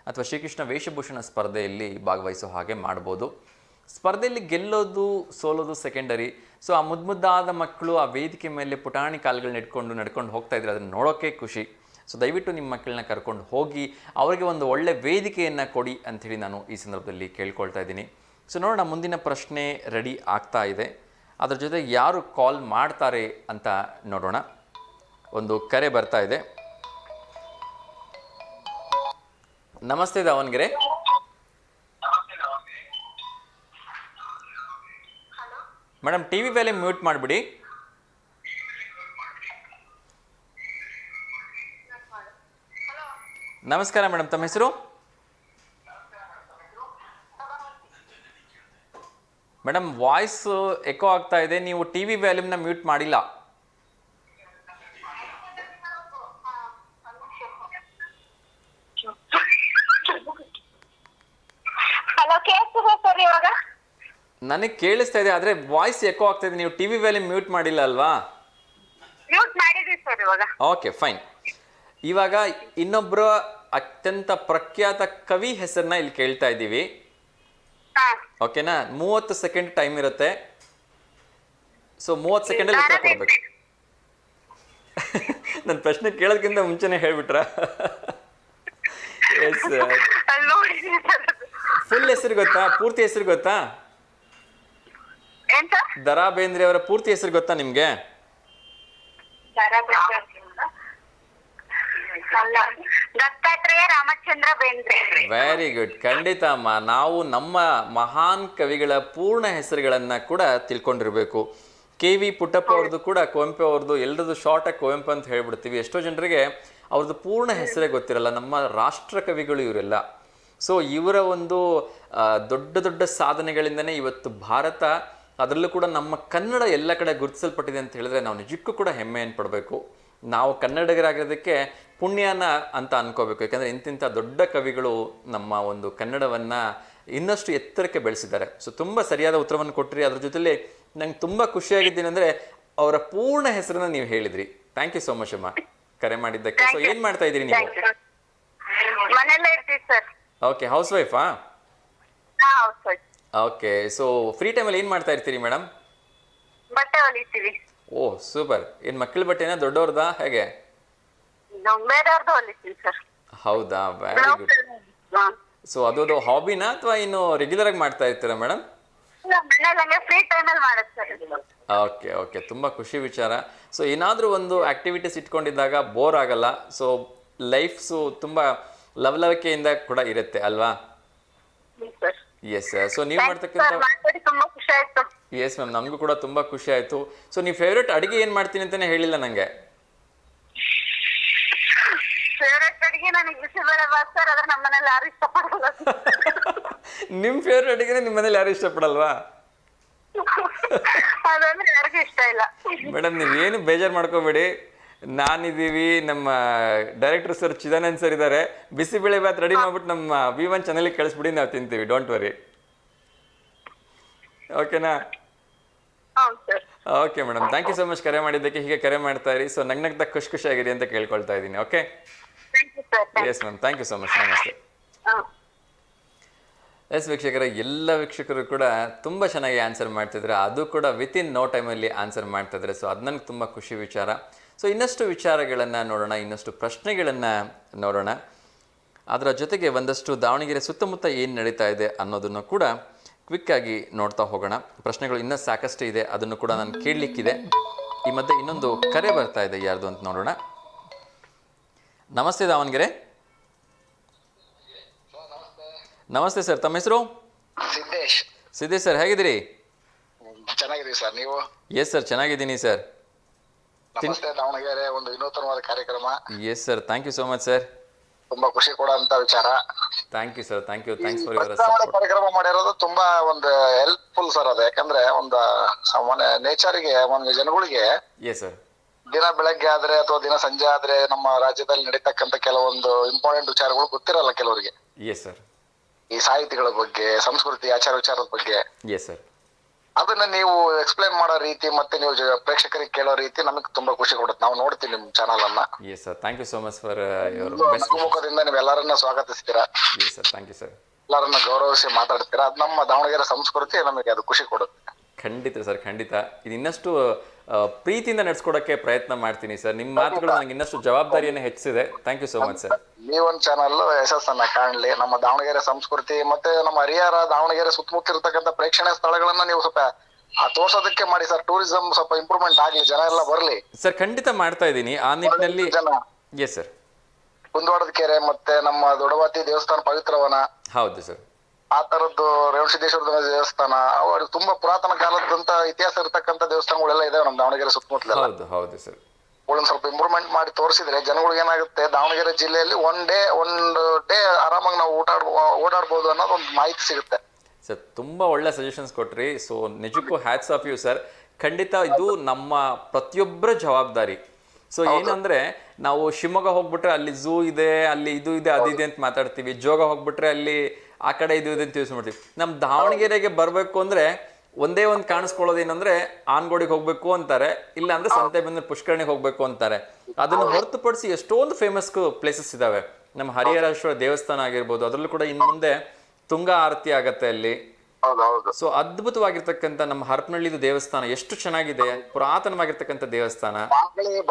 ಅಥವಾ ಶ್ರೀಕೃಷ್ಣ ವೇಷಭೂಷಣ ಸ್ಪರ್ಧೆಯಲ್ಲಿ ಭಾಗವಹಿಸೋ ಹಾಗೆ ಮಾಡ್ಬೋದು. ಸ್ಪರ್ಧೆಯಲ್ಲಿ ಗೆಲ್ಲೋದು ಸೋಲೋದು ಸೆಕೆಂಡರಿ. ಸೊ ಆ ಮುದ್ದಾದ ಮಕ್ಕಳು ಆ ವೇದಿಕೆ ಮೇಲೆ ಪುಟಾಣಿ ಕಾಲುಗಳನ್ನ ನಡ್ಕೊಂಡು ಹೋಗ್ತಾ ಇದ್ರೆ ಅದನ್ನು ನೋಡೋಕ್ಕೆ ಖುಷಿ. ಸೊ ದಯವಿಟ್ಟು ನಿಮ್ಮ ಮಕ್ಕಳನ್ನ ಕರ್ಕೊಂಡು ಹೋಗಿ ಅವರಿಗೆ ಒಂದು ಒಳ್ಳೆ ವೇದಿಕೆಯನ್ನು ಕೊಡಿ ಅಂಥೇಳಿ ನಾನು ಈ ಸಂದರ್ಭದಲ್ಲಿ ಕೇಳ್ಕೊಳ್ತಾ ಇದ್ದೀನಿ. ಸೊ ನೋಡೋಣ, ಮುಂದಿನ ಪ್ರಶ್ನೆ ರೆಡಿ ಆಗ್ತಾ ಇದೆ. ಅದ್ರ ಜೊತೆ ಯಾರು ಕಾಲ್ ಮಾಡ್ತಾರೆ ಅಂತ ನೋಡೋಣ. ಒಂದು ಕರೆ ಬರ್ತಾ ಇದೆ. ನಮಸ್ತೆ Davanagere. Madam T V volume mute ಮಾಡಿಬಿಡಿ. ನಮಸ್ಕಾರ ಮೇಡಮ್, ತಮ್ಮ ಹೆಸರು? ಮೇಡಮ್ ವಾಯ್ಸ್ ಎಕೋ ಆಗ್ತಾ ಇದೆ, ನೀವು ಟಿ ವಿ ವ್ಯಾಲ್ಯೂಮ್ನ ಮ್ಯೂಟ್ ಮಾಡಿಲ್ಲ. ನನಗೆ ಕೇಳಿಸ್ತಾ ಇದೆ, ಆದರೆ ವಾಯ್ಸ್ ಎಕೋ ಆಗ್ತಾ ಇದೆ. ನೀವು ಟಿ ವಿ ವ್ಯಾಲ್ಯೂಮ್ ಮ್ಯೂಟ್ ಮಾಡಿಲ್ಲ ಅಲ್ವಾ? Okay fine. ಇವಾಗ ಇನ್ನೊಬ್ಬರ ಅತ್ಯಂತ ಪ್ರಖ್ಯಾತ ಕವಿ ಹೆಸರನ್ನ ಇಲ್ಲಿ ಕೇಳ್ತಾ ಇದ್ದೀವಿ. ಓಕೆನಾ? 30 ಸೆಕೆಂಡ್ ಟೈಮ್ ಇರುತ್ತೆ. ಸೊ 30 ಸೆಕೆಂಡಲ್ಲಿ ಉತ್ತರ ಕೊಡ್ಬೇಕು. ನನ್ನ ಪ್ರಶ್ನೆ ಕೇಳೋದಕ್ಕಿಂತ ಮುಂಚೆನೆ ಹೇಳ್ಬಿಟ್ರ? ಎಸ್. ಫುಲ್ ಹೆಸರು ಗೊತ್ತಾ? ಪೂರ್ತಿ ಹೆಸರು ಗೊತ್ತಾ? ದರಾ ಬೇಂದ್ರೆ ಅವರ ಪೂರ್ತಿ ಹೆಸರು ಗೊತ್ತಾ ನಿಮ್ಗೆ? ರಾಮಚಂದ್ರ ಬೇಂದ್ರೆ. Very good. ಖಂಡಿತ ಅಮ್ಮ, ನಾವು ನಮ್ಮ ಮಹಾನ್ ಕವಿಗಳ ಪೂರ್ಣ ಹೆಸರುಗಳನ್ನ ಕೂಡ ತಿಳ್ಕೊಂಡಿರ್ಬೇಕು. KV ಪುಟ್ಟಪ್ಪ ಅವ್ರದ್ದು ಕೂಡ ಕುವೆಂಪು ಅವ್ರದ್ದು, ಎಲ್ಲರದ್ದು ಶಾರ್ಟ್ ಆಗಿ ಕುವೆಂಪು ಅಂತ ಹೇಳ್ಬಿಡ್ತೀವಿ. ಎಷ್ಟೋ ಜನರಿಗೆ ಅವ್ರದ್ದು ಪೂರ್ಣ ಹೆಸರೇ ಗೊತ್ತಿರಲ್ಲ. ನಮ್ಮ ರಾಷ್ಟ್ರ ಕವಿಗಳು ಇವರೆಲ್ಲ. ಸೊ ಇವರ ಒಂದು ದೊಡ್ಡ ದೊಡ್ಡ ಸಾಧನೆಗಳಿಂದನೇ ಇವತ್ತು ಭಾರತ, ಅದರಲ್ಲೂ ಕೂಡ ನಮ್ಮ ಕನ್ನಡ ಎಲ್ಲ ಕಡೆ ಗುರುತಿಸಲ್ಪಟ್ಟಿದೆ ಅಂತ ಹೇಳಿದ್ರೆ ನಾವು ನಿಜಕ್ಕೂ ಕೂಡ ಹೆಮ್ಮೆಯನ್ನು ಪಡಬೇಕು. ನಾವು ಕನ್ನಡಿಗರಾಗಿರೋದಕ್ಕೆ ಪುಣ್ಯನ ಅಂತ ಅನ್ಕೋಬೇಕು. ಯಾಕಂದರೆ ಇಂತಿಂಥ ದೊಡ್ಡ ಕವಿಗಳು ನಮ್ಮ ಒಂದು ಕನ್ನಡವನ್ನು ಇನ್ನಷ್ಟು ಎತ್ತರಕ್ಕೆ ಬೆಳೆಸಿದ್ದಾರೆ. ಸೊ ತುಂಬ ಸರಿಯಾದ ಉತ್ತರವನ್ನು ಕೊಟ್ಟಿರಿ. ಅದ್ರ ಜೊತೆಲಿ ನಂಗೆ ತುಂಬ ಖುಷಿಯಾಗಿದ್ದೀನಿ ಅಂದರೆ ಅವರ ಪೂರ್ಣ ಹೆಸರನ್ನ ನೀವು ಹೇಳಿದ್ರಿ. ಥ್ಯಾಂಕ್ ಯು ಸೋ ಮಚ್ ಅಮ್ಮ ಕರೆ ಮಾಡಿದ್ದಕ್ಕೆ. ಸೊ ಏನು ಮಾಡ್ತಾ ಇದ್ದೀರಿ ನೀವು? ಓಕೆ, ಹೌಸ್ ವೈಫಾ? ಓಕೆ. ಸೊ ಫ್ರೀ ಟೈಮಲ್ಲಿ ಏನು ಮಾಡ್ತಾ ಇರ್ತೀರಿ ಮೇಡಮ್? ಬಟ್ಟೆ ಹೊಲಿತೀವಿ. ಓ ಸೂಪರ್. ಏನು ಮಕ್ಕಳ ಬಟ್ಟೆನಾ ದೊಡ್ಡವ್ರದಾ ಹೇಗೆ? ಹೌದಾ, ವೆರಿ ಗುಡ್. ಸೊ ಅದು ಹಾಬಿನಾ ಅಥವಾ ಇನ್ನು ರೆಗ್ಯುಲರ್ ಆಗಿ ಮಾಡ್ತಾ ಇರ್ತೀರಾ ಮೇಡಮ್? ಓಕೆ ಓಕೆ, ತುಂಬ ಖುಷಿ ವಿಚಾರ. ಸೊ ಏನಾದರೂ ಒಂದು ಆಕ್ಟಿವಿಟೀಸ್ ಇಟ್ಕೊಂಡಿದ್ದಾಗ ಬೋರ್ ಆಗಲ್ಲ. ಸೊ ಲೈಫ್ಸು ತುಂಬ ಲವಲವಿಕೆಯಿಂದ ಕೂಡ ಇರುತ್ತೆ ಅಲ್ವಾ? ಎಸ್. ಸೊ ನೀವು ಮಾಡ್ತಕ್ಕಂಥ ಎಸ್ ಮ್ಯಾಮ್, ನಮಗೂ ಕೂಡ ತುಂಬ ಖುಷಿ ಆಯಿತು. ಸೊ ನೀವು ಫೇವ್ರೇಟ್ ಅಡುಗೆ ಏನು ಮಾಡ್ತೀನಿ ಅಂತಲೇ ಹೇಳಿಲ್ಲ ನನಗೆ. ನಿಮ್ಮ ಫೇವ್ರೇಟ್ ಅಡುಗೆನೇ ನಿಮ್ಮ ಮನೇಲಿ ಯಾರು ಇಷ್ಟಪಡಲ್ವಾ? ಮೇಡಮ್ ನೀವೇನು ಬೇಜಾರು ಮಾಡ್ಕೋಬೇಡಿ, ನಾನಿದ್ದೀವಿ, ನಮ್ಮ ಡೈರೆಕ್ಟರ್ ಸರ್ ಚಿದಾನಂದ್ ಸರ್ ಇದ್ದಾರೆ. ಬಿಸಿಬೇಳೆ ಭಾತ್ ರೆಡಿ ಮಾಡ್ಬಿಟ್ಟು ನಮ್ಮ V1 ಚಾನಲ್ಗೆ ಕಳಿಸ್ಬಿಡಿ, ನಾವು ತಿಂತೀವಿ. Don't worry. ಓಕೆನಾ? Okay madam, thank you so much ಕರೆ ಮಾಡಿದ್ದಕ್ಕೆ. ಹೀಗೆ ಕರೆ ಮಾಡ್ತಾ ಇರಿ. ಸೊ ನಗ್ನಗ್ತಾ ಖುಷಿಯಾಗಿರಿ ಅಂತ ಕೇಳ್ಕೊಳ್ತಾ ಇದ್ದೀನಿ. Okay, yes ma'am, thank you so much. ನಮಸ್ತೆ. ಎಸ್ ವೀಕ್ಷಕರ, ಎಲ್ಲ ವೀಕ್ಷಕರು ಕೂಡ ತುಂಬ ಚೆನ್ನಾಗಿ ಆನ್ಸರ್ ಮಾಡ್ತಿದ್ರೆ, ಅದು ಕೂಡ ವಿತಿನ್ ನೋ ಟೈಮಲ್ಲಿ ಆನ್ಸರ್ ಮಾಡ್ತಿದ್ರೆ. ಸೊ ಅದು ನನಗೆ ತುಂಬ ಖುಷಿ ವಿಚಾರ. ಸೊ ಇನ್ನಷ್ಟು ವಿಚಾರಗಳನ್ನು ನೋಡೋಣ, ಇನ್ನಷ್ಟು ಪ್ರಶ್ನೆಗಳನ್ನು ನೋಡೋಣ. ಅದರ ಜೊತೆಗೆ ಒಂದಷ್ಟು ದಾವಣಗೆರೆ ಸುತ್ತಮುತ್ತ ಏನು ನಡೀತಾ ಇದೆ ಅನ್ನೋದನ್ನು ಕೂಡ ಕ್ವಿಕ್ಕಾಗಿ ನೋಡ್ತಾ ಹೋಗೋಣ. ಪ್ರಶ್ನೆಗಳು ಇನ್ನೂ ಸಾಕಷ್ಟು ಇದೆ, ಅದನ್ನು ಕೂಡ ನಾನು ಕೇಳಲಿಕ್ಕಿದೆ. ಈ ಮಧ್ಯೆ ಇನ್ನೊಂದು ಕರೆ ಬರ್ತಾ ಇದೆ, ಯಾರ್ದು ಅಂತ ನೋಡೋಣ. ನಮಸ್ತೆ ದಾವಣಗೆರೆ. ನಮಸ್ತೆ ಸರ್, ತಮ್ಮ ಹೆಸರು? ಸಿದ್ದೇಶ್ ಸರ್, ಹೇಗಿದ್ದೀರಿ? ಚೆನ್ನಾಗಿದ್ದೀವಿ ಸರ್, ನೀವು? ಎಸ್ ಸರ್, ಚೆನ್ನಾಗಿದ್ದೀನಿ ಸರ್. ನಮಸ್ತೆ ದಾವಣಗೆರೆ, ಒಂದು ವಿನೂತನವಾದ ಕಾರ್ಯಕ್ರಮ. Yes sir, thank you so much sir. ತುಂಬಾ ಖುಷಿ ಕೊಡುವಂತ ವಿಚಾರ. Thank you sir, thanks for your ಪ್ರಸ್ತಾವನೆ ಸಪೋರ್ಟ್. ಕಾರ್ಯಕ್ರಮ ಮಾಡಿರೋದು ತುಂಬಾ ಒಂದು ಹೆಲ್ಪ್ಫುಲ್ ಸರ್ ಅದು. ಯಾಕಂದ್ರೆ ಒಂದು ಸಾಮಾನ್ಯ ನೇಚರ್ಗೆ ಒಂದು ಜನಗಳಿಗೆ ಎಸ್ ಸರ್. ದಿನ ಬೆಳಗ್ಗೆ ಆದ್ರೆ ಅಥವಾ ದಿನ ಸಂಜೆ ಆದ್ರೆ ನಮ್ಮ ರಾಜ್ಯದಲ್ಲಿ ನಡೀತಕ್ಕಂತ ಕೆಲವೊಂದು ಇಂಪಾರ್ಟೆಂಟ್ ವಿಚಾರಗಳು ಗೊತ್ತಿರಲ್ಲ ಕೆಲವರಿಗೆ. Yes sir. ಈ ಸಾಹಿತಿಗಳ ಬಗ್ಗೆ, ಸಂಸ್ಕೃತಿ ಆಚಾರ ವಿಚಾರದ ಬಗ್ಗೆ ಎಸ್ ಸರ್. ಅದನ್ನ ನೀವು ಎಕ್ಸ್ಪ್ಲೈನ್ ಮಾಡೋ ರೀತಿ ಮತ್ತೆ ನೀವು ಪ್ರೇಕ್ಷಕರಿಗೆ ಕೇಳೋ ರೀತಿ ನಮಗೆ ತುಂಬಾ ಖುಷಿ ಕೊಡುತ್ತೆ. ನಾವು ನೋಡ್ತೀವಿ ನಿಮ್ ಚಾನಲ್ ಅನ್ನ. Yes sir, thank you so much for your best. ಮುಖದಿಂದ ನೀವು ಎಲ್ಲರನ್ನ ಸ್ವಾಗತಿಸ್ತೀರಾ. Yes sir, thank you sir. ಎಲ್ಲರನ್ನ ಗೌರವಿಸಿ ಮಾತಾಡ್ತೀರಾ. ಅದು ನಮ್ಮ ದಾವಣಗೆರೆ ಸಂಸ್ಕೃತಿ, ನಮಗೆ ಅದು ಖುಷಿ ಕೊಡುತ್ತೆ. ಖಂಡಿತ ಸರ್, ಖಂಡಿತ. ಇದು ಇನ್ನಷ್ಟು ಪ್ರೀತಿಯಿಂದ ನಡೆಸ್ಕೊಡಕ್ಕೆ ಪ್ರಯತ್ನ ಮಾಡ್ತೀನಿ ಸರ್. ನಿಮ್ಮ ಮಾತುಗಳು ನನಗೆ ಇನ್ನಷ್ಟು ಜವಾಬ್ದಾರಿಯನ್ನು ಹೆಚ್ಚಿಸಿದೆ. Thank you so much sir. ಈ ಒಂದು ಚಾನಲ್ ಯಶಸ್ಸನ್ನ ಕಾಣ್ಲಿ. ನಮ್ಮ ದಾವಣಗೆರೆ ಸಂಸ್ಕೃತಿ ಮತ್ತೆ ನಮ್ಮ ಹರಿಹರ ದಾವಣಗೆರೆ ಸುತ್ತಮುತ್ತ ಇರ್ತಕ್ಕಂಥ ಪ್ರೇಕ್ಷಣೀಯ ಸ್ಥಳಗಳನ್ನ ನೀವು ಸ್ವಲ್ಪ ತೋರ್ಸೋದಕ್ಕೆ ಮಾಡಿ ಸರ್. ಟೂರಿಸಂ ಸ್ವಲ್ಪ ಇಂಪ್ರೂವ್ಮೆಂಟ್ ಆಗ್ಲಿ, ಜನ ಎಲ್ಲ ಬರ್ಲಿ ಸರ್. ಖಂಡಿತ ಮಾಡ್ತಾ ಇದ್ದೀನಿ ಆ ನಿಟ್ಟಿನಲ್ಲಿ. Yes sir. ಕುಂದವಾಡದ ಕೆರೆ ಮತ್ತೆ ನಮ್ಮ ದೊಡವಾತಿ ದೇವಸ್ಥಾನ, ಪವಿತ್ರವನ, ಹೌದು ಸರ್, ಆ ತರದ್ದು ರೇವಣಸಿದ್ದೇಶ್ವರ ದೇವಸ್ಥಾನ, ಅವರು ತುಂಬಾ ಪುರಾತನ ಕಾಲದಂತ ಇತಿಹಾಸ ಇರ್ತಕ್ಕಂಥ ದೇವಸ್ಥಾನಗಳೆಲ್ಲ ಇದಾವೆ ನಮ್ಮ ದಾವಣಗೆರೆ ಸುತ್ತಮುತ್ತಲ. ಹೌದು ಹೌದು ಸರ್. ಅವಳನ್ನ ಸ್ವಲ್ಪ ಇಂಪ್ರೂವ್ಮೆಂಟ್ ಮಾಡಿ ತೋರಿಸಿದ್ರೆ ಜನಗಳಿಗೆ ಏನಾಗುತ್ತೆ, ದಾವಣಗೆರೆ ಜಿಲ್ಲೆಯಲ್ಲಿ ಒಂದು ಡೇ ಆರಾಮಾಗಿ ನಾವು ಓಡಾಡ್ಬೋದು ಅನ್ನೋದು ಒಂದು ಮಾಹಿತಿ ಸಿಗುತ್ತೆ ಸರ್. ತುಂಬಾ ಒಳ್ಳೆ ಸಜೆಷನ್ಸ್ ಕೊಟ್ರಿ. ಸೊ ನಿಜಕ್ಕೂ ಹ್ಯಾಟ್ಸ್ ಆಫ್ ಯು ಸರ್. ಖಂಡಿತ ಇದು ನಮ್ಮ ಪ್ರತಿಯೊಬ್ಬರ ಜವಾಬ್ದಾರಿ. ಸೊ ಏನಂದ್ರೆ ನಾವು ಶಿವಮೊಗ್ಗ ಹೋಗ್ಬಿಟ್ರೆ ಅಲ್ಲಿ ಝೂ ಇದೆ, ಅಲ್ಲಿ ಇದು ಇದೆ, ಅದಿದೆ ಅಂತ ಮಾತಾಡ್ತೀವಿ. ಜೋಗ ಹೋಗ್ಬಿಟ್ರೆ ಅಲ್ಲಿ ಆ ಕಡೆ ಇದು ಇದೆ ಅಂತ ಯೂಸ್ ಮಾಡ್ತೀವಿ. ನಮ್ಮ ದಾವಣಗೆರೆಗೆ ಬರಬೇಕು ಅಂದ್ರೆ ಒಂದೇ ಒಂದು ಕಾಣಿಸ್ಕೊಳ್ಳೋದೇನಂದ್ರೆ ಆನ್ಗೋಡಿಗೆ ಹೋಗ್ಬೇಕು ಅಂತಾರೆ, ಇಲ್ಲ ಅಂದ್ರೆ ಸಂತೆ ಬಂದ್ರೆ ಪುಷ್ಕರಣಿಗೆ ಹೋಗ್ಬೇಕು ಅಂತಾರೆ. ಅದನ್ನು ಹೊರತುಪಡಿಸಿ ಎಷ್ಟೊಂದು ಫೇಮಸ್ ಪ್ಲೇಸಸ್ ಇದಾವೆ. ನಮ್ಮ ಹರಿಹರೇಶ್ವರ ದೇವಸ್ಥಾನ ಆಗಿರ್ಬೋದು, ಅದರಲ್ಲೂ ಕೂಡ ಇನ್ನು ಮುಂದೆ ತುಂಗಾ ಆರತಿ ಆಗತ್ತೆ ಅಲ್ಲಿ. ಸೊ ಅದ್ಭುತವಾಗಿರ್ತಕ್ಕಂಥ ನಮ್ಮ ಹರಪನಹಳ್ಳಿದು ದೇವಸ್ಥಾನ ಎಷ್ಟು ಚೆನ್ನಾಗಿದೆ, ಪುರಾತನವಾಗಿರ್ತಕ್ಕಂಥ ದೇವಸ್ಥಾನ.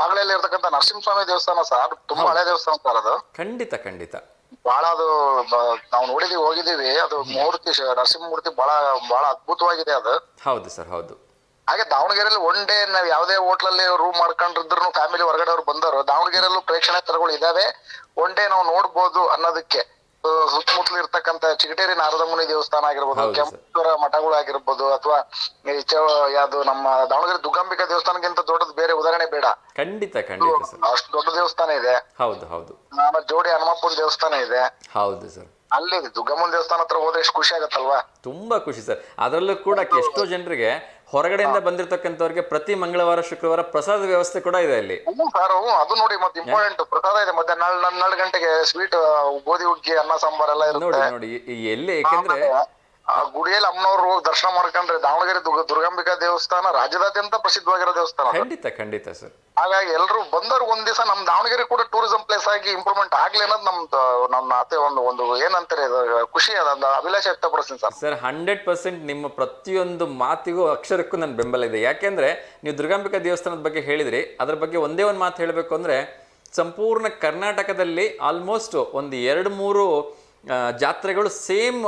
ಬಾಗಲಲ್ಲಿ ಇರ್ತಕ್ಕಂಥ ನರಸಿಂಹಸ್ವಾಮಿ ದೇವಸ್ಥಾನ ಸರ್, ತುಂಬಾ ಹಳೆ ದೇವಸ್ಥಾನ ಸರ್ ಅದು. ಖಂಡಿತ ಖಂಡಿತ. ಬಹಳ ಅದು ನಾವು ನೋಡಿದೀವಿ, ಹೋಗಿದೀವಿ. ಅದು ಮೂರ್ತಿ, ನರಸಿಂಹ ಮೂರ್ತಿ ಬಹಳ ಅದ್ಭುತವಾಗಿದೆ ಅದು. ಹೌದು ಸರ್, ಹೌದು. ಹಾಗೆ ದಾವಣಗೆರೆಯಲ್ಲಿ ಒನ್ ಡೇ ನಾವ್ ಯಾವ್ದೇ ಹೋಟ್ಲಲ್ಲಿ ರೂಮ್ ಮಾಡ್ಕೊಂಡಿದ್ರು ಫ್ಯಾಮಿಲಿ ಹೊರಗಡೆ ಅವ್ರು ಬಂದವರು ದಾವಣಗೆರೆಯಲ್ಲೂ ಪ್ರೇಕ್ಷಣೀಯ ಸ್ಥಳಗಳು ಇದಾವೆ, ಒನ್ ಡೇ ನಾವು ನೋಡ್ಬೋದು ಅನ್ನೋದಕ್ಕೆ. ಸುತ್ತಮುತ್ತಲು ಇರ್ತಕ್ಕಂಥ ಚಿಗಟೇರಿ ನಾರದಮುನಿ ದೇವಸ್ಥಾನ ಆಗಿರ್ಬೋದು, ಕೆಂಪೇಶ್ವರ ಮಠಗಳು ಆಗಿರ್ಬೋದು, ಅಥವಾ ಯಾವ್ದು ನಮ್ಮ ದಾವಣಗೆರೆ ದುರ್ಗಾಂಬಿಕಾ ದೇವಸ್ಥಾನಕ್ಕಿಂತ ದೊಡ್ಡದು ಬೇರೆ ಉದಾಹರಣೆ ಬೇಡ. ಖಂಡಿತ ಖಂಡಿತ ಸರ್. ಅಷ್ಟು ದೊಡ್ಡ ದೇವಸ್ಥಾನ ಇದೆ. ಹೌದು ಹೌದು. ನಮ್ಮ ಜೋಡಿ ಹನುಮಪ್ಪನ ದೇವಸ್ಥಾನ ಇದೆ. ಹೌದು ಸರ್. ಅಲ್ಲಿ ದುರ್ಗಮ್ಮನ ದೇವಸ್ಥಾನ ಹತ್ರ ಹೋದ್ರೆ ಎಷ್ಟು ಖುಷಿ ಆಗತ್ತಲ್ವಾ? ತುಂಬಾ ಖುಷಿ ಸರ್. ಅದರಲ್ಲೂ ಕೂಡ ಎಷ್ಟೋ ಜನರಿಗೆ ಹೊರಗಡೆಯಿಂದ ಬಂದಿರತಕ್ಕಂಥವ್ರಿಗೆ ಪ್ರತಿ ಮಂಗಳವಾರ ಶುಕ್ರವಾರ ಪ್ರಸಾದ ವ್ಯವಸ್ಥೆ ಕೂಡ ಇದೆ ಅಲ್ಲಿ ಸರ್. ಅದು ನೋಡಿ ಮತ್ತೆ ಇಂಪಾರ್ಟೆಂಟ್ ಪ್ರಸಾದ ಇದೆ. ಮತ್ತೆ 12 ಗಂಟೆಗೆ ಸ್ವೀಟ್, ಗೋಧಿ ಹುಗ್ಗಿ, ಅನ್ನ ಸಾಂಬಾರ್ ಎಲ್ಲ ಇರುತ್ತೆ. ನೋಡಿ ಎಲ್ಲಿ, ಯಾಕೆಂದ್ರೆ ಆ ಗುಡಿಯಲ್ಲಿ ಅಮ್ಮನವ್ರು ಹೋಗಿ ದರ್ಶನ ಮಾಡ್ಕೊಂಡ್ರೆ ದಾವಣಗೆರೆ ದುರ್ಗಾಂಬಿಕಾ ದೇವಸ್ಥಾನ ರಾಜ್ಯದಾದ್ಯಂತ ಪ್ರಸಿದ್ಧವಾಗಿರೋ ದೇವಸ್ಥಾನ. ಖಂಡಿತ ಖಂಡಿತ ಸರ್. ಹಾಗಾಗಿ ಎಲ್ಲರೂ ಬಂದವ್ರು ಒಂದ್ ದಿವಸ ನಮ್ ದಾವಣಗೆರೆ ಕೂಡ ಟೂರಿಸಂ ಪ್ಲೇಸ್ ಆಗಿ ಇಂಪ್ರೂವ್ಮೆಂಟ್ ಆಗ್ಲಿ ಅನ್ನೋದು ನಮ್ಮ ಅತ್ತೆ ಒಂದು ಏನಂತಾರೆ ಖುಷಿ, ಅದ ಅಭಿಲಾಷೆ ವ್ಯಕ್ತಪಡಿಸ್ತೀನಿ ಸರ್. ಸರ್ 100% ನಿಮ್ಮ ಪ್ರತಿಯೊಂದು ಮಾತಿಗೂ ಅಕ್ಷರಕ್ಕೂ ನನ್ನ ಬೆಂಬಲ ಇದೆ. ಯಾಕೆಂದ್ರೆ ನೀವು ದುರ್ಗಾಂಬಿಕಾ ದೇವಸ್ಥಾನದ ಬಗ್ಗೆ ಹೇಳಿದ್ರಿ, ಅದ್ರ ಬಗ್ಗೆ ಒಂದೇ ಒಂದು ಮಾತು ಹೇಳಬೇಕು ಅಂದ್ರೆ, ಸಂಪೂರ್ಣ ಕರ್ನಾಟಕದಲ್ಲಿ ಆಲ್ಮೋಸ್ಟ್ ಒಂದು 2-3 ಜಾತ್ರೆಗಳು ಸೇಮ್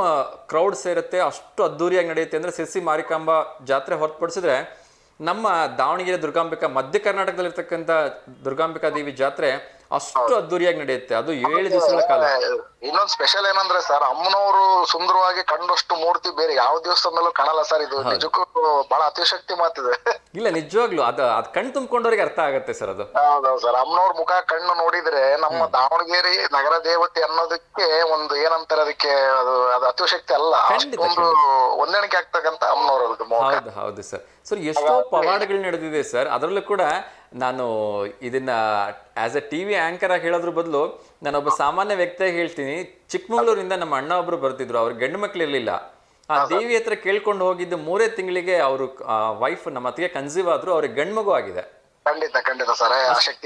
ಕ್ರೌಡ್ ಸೇರುತ್ತೆ, ಅಷ್ಟು ಅದ್ದೂರಿಯಾಗಿ ನಡೆಯುತ್ತೆ. ಅಂದರೆ ಸಿರ್ಸಿ ಮಾರಿಕಾಂಬ ಜಾತ್ರೆ ಹೊರತುಪಡಿಸಿದ್ರೆ ನಮ್ಮ ದಾವಣಗೆರೆ ದುರ್ಗಾಂಬಿಕಾ, ಮಧ್ಯ ಕರ್ನಾಟಕದಲ್ಲಿರ್ತಕ್ಕಂಥ ದುರ್ಗಾಂಬಿಕಾ ದೇವಿ ಜಾತ್ರೆ ಅಷ್ಟು ಅದ್ದೂರಿಯಾಗಿ ನಡೆಯುತ್ತೆ. ಅದು 7 ದಿವಸಗಳ ಕಾಲ. ಇನ್ನೊಂದು ಸ್ಪೆಷಲ್ ಏನಂದ್ರೆ ಸರ್, ಅಮ್ಮನವರು ಸುಂದರವಾಗಿ ಕಂಡಷ್ಟು ಮೂರ್ತಿ ಬೇರೆ ಯಾವ ದೇವಸ್ಥಾನದಲ್ಲೂ ಕಾಣಲ್ಲ ಸರ್. ಇದು ನಿಜಕ್ಕೂ ಬಹಳ ಅತಿಶಕ್ತಿ ಮಾತಿದೆ. ಇಲ್ಲ ನಿಜವಾಗ್ಲು ಅದ್ ಕಣ್ ತುಂಬ್ಕೊಂಡವ್ರಿಗೆ ಅರ್ಥ ಆಗತ್ತೆ ಸರ್ ಅದು. ಹೌದೌದು ಸರ್. ಅಮ್ಮನವ್ರ ಮುಖ ಕಣ್ಣು ನೋಡಿದ್ರೆ ನಮ್ಮ ದಾವಣಗೆರೆ ನಗರ ದೇವತೆ ಅನ್ನೋದಕ್ಕೆ ಒಂದು ಏನಂತಾರೆ ಅದಕ್ಕೆ, ಅದು ಅತಿಶಕ್ತಿ ಅಲ್ಲ, ಒಂದು ಹೊಂದಾಣಿಕೆ ಆಗ್ತಕ್ಕಂತ ಅಮ್ಮನವ್ರ. ಹೌದು ಹೌದು ಸರ್. ಸರ್ ಎಷ್ಟೋ ಪವಾಡಗಳು ನಡೆದಿದೆ ಸರ್. ಅದರಲ್ಲೂ ಕೂಡ ನಾನು ಇದನ್ನ ಆಸ್ ಎ TV ಆಂಕರ್ ಆಗಿ ಹೇಳೋದ್ರ ಬದಲು ನಾನೊಬ್ಬ ಸಾಮಾನ್ಯ ವ್ಯಕ್ತಿಯಾಗಿ ಹೇಳ್ತೀನಿ. ಚಿಕ್ಕಮಗಳೂರಿಂದ ನಮ್ಮ ಅಣ್ಣ ಒಬ್ರು ಬರ್ತಿದ್ರು, ಅವ್ರಿಗೆ ಗಂಡು ಮಕ್ಳು ಇರ್ಲಿಲ್ಲ. ಆ ದೇವಿ ಹತ್ರ ಕೇಳ್ಕೊಂಡು ಹೋಗಿದ್ದು 3 ತಿಂಗಳಿಗೆ ಅವರು ವೈಫ್ ನಮ್ಮ ಅತ್ತಿಗೆ ಕನ್ಸೀವ್ ಆದ್ರು, ಅವ್ರಿಗೆ ಗಂಡು ಮಗು ಆಗಿದೆ. ಖಂಡಿತ ಸರ್.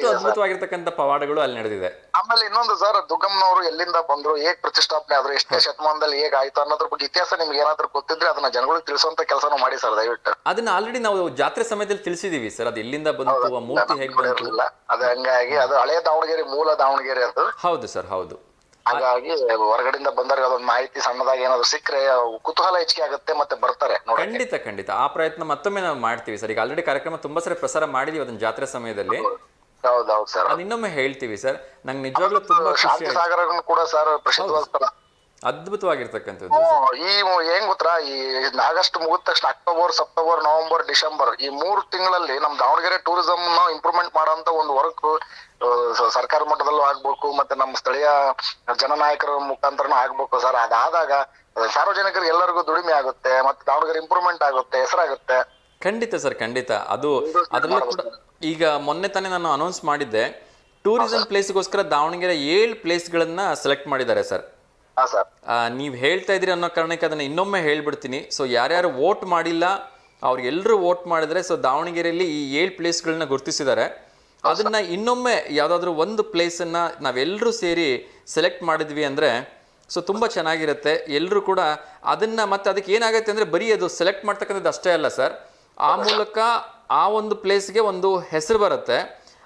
ಅದ್ಭುತವಾಗಿರ್ತಕ್ಕಂಥ ಪವಾಡಗಳು ಅಲ್ಲಿ ನಡೆದಿದೆ. ಆಮೇಲೆ ಇನ್ನೊಂದು ಸರ್, ದುರ್ಗಮ್ಮನವರು ಎಲ್ಲಿಂದ ಬಂದ್ರು, ಹೇಗ್ ಪ್ರತಿಷ್ಠಾಪನೆ ಆದ್ರು, ಎಷ್ಟೇ ಶತಮಾನದಲ್ಲಿ ಹೇಗ್ ಆಯ್ತು ಅನ್ನೋದ್ರ ಬಗ್ಗೆ ಇತಿಹಾಸ ನಿಮ್ಗೆ ಏನಾದ್ರು ಗೊತ್ತಿದ್ರೆ ಅದನ್ನ ಜನಗಳಿಗೆ ತಿಳಿಸುವಂತ ಕೆಲಸನೂ ಮಾಡಿ ಸರ್ ದಯವಿಟ್ಟು. ಅದನ್ನ ಆಲ್ರೆಡಿ ನಾವು ಜಾತ್ರೆ ಸಮಯದಲ್ಲಿ ತಿಳಿಸಿದೀವಿ ಸರ್. ಅದು ಎಲ್ಲಿಂದ ಬಂತು, ಆ ಮೂರ್ತಿ ಹೇಗೆ ಬಂತು, ಅದು ಹಂಗಾಗಿ ಅದು ಹಳೆ ದಾವಣಗೆರೆ, ಮೂಲ ದಾವಣಗೆರೆ ಅದು. ಹೌದು ಸರ್, ಹೌದು. ಹಾಗಾಗಿ ಹೊರಗಡೆಯಿಂದ ಬಂದವ್ರಿಗೆ ಅದೊಂದು ಮಾಹಿತಿ ಸಣ್ಣದಾಗಿ ಏನಾದ್ರು ಸಿಕ್ಕರೆ ಕುತೂಹಲ ಹೆಚ್ಚಿಗೆ ಆಗುತ್ತೆ, ಮತ್ತೆ ಬರ್ತಾರೆ. ಖಂಡಿತ ಆ ಪ್ರಯತ್ನ ಮತ್ತೊಮ್ಮೆ ನಾವು ಮಾಡ್ತೀವಿ ಸರ್. ಈಗ ಆಲ್ರೆಡಿ ಕಾರ್ಯಕ್ರಮ ತುಂಬಾ ಸರಿ ಪ್ರಸಾರ ಮಾಡಿದೀವಿ ಅದನ್ನ ಜಾತ್ರೆ ಸಮಯದಲ್ಲಿ. ಹೌದೌದು ಸರ್. ಅದು ಇನ್ನೊಮ್ಮೆ ಹೇಳ್ತೀವಿ ಸರ್. ನಂಗೆ ನಿಜವಾಗ್ಲೂ ತುಂಬಾ ಖುಷಿ. ಸಾಗರ ಕೂಡ ಸರ್ ಪ್ರಸಿದ್ಧವಾದ ಸ್ಥಳ. ಅದ್ಭುತವಾಗಿರ್ತಕ್ಕಂಥದ್ದು. ಈ ಏನ್ ಗೊತ್ತಾ, ಈ ಆಗಸ್ಟ್ ಮುಗಿದ ತಕ್ಷಣ ಅಕ್ಟೋಬರ್, ಸೆಪ್ಟೆಂಬರ್, ನವೆಂಬರ್, ಡಿಸೆಂಬರ್ ಈ 3 ತಿಂಗಳಲ್ಲಿ ನಮ್ ದಾವಣಗೆರೆ ಟೂರಿಸಂ ನ ಇಂಪ್ರೂವ್ಮೆಂಟ್ ಮಾಡೋಂತ ಒಂದು ವರ್ಕ್ ಸರ್ಕಾರ ಮಟ್ಟದಲ್ಲೂ ಆಗ್ಬೇಕು, ಮತ್ತೆ ನಮ್ಮ ಸ್ಥಳೀಯ ಜನನಾಯಕರ ಮುಖಾಂತರನೂ ಆಗ್ಬೇಕು ಸರ್. ಅದಾದಾಗ ಸಾರ್ವಜನಿಕರಿಗೆ ಎಲ್ಲರಿಗೂ ದುಡಿಮೆ ಆಗುತ್ತೆ, ಮತ್ತೆ ದಾವಣಗೆರೆ ಇಂಪ್ರೂವ್ಮೆಂಟ್ ಆಗುತ್ತೆ, ಹೆಸರಾಗುತ್ತೆ. ಖಂಡಿತ ಸರ್, ಖಂಡಿತ. ಅದರಲ್ಲೂ ಕೂಡ ಈಗ ಮೊನ್ನೆ ತಾನೇ ನಾನು ಅನೌನ್ಸ್ ಮಾಡಿದ್ದೆ, ಟೂರಿಸಂ ಪ್ಲೇಸ್ಗೋಸ್ಕರ ದಾವಣಗೆರೆ 7 ಪ್ಲೇಸ್ಗಳನ್ನ ಸೆಲೆಕ್ಟ್ ಮಾಡಿದ್ದಾರೆ ಸರ್. ನೀವು ಹೇಳ್ತಾ ಇದ್ರಿ ಅನ್ನೋ ಕಾರಣಕ್ಕೆ ಅದನ್ನ ಇನ್ನೊಮ್ಮೆ ಹೇಳ್ಬಿಡ್ತೀನಿ. ಸೊ ಯಾರ್ಯಾರು ವೋಟ್ ಮಾಡಿಲ್ಲ ಅವ್ರಿಗೆಲ್ಲರೂ ವೋಟ್ ಮಾಡಿದ್ರೆ, ಸೊ ದಾವಣಗೆರೆಯಲ್ಲಿ ಈ 7 ಪ್ಲೇಸ್ಗಳನ್ನ ಗುರುತಿಸಿದ್ದಾರೆ. ಅದನ್ನ ಇನ್ನೊಮ್ಮೆ ಯಾವ್ದಾದ್ರು ಒಂದು ಪ್ಲೇಸನ್ನ ನಾವೆಲ್ಲರೂ ಸೇರಿ ಸೆಲೆಕ್ಟ್ ಮಾಡಿದ್ವಿ ಅಂದ್ರೆ ಸೊ ತುಂಬ ಚೆನ್ನಾಗಿರುತ್ತೆ. ಎಲ್ಲರೂ ಕೂಡ ಅದನ್ನ, ಮತ್ತೆ ಅದಕ್ಕೆ ಏನಾಗುತ್ತೆ ಅಂದ್ರೆ ಬರೀ ಅದು ಸೆಲೆಕ್ಟ್ ಮಾಡ್ತಕ್ಕಂಥದ್ದು ಅಷ್ಟೇ ಅಲ್ಲ ಸರ್, ಆ ಮೂಲಕ ಆ ಒಂದು ಪ್ಲೇಸ್ಗೆ ಒಂದು ಹೆಸರು ಬರುತ್ತೆ.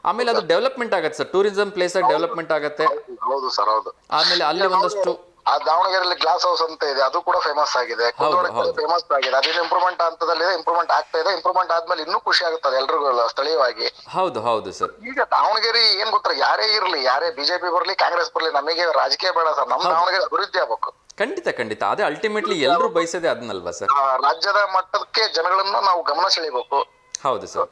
ಆಮೇಲೆ ಅದು ಡೆವಲಪ್ಮೆಂಟ್ ಆಗುತ್ತೆ ಸರ್, ಟೂರಿಸಂ ಪ್ಲೇಸ್ ಆಗಿ ಡೆವಲಪ್ಮೆಂಟ್ ಆಗುತ್ತೆ. ಹೌದು ಸರ್, ಹೌದು. ಆಮೇಲೆ ಅಲ್ಲಿ ಒಂದಷ್ಟು ಆ ದಾವಣಗೆರೆಯಲ್ಲಿ ಗ್ಲಾಸ್ ಹೌಸ್ ಅಂತ ಇದೆ, ಅದು ಕೂಡ ಫೇಮಸ್ ಆಗಿದೆ, ಫೇಮಸ್ ಆಗಿದೆ. ಅದೇನು ಇಂಪ್ರೂವ್ಮೆಂಟ್ ಹಂತದಲ್ಲಿ ಇಂಪ್ರೂವ್ಮೆಂಟ್ ಆಗ್ತಾ ಇದೆ. ಇಂಪ್ರೂವ್ಮೆಂಟ್ ಆದ್ಮೇಲೆ ಇನ್ನೂ ಖುಷಿ ಆಗುತ್ತದೆ ಎಲ್ರಿಗೂ ಸ್ಥಳೀಯವಾಗಿ. ಹೌದು ಹೌದು ಸರ್. ಈಗ ದಾವಣಗೆರೆ ಏನ್ ಗೊತ್ತಾ, ಯಾರೇ ಇರ್ಲಿ, ಯಾರೇ ಬಿಜೆಪಿ ಬರ್ಲಿ, ಕಾಂಗ್ರೆಸ್ ಬರ್ಲಿ, ನಮಗೆ ರಾಜಕೀಯ ಬೇಡ ಸರ್. ನಮ್ಮ ದಾವಣಗೆರೆ ಅಭಿವೃದ್ಧಿ ಆಗ್ಬೇಕು. ಖಂಡಿತ ಖಂಡಿತ, ಅದೇ ಅಲ್ಟಿಮೇಟ್ಲಿ ಎಲ್ಲರೂ ಬಯಸೋದೇ ಅದನ್ನಲ್ವಾ ಸರ್. ರಾಜ್ಯದ ಮಟ್ಟಕ್ಕೆ ಜನಗಳನ್ನ ನಾವು ಗಮನ ಸೆಳಿಬೇಕು. ಹೌದು ಸರ್.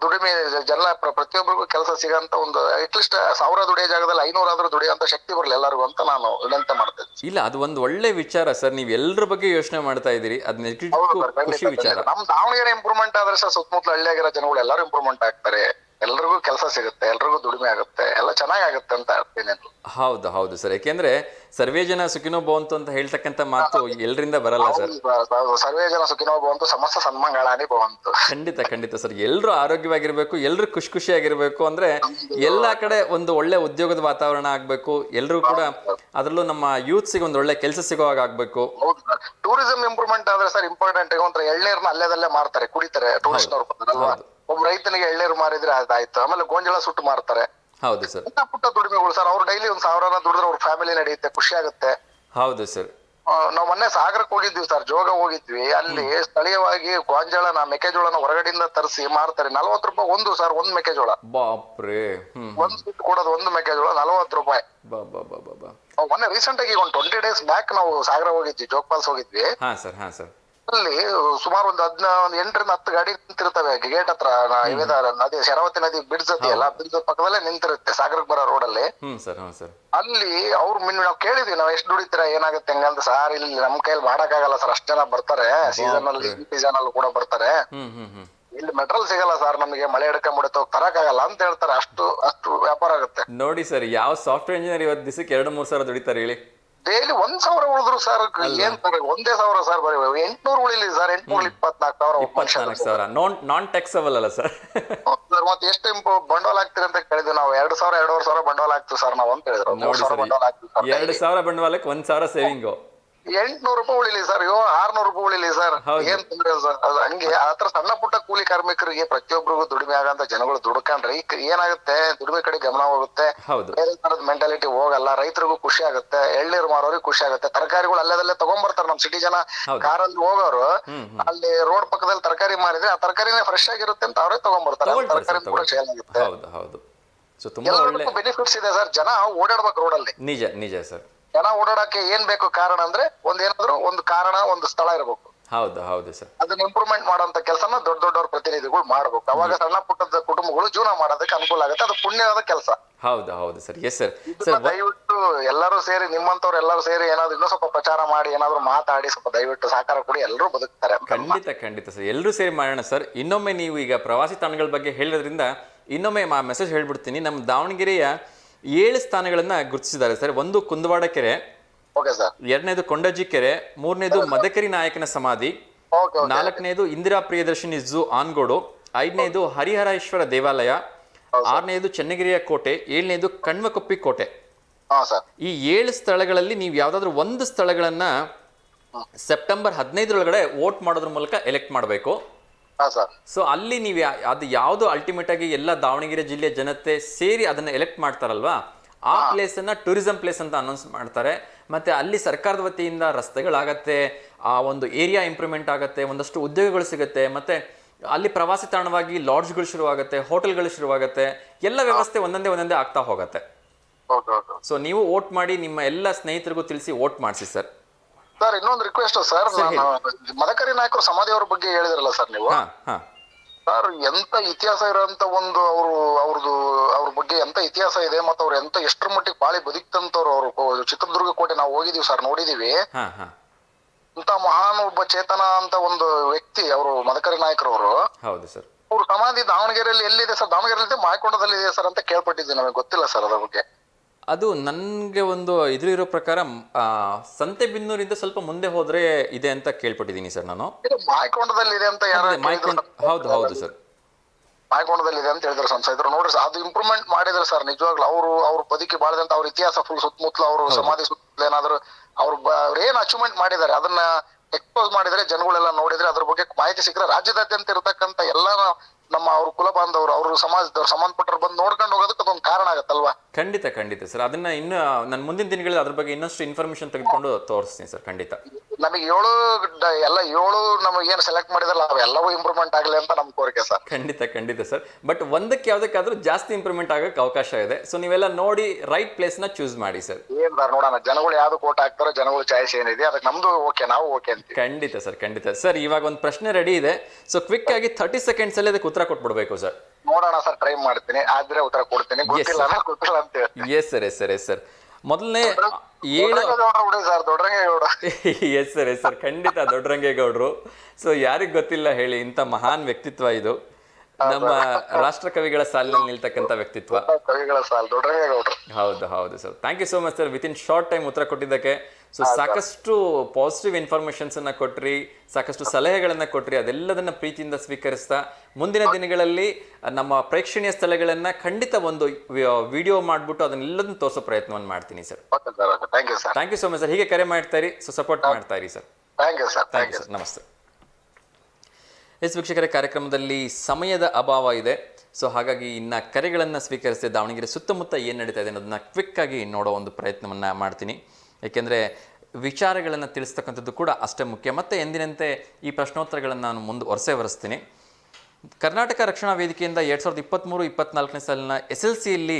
ದುಡಿಮೆ ಜನ ಪ್ರತಿಯೊಬ್ಬರಿಗೂ ಕೆಲಸ ಸಿಗಂತ ಒಂದು ಅಟ್ಲೀಸ್ಟ್ 1000 ದುಡಿಯೋ ಜಾಗದಲ್ಲಿ 500 ಆದ್ರೂ ದುಡಿಯೋಂತ ಶಕ್ತಿ ಬರಲಿ ಎಲ್ಲರಿಗೂ ಅಂತ ನಾನು ವಿನಂತಿ ಮಾಡ್ತೇನೆ. ಇಲ್ಲ, ಅದು ಒಂದು ಒಳ್ಳೆ ವಿಚಾರ ಸರ್, ನೀವು ಎಲ್ಲರ ಬಗ್ಗೆ ಯೋಚನೆ ಮಾಡ್ತಾ ಇದ್ದೀರಿ, ಅದ್ ಖುಷಿ ವಿಚಾರ. ನಮ್ ದಾವಣಗೆರೆ ಇಂಪ್ರೂವ್ಮೆಂಟ್ ಆದ್ರೆ ಸರ್ ಸುತ್ತಮುತ್ತಲ ಹಳ್ಳಿಯಾಗಿರೋ ಜನಗಳು ಎಲ್ಲರೂ ಇಂಪ್ರೂವ್ಮೆಂಟ್ ಆಗ್ತಾರೆ, ಎಲ್ರಿಗೂ ಕೆಲಸ ಸಿಗುತ್ತೆ, ಎಲ್ರಿಗೂ ದುಡಿಮೆ ಆಗುತ್ತೆ, ಎಲ್ಲ ಚೆನ್ನಾಗುತ್ತೆ ಅಂತ ಹೇಳ್ತೀನಿ. ಹೌದು ಹೌದು ಸರ್, ಯಾಕೆಂದ್ರೆ ಸರ್ವೇ ಜನ ಸುಖಿನೋ ಭವಂತು ಅಂತ ಹೇಳ್ತಕ್ಕಂಥ ಮಾತು ಎಲ್ಲರಿಂದ ಬರಲ್ಲ ಸರ್. ಸರ್ವೇ ಜನ ಸುಖಿನೋ ಭವಂತು ಸಮಸ್ತ ಸನ್ಮಂಗಳಾನಿ ಭವಂತು. ಖಂಡಿತ ಖಂಡಿತ ಸರ್, ಎಲ್ಲರೂ ಆರೋಗ್ಯವಾಗಿರ್ಬೇಕು, ಎಲ್ಲರೂ ಖುಷಿಯಾಗಿರ್ಬೇಕು ಅಂದ್ರೆ ಎಲ್ಲಾ ಕಡೆ ಒಂದು ಒಳ್ಳೆ ಉದ್ಯೋಗದ ವಾತಾವರಣ ಆಗ್ಬೇಕು, ಎಲ್ಲರೂ ಕೂಡ ಅದರಲ್ಲೂ ನಮ್ಮ ಯೂತ್ಸಿಗೆ ಒಂದು ಒಳ್ಳೆ ಕೆಲಸ ಸಿಗೋ ಹಾಗೆ ಆಗ್ಬೇಕು. ಟೂರಿಸಂ ಇಂಪ್ರೂವ್ಮೆಂಟ್ ಆದ್ರೆ ಸರ್ ಇಂಪಾರ್ಟೆಂಟ್. ಒಂಥರ ಎಳ್ನೀರ್ನ ಅಲ್ಲೇದಲ್ಲೇ ಮಾರ್ತಾರೆ, ಕುಡಿತಾರೆ ಟೂರಿಸ್ಟ್ ಅವ್ರು ಬಂದ್ರಲ್ವಾ. ಒಬ್ಬ ರೈತನಿಗೆ ಎಳ್ನೀರು ಮಾರಿದ್ರೆ ಅದಾಯ್ತು. ಆಮೇಲೆ ಗೋಂಜಾಳ ಸುಟ್ಟು ಮಾರ್ತಾರೆ. ಹೌದು ಸರ್. ಪುಟ್ಟ ದುಡಿಮೆಗಳು ಸರ್, ಅವ್ರು ಡೈಲಿ 1000 ದುಡಿದ್ರೆ ಅವ್ರ ಫ್ಯಾಮಿಲಿ ನಡೆಯುತ್ತೆ, ಖುಷಿ ಆಗುತ್ತೆ. ಹೌದು ಸರ್. ನಾವ್ ಮೊನ್ನೆ ಸಾಗರಕ್ಕೆ ಹೋಗಿದ್ವಿ ಸರ್, ಜೋಗ ಹೋಗಿದ್ವಿ. ಅಲ್ಲಿ ಸ್ಥಳೀಯವಾಗಿ ಗೋಂಜಾಳನ, ಮೆಕ್ಕೆಜೋಳನ ಹೊರಗಡೆಯಿಂದ ತರಿಸಿ ಮಾರ್ತಾರೆ. 40 ರೂಪಾಯಿ ಒಂದು ಸರ್, ಒಂದ್ ಮೆಕ್ಕೆಜೋಳ. ಬಾಪ್ರೆ. ಒಂದ್ ಸುಟ್ಟು ಕೊಡೋದು ಒಂದು ಮೆಕ್ಕೆಜೋಳ 40 ರೂಪಾಯಿ. ಮೊನ್ನೆ ರೀಸೆಂಟ್ ಆಗಿ ಒಂದು 20 days ಬ್ಯಾಕ್ ನಾವು ಸಾಗರ ಹೋಗಿದ್ವಿ, ಜೋಗ್ ಫಾಲ್ಸ್ ಹೋಗಿದ್ವಿ. ಹಾ ಸರ್, ಹಾ ಸರ್. ಅಲ್ಲಿ ಸುಮಾರು ಒಂದು 8 ರಿಂದ 10 ಗಾಡಿ ನಿಂತಿರ್ತವೆ ಗೇಟ್ ಹತ್ರ. ನದಿ, ಶರಾವತಿ ನದಿ ಬ್ರಿಡ್ಜ್ ಅಲ್ಲ, ಬ್ರಿಡ್ಜ್ ಪಕ್ಕದಲ್ಲೇ ನಿಂತಿರುತ್ತೆ ಸಾಗರಕ್ಕೆ ಬರೋ ರೋಡ್ ಅಲ್ಲಿ. ಅಲ್ಲಿ ಅವ್ರು ನಾವು ಕೇಳಿದ್ವಿ, ನಾವ್ ಎಷ್ಟು ದುಡಿತೀರಾ, ಏನಾಗುತ್ತೆ ಹೆಂಗಂತ. ಸಾರ್ ಇಲ್ಲಿ ನಮ್ ಕೈಯಲ್ಲಿ ಮಾಡಕ್ಕಾಗಲ್ಲ ಸರ್, ಅಷ್ಟ್ ಜನ ಬರ್ತಾರೆ, ಸೀಸನ್ ಅಲ್ಲಿ ಸೀಸನ್ ಅಲ್ಲಿ ಕೂಡ ಬರ್ತಾರೆ, ಇಲ್ಲಿ ಮೆಟ್ರಲ್ ಸಿಗಲ್ಲ ಸರ್, ನಮಗೆ ಮಳೆ ಹಿಡ್ಕೊಂಡ್ಬಿಡುತ್ತೆ, ತರಕಾಗಲ್ಲ ಅಂತ ಹೇಳ್ತಾರೆ. ಅಷ್ಟು ವ್ಯಾಪಾರ ಆಗುತ್ತೆ ನೋಡಿ ಸರ್. ಯಾವ ಸಾಫ್ಟ್ವೇರ್ ಇಂಜಿನಿಯರ್ ಇವತ್ತು ದಿವಸಕ್ಕೆ 2-3 ಸಾವಿರ ದುಡಿತಾರೆ ಹೇಳಿ? ಡೈಲಿ 1000 ಉಳಿದ್ರು ಸರ್, ಏನ್ ಸರ್ ಒಂದೇ 1000 ಸರ್, ಬರೀ 800 ಉಳಿಲಿ ಸರ್. 824,000 ನಾನ್ ಟ್ಯಾಕ್ಸಬಲ್ ಅಲ್ಲ ಸರ್. ಮತ್ತೆ ಎಷ್ಟು ಬಂಡವಾಳ ಆಗ್ತೀರಿ ಅಂತ ಕೇಳಿದ್ವಿ ನಾವು. 2,000 2,500 ಬಂಡವಾಳ ಆಗ್ತೀವಿ ಸರ್ ನಾವು ಅಂತ ಹೇಳಿದ್ರು. 3,000 ಬಂಡವಾಳ ಆಗ್ತೀವಿ ಸರ್. 2,000 ಬಂಡವಾಳಕ್ಕೆ 1,000 ಸೇವಿಂಗ್. 800 ರೂಪಾಯಿ ಉಳಿಲಿ ಸರ್, 600 ರೂಪಾಯಿ ಉಳಿಲಿ ಸರ್, ಏನ್ ತೊಂದ್ರೆ ಸರ್. ಹಂಗೆ ಆತರ ಸಣ್ಣ ಪುಟ್ಟ ಕೂಲಿ ಕಾರ್ಮಿಕರಿಗೆ ಪ್ರತಿಯೊಬ್ಬರಿಗೂ ದುಡಿಮೆ ಆಗಂತ ಜನಗಳು ದುಡ್ಕೊಂಡ್ರೆ ಈಗ ಏನಾಗುತ್ತೆ, ದುಡಿಮೆ ಕಡೆ ಗಮನ ಹೋಗುತ್ತೆ, ಬೇರೆ ತರದ ಮೆಂಟಾಲಿಟಿ ಹೋಗಲ್ಲ. ರೈತರಿಗೂ ಖುಷಿ ಆಗುತ್ತೆ, ಎಳ್ನೀರು ಮಾರೋರಿಗೆ ಖುಷಿ ಆಗುತ್ತೆ. ತರಕಾರಿಗಳು ಅಲ್ಲೇದಲ್ಲೇ ತಗೊಂಡ್ಬರ್ತಾರೆ. ನಮ್ ಸಿಟಿ ಜನ ಕಾರಲ್ಲಿ ಹೋಗೋರು ಅಲ್ಲಿ ರೋಡ್ ಪಕ್ಕದಲ್ಲಿ ತರಕಾರಿ ಮಾರಿದ್ರೆ ಆ ತರಕಾರಿನೇ ಫ್ರೆಶ್ ಆಗಿರುತ್ತೆ ಅಂತ ಅವರೇ ತಗೊಂಡ್ಬರ್ತಾರೆ. ತರಕಾರಿ ಕೂಡ ಸೇಲ್ ಆಗುತ್ತೆ. ಎಲ್ಲರಿಗೂ ಬೆನಿಫಿಟ್ಸ್ ಇದೆ ಸರ್. ಜನ ಓಡಾಡ್ಬೇಕು ರೋಡಲ್ಲಿ. ನಿಜ ನಿಜ ಸರ್. ಜನ ಓಡಾಡಕ್ಕೆ ಏನ್ ಬೇಕು ಕಾರಣ ಅಂದ್ರೆ ಏನಾದ್ರು ಒಂದು ಕಾರಣ, ಒಂದು ಸ್ಥಳ ಇರಬೇಕು. ಹೌದು ಹೌದು ಸರ್. ಅದನ್ನ ಇಂಪ್ರೂವ್ಮೆಂಟ್ ಮಾಡೋಂತ ಕೆಲಸನ ದೊಡ್ಡವ್ರ ಪ್ರತಿನಿಧಿಗಳು ಮಾಡ್ಬೇಕು. ಅವಾಗ ಸಣ್ಣ ಪುಟ್ಟದ ಕುಟುಂಬಗಳು ಜೀವನ ಮಾಡೋದಕ್ಕೆ ಅನುಕೂಲ ಆಗುತ್ತೆ. ಅದು ಪುಣ್ಯವಾದ ಕೆಲಸ. ಹೌದು ಹೌದು ಸರ್. Yes sir. ದಯವಿಟ್ಟು ಎಲ್ಲರೂ ಸೇರಿ, ನಿಮ್ಮಂತವ್ರು ಎಲ್ಲರೂ ಸೇರಿ ಏನಾದ್ರು ಇನ್ನೂ ಸ್ವಲ್ಪ ಪ್ರಚಾರ ಮಾಡಿ, ಏನಾದ್ರು ಮಾತಾಡಿ ಸ್ವಲ್ಪ ದಯವಿಟ್ಟು ಸಹಕಾರ ಕೊಡಿ, ಎಲ್ಲರೂ ಬದುಕ್ತಾರೆ. ಖಂಡಿತ ಖಂಡಿತ ಸರ್, ಎಲ್ಲರೂ ಸೇರಿ ಮಾಡೋಣ ಸರ್. ಇನ್ನೊಮ್ಮೆ ನೀವು ಈಗ ಪ್ರವಾಸಿ ತಾಣಗಳ ಬಗ್ಗೆ ಹೇಳೋದ್ರಿಂದ ಇನ್ನೊಮ್ಮೆ ಮೆಸೇಜ್ ಹೇಳ್ಬಿಡ್ತೀನಿ. ನಮ್ಮ ದಾವಣಗೆರೆಯ 7 ಸ್ಥಾನಗಳನ್ನ ಗುರುತಿಸಿದ್ದಾರೆ ಸರ್. 1 ಕುಂದವಾಡ ಕೆರೆ, 2ನೇದು ಕೊಂಡಜ್ಜಿ ಕೆರೆ, 3ನೇದು ಮದಕರಿ ನಾಯಕನ ಸಮಾಧಿ, 4ನೇದು ಇಂದಿರಾ ಪ್ರಿಯದರ್ಶಿನಿ ಝೂ ಆನ್ಗೋಡು, 5ನೇದು ಹರಿಹರೇಶ್ವರ ದೇವಾಲಯ, 6ನೇದು ಚೆನ್ನಗಿರಿಯ ಕೋಟೆ, 7ನೇದು ಕಣ್ವಕೊಪ್ಪಿ ಕೋಟೆ. ಈ 7 ಸ್ಥಳಗಳಲ್ಲಿ ನೀವು ಯಾವ್ದಾದ್ರು ಒಂದು ಸ್ಥಳಗಳನ್ನ ಸೆಪ್ಟೆಂಬರ್ 15 ವೋಟ್ ಮಾಡೋದ್ರ ಮೂಲಕ ಎಲೆಕ್ಟ್ ಮಾಡಬೇಕು. ಸೊ ಅಲ್ಲಿ ನೀವು ಅದು ಯಾವ್ದು ಅಲ್ಟಿಮೇಟ್ ಆಗಿ ಎಲ್ಲ ದಾವಣಗೆರೆ ಜಿಲ್ಲೆಯ ಜನತೆ ಸೇರಿ ಅದನ್ನ ಎಲೆಕ್ಟ್ ಮಾಡ್ತಾರಲ್ವಾ, ಆ ಪ್ಲೇಸ್ ಅನ್ನ ಟೂರಿಸಂ ಪ್ಲೇಸ್ ಅಂತ ಅನೌನ್ಸ್ ಮಾಡ್ತಾರೆ. ಮತ್ತೆ ಅಲ್ಲಿ ಸರ್ಕಾರದ ವತಿಯಿಂದ ರಸ್ತೆಗಳಾಗತ್ತೆ, ಆ ಒಂದು ಏರಿಯಾ ಇಂಪ್ರೂವ್ಮೆಂಟ್ ಆಗತ್ತೆ, ಒಂದಷ್ಟು ಉದ್ಯೋಗಗಳು ಸಿಗುತ್ತೆ, ಮತ್ತೆ ಅಲ್ಲಿ ಪ್ರವಾಸಿ ತಾಣವಾಗಿ ಲಾಡ್ಜ್ಗಳು ಶುರುವಾಗುತ್ತೆ, ಹೋಟೆಲ್ಗಳು ಶುರುವಾಗುತ್ತೆ, ಎಲ್ಲ ವ್ಯವಸ್ಥೆ ಒಂದೊಂದೇ ಆಗ್ತಾ ಹೋಗತ್ತೆ. ಸೊ ನೀವು ವೋಟ್ ಮಾಡಿ, ನಿಮ್ಮ ಎಲ್ಲ ಸ್ನೇಹಿತರಿಗೂ ತಿಳಿಸಿ ವೋಟ್ ಮಾಡಿಸಿ ಸರ್. ಸರ್ ಇನ್ನೊಂದು ರಿಕ್ವೆಸ್ಟ್ ಸರ್, ಮದಕರಿ ನಾಯಕರು ಸಮಾಧಿ ಅವ್ರ ಬಗ್ಗೆ ಹೇಳಿದ್ರಲ್ಲ ಸರ್ ನೀವು. ಸರ್ ಎಂತ ಇತಿಹಾಸ ಇರೋಂತ ಒಂದು ಅವ್ರ ಬಗ್ಗೆ ಎಂತ ಇತಿಹಾಸ ಇದೆ, ಮತ್ತೆ ಅವ್ರು ಎಂತ ಎಷ್ಟರ ಮಟ್ಟಿಗೆ ಬಾಳಿ ಬದುಕ್ತಂತವ್ರು. ಅವರು ಚಿತ್ರದುರ್ಗ ಕೋಟೆ ನಾವು ಹೋಗಿದೀವಿ ಸರ್, ನೋಡಿದೀವಿ. ಇಂತ ಮಹಾನ್ ಒಬ್ಬ ಚೇತನ ಅಂತ ಒಂದು ವ್ಯಕ್ತಿ ಅವರು ಮದಕರಿ ನಾಯಕರವರು. ಹೌದು ಸರ್. ಅವ್ರ ಸಮಾಧಿ ದಾವಣಗೆರೆಯಲ್ಲಿ ಎಲ್ಲಿದೆ ಸರ್? ದಾವಣಗೆರೆಯಲ್ಲಿ ಮಾಯಕೊಂಡದಲ್ಲಿ ಇದೆ ಸರ್ ಅಂತ ಕೇಳ್ಪಟ್ಟಿದ್ದೆ, ನಮಗೆ ಗೊತ್ತಿಲ್ಲ ಸರ್ ಅದ್ರ ಬಗ್ಗೆ. ಅದು ನನಗೆ ಒಂದು ಇರೋ ಪ್ರಕಾರ ಸಂತೆಬೆನ್ನೂರಿಂದ ಸ್ವಲ್ಪ ಮುಂದೆ ಹೋದ್ರೆ ಇದೆ ಅಂತ ಕೇಳ್ಪಟ್ಟಿದ್ದೀನಿ ಸರ್ ನಾನು. ಮಾಯಕೊಂಡದಲ್ಲಿ ಇದೆ ಅಂತ ಹೌದು ಹೌದು ಸರ್, ಮಾಯಕೊಂಡದಲ್ಲಿ ಇದೆ ಅಂತ ಹೇಳಿದ್ರು ಸಂಸದರು. ನೋಡ್ರಿ ಅದು ಇಂಪ್ರೂವ್ಮೆಂಟ್ ಮಾಡಿದ್ರು ಸರ್ ನಿಜವಾಗ್ಲು. ಅವ್ರ ಬದುಕಿ ಬಾಳದಂತ ಅವ್ರ ಇತಿಹಾಸ ಫುಲ್ ಸುತ್ತಮುತ್ತಲು ಅವ್ರ ಸಮಾಧಿ ಸುತ್ತಲೂ ಏನಾದ್ರು ಅವ್ರು ಏನ್ ಅಚೀವ್ಮೆಂಟ್ ಮಾಡಿದ್ದಾರೆ ಅದನ್ನ ಎಕ್ಸ್ಪೋಸ್ ಮಾಡಿದ್ರೆ, ಜನಗಳೆಲ್ಲ ನೋಡಿದ್ರೆ, ಅದ್ರ ಬಗ್ಗೆ ಮಾಹಿತಿ ಸಿಕ್ಕರೆ ರಾಜ್ಯದಾದ್ಯಂತ ಇರತಕ್ಕಂತ ಎಲ್ಲ ನಮ್ಮ ಅವ್ರ ಕುಲ ಬಾಂಧವರು, ಅವ್ರ ಸಮಾಜದವ್ರು, ಸಂಬಂಧಪಟ್ಟರು ಬಂದು ನೋಡ್ಕೊಂಡು ಹೋಗೋದಕ್ಕೆ ಅದೊಂದು ಕಾರಣ ಆಗತ್ತಲ್ವಾ? ಖಂಡಿತ ಖಂಡಿತ ಸರ್. ಅದನ್ನ ಇನ್ನು ನನ್ನ ಮುಂದಿನ ದಿನಗಳಲ್ಲಿ ಅದ್ರ ಬಗ್ಗೆ ಇನ್ನಷ್ಟು ಇನ್ಫಾರ್ಮೇಶನ್ ತೆಗೆದುಕೊಂಡು ತೋರಿಸ್ತೀನಿ ಸರ್. ಖಂಡಿತ. ನಮಗೆ 7 ನಮಗೆ ಏನು ಸೆಲೆಕ್ಟ್ ಮಾಡಿದ್ರಲ್ಲ ಅವೆಲ್ಲವೂ ಇಂಪ್ರೂವ್ಮೆಂಟ್ ಆಗಲಿ ಅಂತ ನಮ್ ಕೋರಿಕೆ ಸರ್. ಖಂಡಿತ ಸರ್. ಬಟ್ ಒಂದಕ್ಕೆ ಯಾವ್ದಕ್ಕಾದ್ರೂ ಜಾಸ್ತಿ ಇಂಪ್ರೂವ್ಮೆಂಟ್ ಆಗಕ್ಕೆ ಅವಕಾಶ ಇದೆ. ಸೊ ನೀವೆಲ್ಲ ನೋಡಿ ರೈಟ್ ಪ್ಲೇಸ್ ನ ಚೂಸ್ ಮಾಡಿ ಸರ್. ಏನ್ ಸರ್ ನೋಡೋಣ, ಜನಗಳು ಯಾವ್ದು ಕೋಟ್ ಹಾಕ್ತಾರೋ, ಜನಗಳು ಚಾಯ್ಸ್ ಏನಿದೆ ಅದಕ್ಕೆ ನಮ್ದು ಓಕೆ, ನಾವು ಓಕೆ ಅಂತ. ಖಂಡಿತ ಸರ್. ಇವಾಗ ಒಂದು ಪ್ರಶ್ನೆ ರೆಡಿ ಇದೆ. ಸೊ ಕ್ವಿಕ್ ಆಗಿ 30 ಸೆಕೆಂಡ್ಸ್ ಅಲ್ಲಿ ಅದಕ್ಕೆ ಉತ್ತರ ಕೊಟ್ಬಿಡ್ಬೇಕು ಸರ್. ನೋಡೋಣ ಸರ್, ಟ್ರೈ ಮಾಡ್ತೀನಿ, ಆದ್ರೆ ಉತ್ತರ ಕೊಡ್ತೀನಿ. ಗೊತ್ತಿಲ್ಲ ಅಂತ ಹೇಳಿ. Yes sir. ಮೊದಲನೇ 7 ಎಸ್ ಸರ್ ಖಂಡಿತ ದೊಡ್ಡರಂಗೇಗೌಡರು. ಸೊ ಯಾರಿಗ್ ಗೊತ್ತಿಲ್ಲ ಹೇಳಿ, ಇಂಥ ಮಹಾನ್ ವ್ಯಕ್ತಿತ್ವ ಇದು. ನಮ್ಮ ರಾಷ್ಟ್ರ ಕವಿಗಳ ಸಾಲಿನಲ್ಲಿ ನಿಲ್ತಕ್ಕಂಥ ವ್ಯಕ್ತಿತ್ವ. ಹೌದು sir. Thank you so much sir, with in short time ಉತ್ತರ ಕೊಟ್ಟಿದ್ದಕ್ಕೆ. ಸೊ ಸಾಕಷ್ಟು ಪಾಸಿಟಿವ್ ಇನ್ಫಾರ್ಮೇಶನ್ಸ್ ಅನ್ನ ಕೊಟ್ರಿ, ಸಾಕಷ್ಟು ಸಲಹೆಗಳನ್ನ ಕೊಟ್ರಿ. ಅದೆಲ್ಲದನ್ನ ಪ್ರೀತಿಯಿಂದ ಸ್ವೀಕರಿಸ್ತಾ ಮುಂದಿನ ದಿನಗಳಲ್ಲಿ ನಮ್ಮ ಪ್ರೇಕ್ಷಣೀಯ ಸ್ಥಳಗಳನ್ನ ಖಂಡಿತ ಒಂದು ವಿಡಿಯೋ ಮಾಡ್ಬಿಟ್ಟು ಅದನ್ನೆಲ್ಲದನ್ನು ತೋರಿಸೋ ಪ್ರಯತ್ನವನ್ನು ಮಾಡ್ತೀನಿ sir. Thank you so much sir. ಹೀಗೆ ಕರೆ ಮಾಡ್ತಾ ಇರಿ, ಸೊ ಸಪೋರ್ಟ್ ಮಾಡ್ತಾ ಇರಿ ಸರ್. Thank you sir. ನಮಸ್ತೆ. ವೀಕ್ಷಕರ, ಕಾರ್ಯಕ್ರಮದಲ್ಲಿ ಸಮಯದ ಅಭಾವ ಇದೆ. ಸೊ ಹಾಗಾಗಿ ಇನ್ನು ಕರೆಗಳನ್ನು ಸ್ವೀಕರಿಸಿ ದಾವಣಗೆರೆ ಸುತ್ತಮುತ್ತ ಏನು ನಡೀತಾ ಇದೆ ಅನ್ನೋದನ್ನ ಕ್ವಿಕ್ ಆಗಿ ನೋಡೋ ಒಂದು ಪ್ರಯತ್ನವನ್ನು ಮಾಡ್ತೀನಿ. ಏಕೆಂದರೆ ವಿಚಾರಗಳನ್ನು ತಿಳಿಸ್ತಕ್ಕಂಥದ್ದು ಕೂಡ ಅಷ್ಟೇ ಮುಖ್ಯ. ಮತ್ತು ಎಂದಿನಂತೆ ಈ ಪ್ರಶ್ನೋತ್ತರಗಳನ್ನು ನಾನು ಮುಂದುವರಿಸ್ತೀನಿ. ಕರ್ನಾಟಕ ರಕ್ಷಣಾ ವೇದಿಕೆಯಿಂದ 2023-24ನೇ ಸಾಲಿನ SLCಯಲ್ಲಿ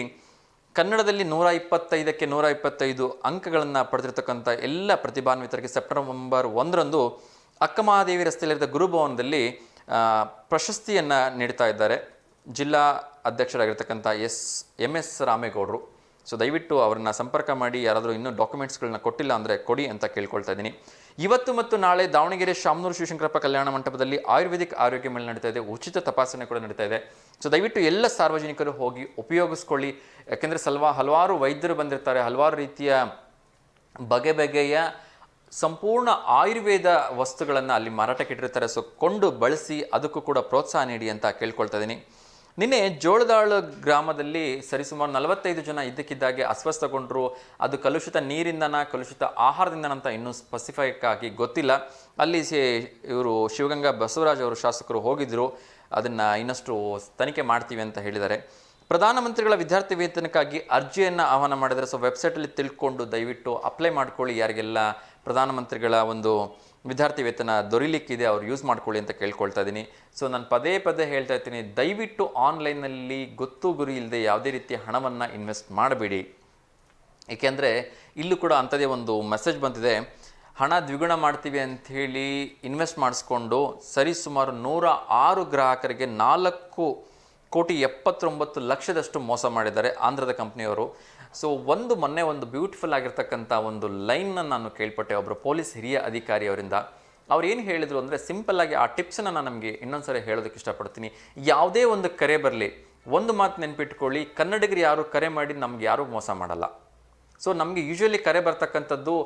ಕನ್ನಡದಲ್ಲಿ 125ಕ್ಕೆ 125 ಅಂಕಗಳನ್ನು ಪಡೆದಿರತಕ್ಕಂಥ ಎಲ್ಲ ಪ್ರತಿಭಾನ್ವಿತರಿಗೆ ಸೆಪ್ಟೆಂಬರ್ 1ರಂದು ಅಕ್ಕಮಹಾದೇವಿ ರಸ್ತೆಯಲ್ಲಿರುವ ಗುರುಭವನದಲ್ಲಿ ಪ್ರಶಸ್ತಿಯನ್ನು ನೀಡ್ತಾ ಇದ್ದಾರೆ ಜಿಲ್ಲಾ ಅಧ್ಯಕ್ಷರಾಗಿರ್ತಕ್ಕಂಥ MS ರಾಮೇಗೌಡರು. ಸೊ ದಯವಿಟ್ಟು ಅವರನ್ನು ಸಂಪರ್ಕ ಮಾಡಿ. ಯಾರಾದರೂ ಇನ್ನೂ ಡಾಕ್ಯುಮೆಂಟ್ಸ್ಗಳನ್ನ ಕೊಟ್ಟಿಲ್ಲ ಅಂದರೆ ಕೊಡಿ ಅಂತ ಕೇಳ್ಕೊಳ್ತಾ ಇದ್ದೀನಿ. ಇವತ್ತು ಮತ್ತು ನಾಳೆ ದಾವಣಗೆರೆ ಶಾಮನೂರು ಶಿವಶಂಕರಪ್ಪ ಕಲ್ಯಾಣ ಮಂಟಪದಲ್ಲಿ ಆಯುರ್ವೇದಿಕ್ ಆರೋಗ್ಯ ಮೇಳ ನಡೀತಾ ಇದೆ. ಉಚಿತ ತಪಾಸಣೆ ಕೂಡ ನಡೀತಾ ಇದೆ. ಸೊ ದಯವಿಟ್ಟು ಎಲ್ಲ ಸಾರ್ವಜನಿಕರು ಹೋಗಿ ಉಪಯೋಗಿಸ್ಕೊಳ್ಳಿ. ಯಾಕೆಂದರೆ ಹಲವಾರು ವೈದ್ಯರು ಬಂದಿರ್ತಾರೆ, ಹಲವಾರು ರೀತಿಯ ಬಗೆಯ ಸಂಪೂರ್ಣ ಆಯುರ್ವೇದ ವಸ್ತುಗಳನ್ನು ಅಲ್ಲಿ ಮಾರಾಟಕ್ಕೆ ಇಟ್ಟಿರ್ತಾರೆ. ಸೊ ಕೊಂಡು ಬಳಸಿ, ಅದಕ್ಕೂ ಕೂಡ ಪ್ರೋತ್ಸಾಹ ನೀಡಿ ಅಂತ ಕೇಳ್ಕೊಳ್ತಾ ಇದ್ದೀನಿ. ನಿನ್ನೆ ಜೋಳದಾಳು ಗ್ರಾಮದಲ್ಲಿ ಸರಿಸುಮಾರು 45 ಜನ ಇದ್ದಕ್ಕಿದ್ದಾಗೆ ಅಸ್ವಸ್ಥಗೊಂಡರು. ಅದು ಕಲುಷಿತ ನೀರಿಂದನ, ಕಲುಷಿತ ಆಹಾರದಿಂದನ ಅಂತ ಇನ್ನೂ ಸ್ಪೆಸಿಫೈಕ್ ಆಗಿ ಗೊತ್ತಿಲ್ಲ. ಅಲ್ಲಿ ಇವರು ಶಿವಗಂಗಾ ಬಸವರಾಜ್ ಅವರು ಶಾಸಕರು ಹೋಗಿದ್ದರು. ಅದನ್ನು ಇನ್ನಷ್ಟು ತನಿಖೆ ಮಾಡ್ತೀವಿ ಅಂತ ಹೇಳಿದ್ದಾರೆ. ಪ್ರಧಾನಮಂತ್ರಿಗಳ ವಿದ್ಯಾರ್ಥಿ ವೇತನಕ್ಕಾಗಿ ಅರ್ಜಿಯನ್ನು ಆಹ್ವಾನ ಮಾಡಿದರೆ. ಸೊ ವೆಬ್ಸೈಟಲ್ಲಿ ತಿಳ್ಕೊಂಡು ದಯವಿಟ್ಟು ಅಪ್ಲೈ ಮಾಡ್ಕೊಳ್ಳಿ. ಯಾರಿಗೆಲ್ಲ ಪ್ರಧಾನಮಂತ್ರಿಗಳ ಒಂದು ವಿದ್ಯಾರ್ಥಿ ವೇತನ ದೊರೀಲಿಕ್ಕಿದೆ ಅವ್ರು ಯೂಸ್ ಮಾಡ್ಕೊಳ್ಳಿ ಅಂತ ಕೇಳ್ಕೊಳ್ತಾ ಇದ್ದೀನಿ. ಸೊ ನಾನು ಪದೇ ಹೇಳ್ತಾ ಇರ್ತೀನಿ, ದಯವಿಟ್ಟು ಆನ್ಲೈನಲ್ಲಿ ಗೊತ್ತು ಗುರಿ ಇಲ್ಲದೆ ಯಾವುದೇ ರೀತಿಯ ಹಣವನ್ನು ಇನ್ವೆಸ್ಟ್ ಮಾಡಬೇಡಿ. ಏಕೆಂದರೆ ಇಲ್ಲೂ ಕೂಡ ಅಂಥದ್ದೇ ಒಂದು ಮೆಸೇಜ್ ಬಂದಿದೆ. ಹಣ ದ್ವಿಗುಣ ಮಾಡ್ತೀವಿ ಅಂಥೇಳಿ ಇನ್ವೆಸ್ಟ್ ಮಾಡಿಸ್ಕೊಂಡು ಸರಿಸುಮಾರು 106 ಗ್ರಾಹಕರಿಗೆ 4,79,00,000 ಮೋಸ ಮಾಡಿದ್ದಾರೆ ಆಂಧ್ರದ ಕಂಪ್ನಿಯವರು. ಸೊ ಮೊನ್ನೆ ಒಂದು ಬ್ಯೂಟಿಫುಲ್ ಆಗಿರ್ತಕ್ಕಂಥ ಒಂದು ಲೈನ್ನ ನಾನು ಕೇಳ್ಪಟ್ಟೆ ಒಬ್ಬರು ಪೊಲೀಸ್ ಹಿರಿಯ ಅಧಿಕಾರಿಯವರಿಂದ. ಅವ್ರು ಏನು ಹೇಳಿದರು ಅಂದರೆ, ಸಿಂಪಲ್ಲಾಗಿ ಆ ಟಿಪ್ಸನ್ನು ನಾನು ನಮಗೆ ಇನ್ನೊಂದು ಸರಿ ಹೇಳೋದಕ್ಕೆ ಇಷ್ಟಪಡ್ತೀನಿ. ಯಾವುದೇ ಒಂದು ಕರೆ ಬರಲಿ, ಒಂದು ಮಾತು ನೆನ್ಪಿಟ್ಕೊಳ್ಳಿ, ಕನ್ನಡಿಗರು ಯಾರು ಕರೆ ಮಾಡಿ ನಮ್ಗೆ ಯಾರೂ ಮೋಸ ಮಾಡಲ್ಲ. ಸೊ ನಮಗೆ ಯೂಶ್ವಲಿ ಕರೆ ಬರ್ತಕ್ಕಂಥದ್ದು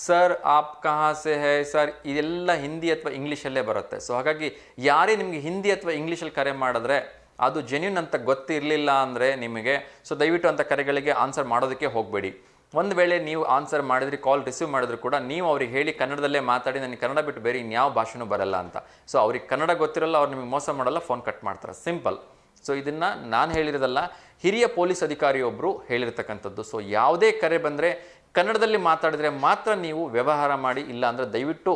ಸರ್ ಆಪ್ ಕಹಾ ಸೆ ಹೈ ಸರ್, ಇದೆಲ್ಲ ಹಿಂದಿ ಅಥವಾ ಇಂಗ್ಲೀಷಲ್ಲೇ ಬರುತ್ತೆ. ಸೊ ಹಾಗಾಗಿ ಯಾರೇ ನಿಮಗೆ ಹಿಂದಿ ಅಥವಾ ಇಂಗ್ಲೀಷಲ್ಲಿ ಕರೆ ಮಾಡಿದ್ರೆ ಅದು ಜೆನ್ಯೂನ್ ಅಂತ ಗೊತ್ತಿರಲಿಲ್ಲ ಅಂದರೆ ನಿಮಗೆ, ಸೊ ದಯವಿಟ್ಟು ಅಂಥ ಕರೆಗಳಿಗೆ ಆನ್ಸರ್ ಮಾಡೋದಕ್ಕೆ ಹೋಗಬೇಡಿ. ಒಂದು ವೇಳೆ ನೀವು ಆನ್ಸರ್ ಮಾಡಿದ್ರಿ, ಕಾಲ್ ರಿಸೀವ್ ಮಾಡಿದ್ರು ಕೂಡ ನೀವು ಅವ್ರಿಗೆ ಹೇಳಿ ಕನ್ನಡದಲ್ಲೇ ಮಾತಾಡಿ, ನನಗೆ ಕನ್ನಡ ಬಿಟ್ಟು ಬೇರೆ ಇನ್ಯಾವ ಭಾಷೆನೂ ಬರಲ್ಲ ಅಂತ. ಸೊ ಅವ್ರಿಗೆ ಕನ್ನಡ ಗೊತ್ತಿರಲ್ಲ, ಅವ್ರು ನಿಮಗೆ ಮೋಸ ಮಾಡಲ್ಲ, ಫೋನ್ ಕಟ್ ಮಾಡ್ತಾರೆ, ಸಿಂಪಲ್. ಸೊ ಇದನ್ನು ನಾನು ಹೇಳಿರೋದಲ್ಲ, ಹಿರಿಯ ಪೊಲೀಸ್ ಅಧಿಕಾರಿಯೊಬ್ಬರು ಹೇಳಿರ್ತಕ್ಕಂಥದ್ದು. ಸೊ ಯಾವುದೇ ಕರೆ ಬಂದರೆ ಕನ್ನಡದಲ್ಲಿ ಮಾತಾಡಿದರೆ ಮಾತ್ರ ನೀವು ವ್ಯವಹಾರ ಮಾಡಿ. ಇಲ್ಲ ಅಂದರೆ ದಯವಿಟ್ಟು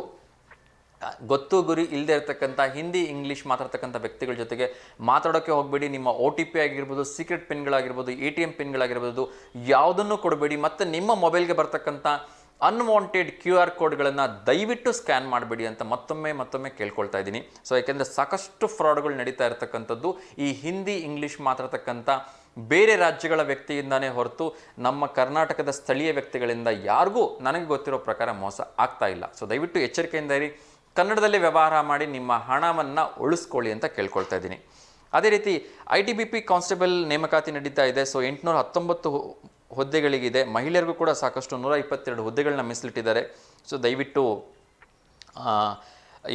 ಗೊತ್ತು ಗುರಿ ಇಲ್ಲದೆ ಇರತಕ್ಕಂಥ ಹಿಂದಿ ಇಂಗ್ಲೀಷ್ ಮಾತಾಡ್ತಕ್ಕಂಥ ವ್ಯಕ್ತಿಗಳ ಜೊತೆಗೆ ಮಾತಾಡೋಕ್ಕೆ ಹೋಗಬೇಡಿ. ನಿಮ್ಮ OTP ಆಗಿರ್ಬೋದು, ಸೀಕ್ರೆಟ್ ಪಿನ್ಗಳಾಗಿರ್ಬೋದು, ATM ಪಿನ್ಗಳಾಗಿರ್ಬೋದು, ಯಾವುದನ್ನು ಕೊಡಬೇಡಿ. ಮತ್ತು ನಿಮ್ಮ ಮೊಬೈಲ್ಗೆ ಬರ್ತಕ್ಕಂಥ ಅನ್ವಾಂಟೆಡ್ QR ಕೋಡ್ಗಳನ್ನು ದಯವಿಟ್ಟು ಸ್ಕ್ಯಾನ್ ಮಾಡಬೇಡಿ ಅಂತ ಮತ್ತೊಮ್ಮೆ ಕೇಳ್ಕೊಳ್ತಾ ಇದ್ದೀನಿ. ಸೊ ಯಾಕೆಂದರೆ ಸಾಕಷ್ಟು ಫ್ರಾಡ್ಗಳು ನಡೀತಾ ಇರತಕ್ಕಂಥದ್ದು ಈ ಹಿಂದಿ ಇಂಗ್ಲೀಷ್ ಮಾತಾಡ್ತಕ್ಕಂಥ ಬೇರೆ ರಾಜ್ಯಗಳ ವ್ಯಕ್ತಿಯಿಂದಾನೇ ಹೊರತು ನಮ್ಮ ಕರ್ನಾಟಕದ ಸ್ಥಳೀಯ ವ್ಯಕ್ತಿಗಳಿಂದ ಯಾರಿಗೂ ನನಗೆ ಗೊತ್ತಿರೋ ಪ್ರಕಾರ ಮೋಸ ಆಗ್ತಾ ಇಲ್ಲ. ಸೊ ದಯವಿಟ್ಟು ಎಚ್ಚರಿಕೆಯಿಂದ ಇರಿ, ಕನ್ನಡದಲ್ಲೇ ವ್ಯವಹಾರ ಮಾಡಿ ನಿಮ್ಮ ಹಣವನ್ನು ಉಳಿಸ್ಕೊಳ್ಳಿ ಅಂತ ಕೇಳ್ಕೊಳ್ತಾ ಇದ್ದೀನಿ. ಅದೇ ರೀತಿ ITBP ಕಾನ್ಸ್ಟೇಬಲ್ ನೇಮಕಾತಿ ನಡೀತಾ ಇದೆ. ಸೊ 819 ಹುದ್ದೆಗಳಿಗಿದೆ. ಮಹಿಳೆಯರಿಗೂ ಕೂಡ ಸಾಕಷ್ಟು 122 ಹುದ್ದೆಗಳನ್ನ ಮೀಸಲಿಟ್ಟಿದ್ದಾರೆ. ಸೊ ದಯವಿಟ್ಟು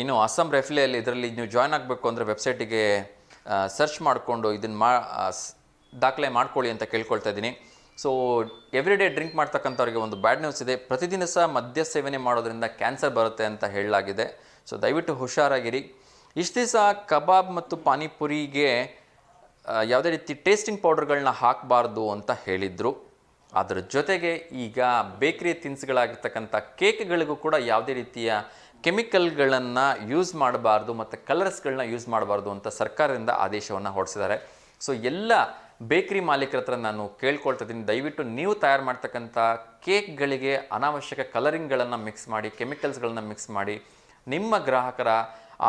ಇನ್ನು ಅಸ್ಸಾಂ ರೈಫ್ಲೆಯಲ್ಲಿ ಇದರಲ್ಲಿ ನೀವು ಜಾಯ್ನ್ ಆಗಬೇಕು ಅಂದರೆ ವೆಬ್ಸೈಟಿಗೆ ಸರ್ಚ್ ಮಾಡಿಕೊಂಡು ಇದನ್ನು ದಾಖಲೆ ಮಾಡ್ಕೊಳ್ಳಿ ಅಂತ ಕೇಳ್ಕೊಳ್ತಾ ಇದ್ದೀನಿ. ಸೊ ಎವ್ರಿಡೇ ಡ್ರಿಂಕ್ ಮಾಡ್ತಕ್ಕಂಥವ್ರಿಗೆ ಒಂದು ಬ್ಯಾಡ್ ನ್ಯೂಸ್ ಇದೆ. ಪ್ರತಿದಿನ ಸಹ ಮದ್ಯ ಸೇವನೆ ಮಾಡೋದ್ರಿಂದ ಕ್ಯಾನ್ಸರ್ ಬರುತ್ತೆ ಅಂತ ಹೇಳಲಾಗಿದೆ. ಸೊ ದಯವಿಟ್ಟು ಹುಷಾರಾಗಿರಿ. ಇಷ್ಟು ದಿವಸ ಕಬಾಬ್ ಮತ್ತು ಪಾನಿಪುರಿಗೆ ಯಾವುದೇ ರೀತಿ ಟೇಸ್ಟಿಂಗ್ ಪೌಡರ್ಗಳನ್ನ ಹಾಕಬಾರ್ದು ಅಂತ ಹೇಳಿದರು. ಅದರ ಜೊತೆಗೆ ಈಗ ಬೇಕರಿ ತಿನಿಸುಗಳಾಗಿರ್ತಕ್ಕಂಥ ಕೇಕ್ಗಳಿಗೂ ಕೂಡ ಯಾವುದೇ ರೀತಿಯ ಕೆಮಿಕಲ್ಗಳನ್ನು ಯೂಸ್ ಮಾಡಬಾರ್ದು ಮತ್ತು ಕಲರ್ಸ್ಗಳನ್ನ ಯೂಸ್ ಮಾಡಬಾರ್ದು ಅಂತ ಸರ್ಕಾರದಿಂದ ಆದೇಶವನ್ನು ಹೊರಡಿಸಿದ್ದಾರೆ. ಸೊ ಎಲ್ಲ ಬೇಕರಿ ಮಾಲೀಕರ ಹತ್ರ ನಾನು ಕೇಳ್ಕೊಳ್ತಾ ಇದ್ದೀನಿ, ದಯವಿಟ್ಟು ನೀವು ತಯಾರು ಮಾಡ್ತಕ್ಕಂಥ ಕೇಕ್ಗಳಿಗೆ ಅನಾವಶ್ಯಕ ಕಲರಿಂಗ್ಗಳನ್ನು ಮಿಕ್ಸ್ ಮಾಡಿ, ಕೆಮಿಕಲ್ಸ್ಗಳನ್ನು ಮಿಕ್ಸ್ ಮಾಡಿ ನಿಮ್ಮ ಗ್ರಾಹಕರ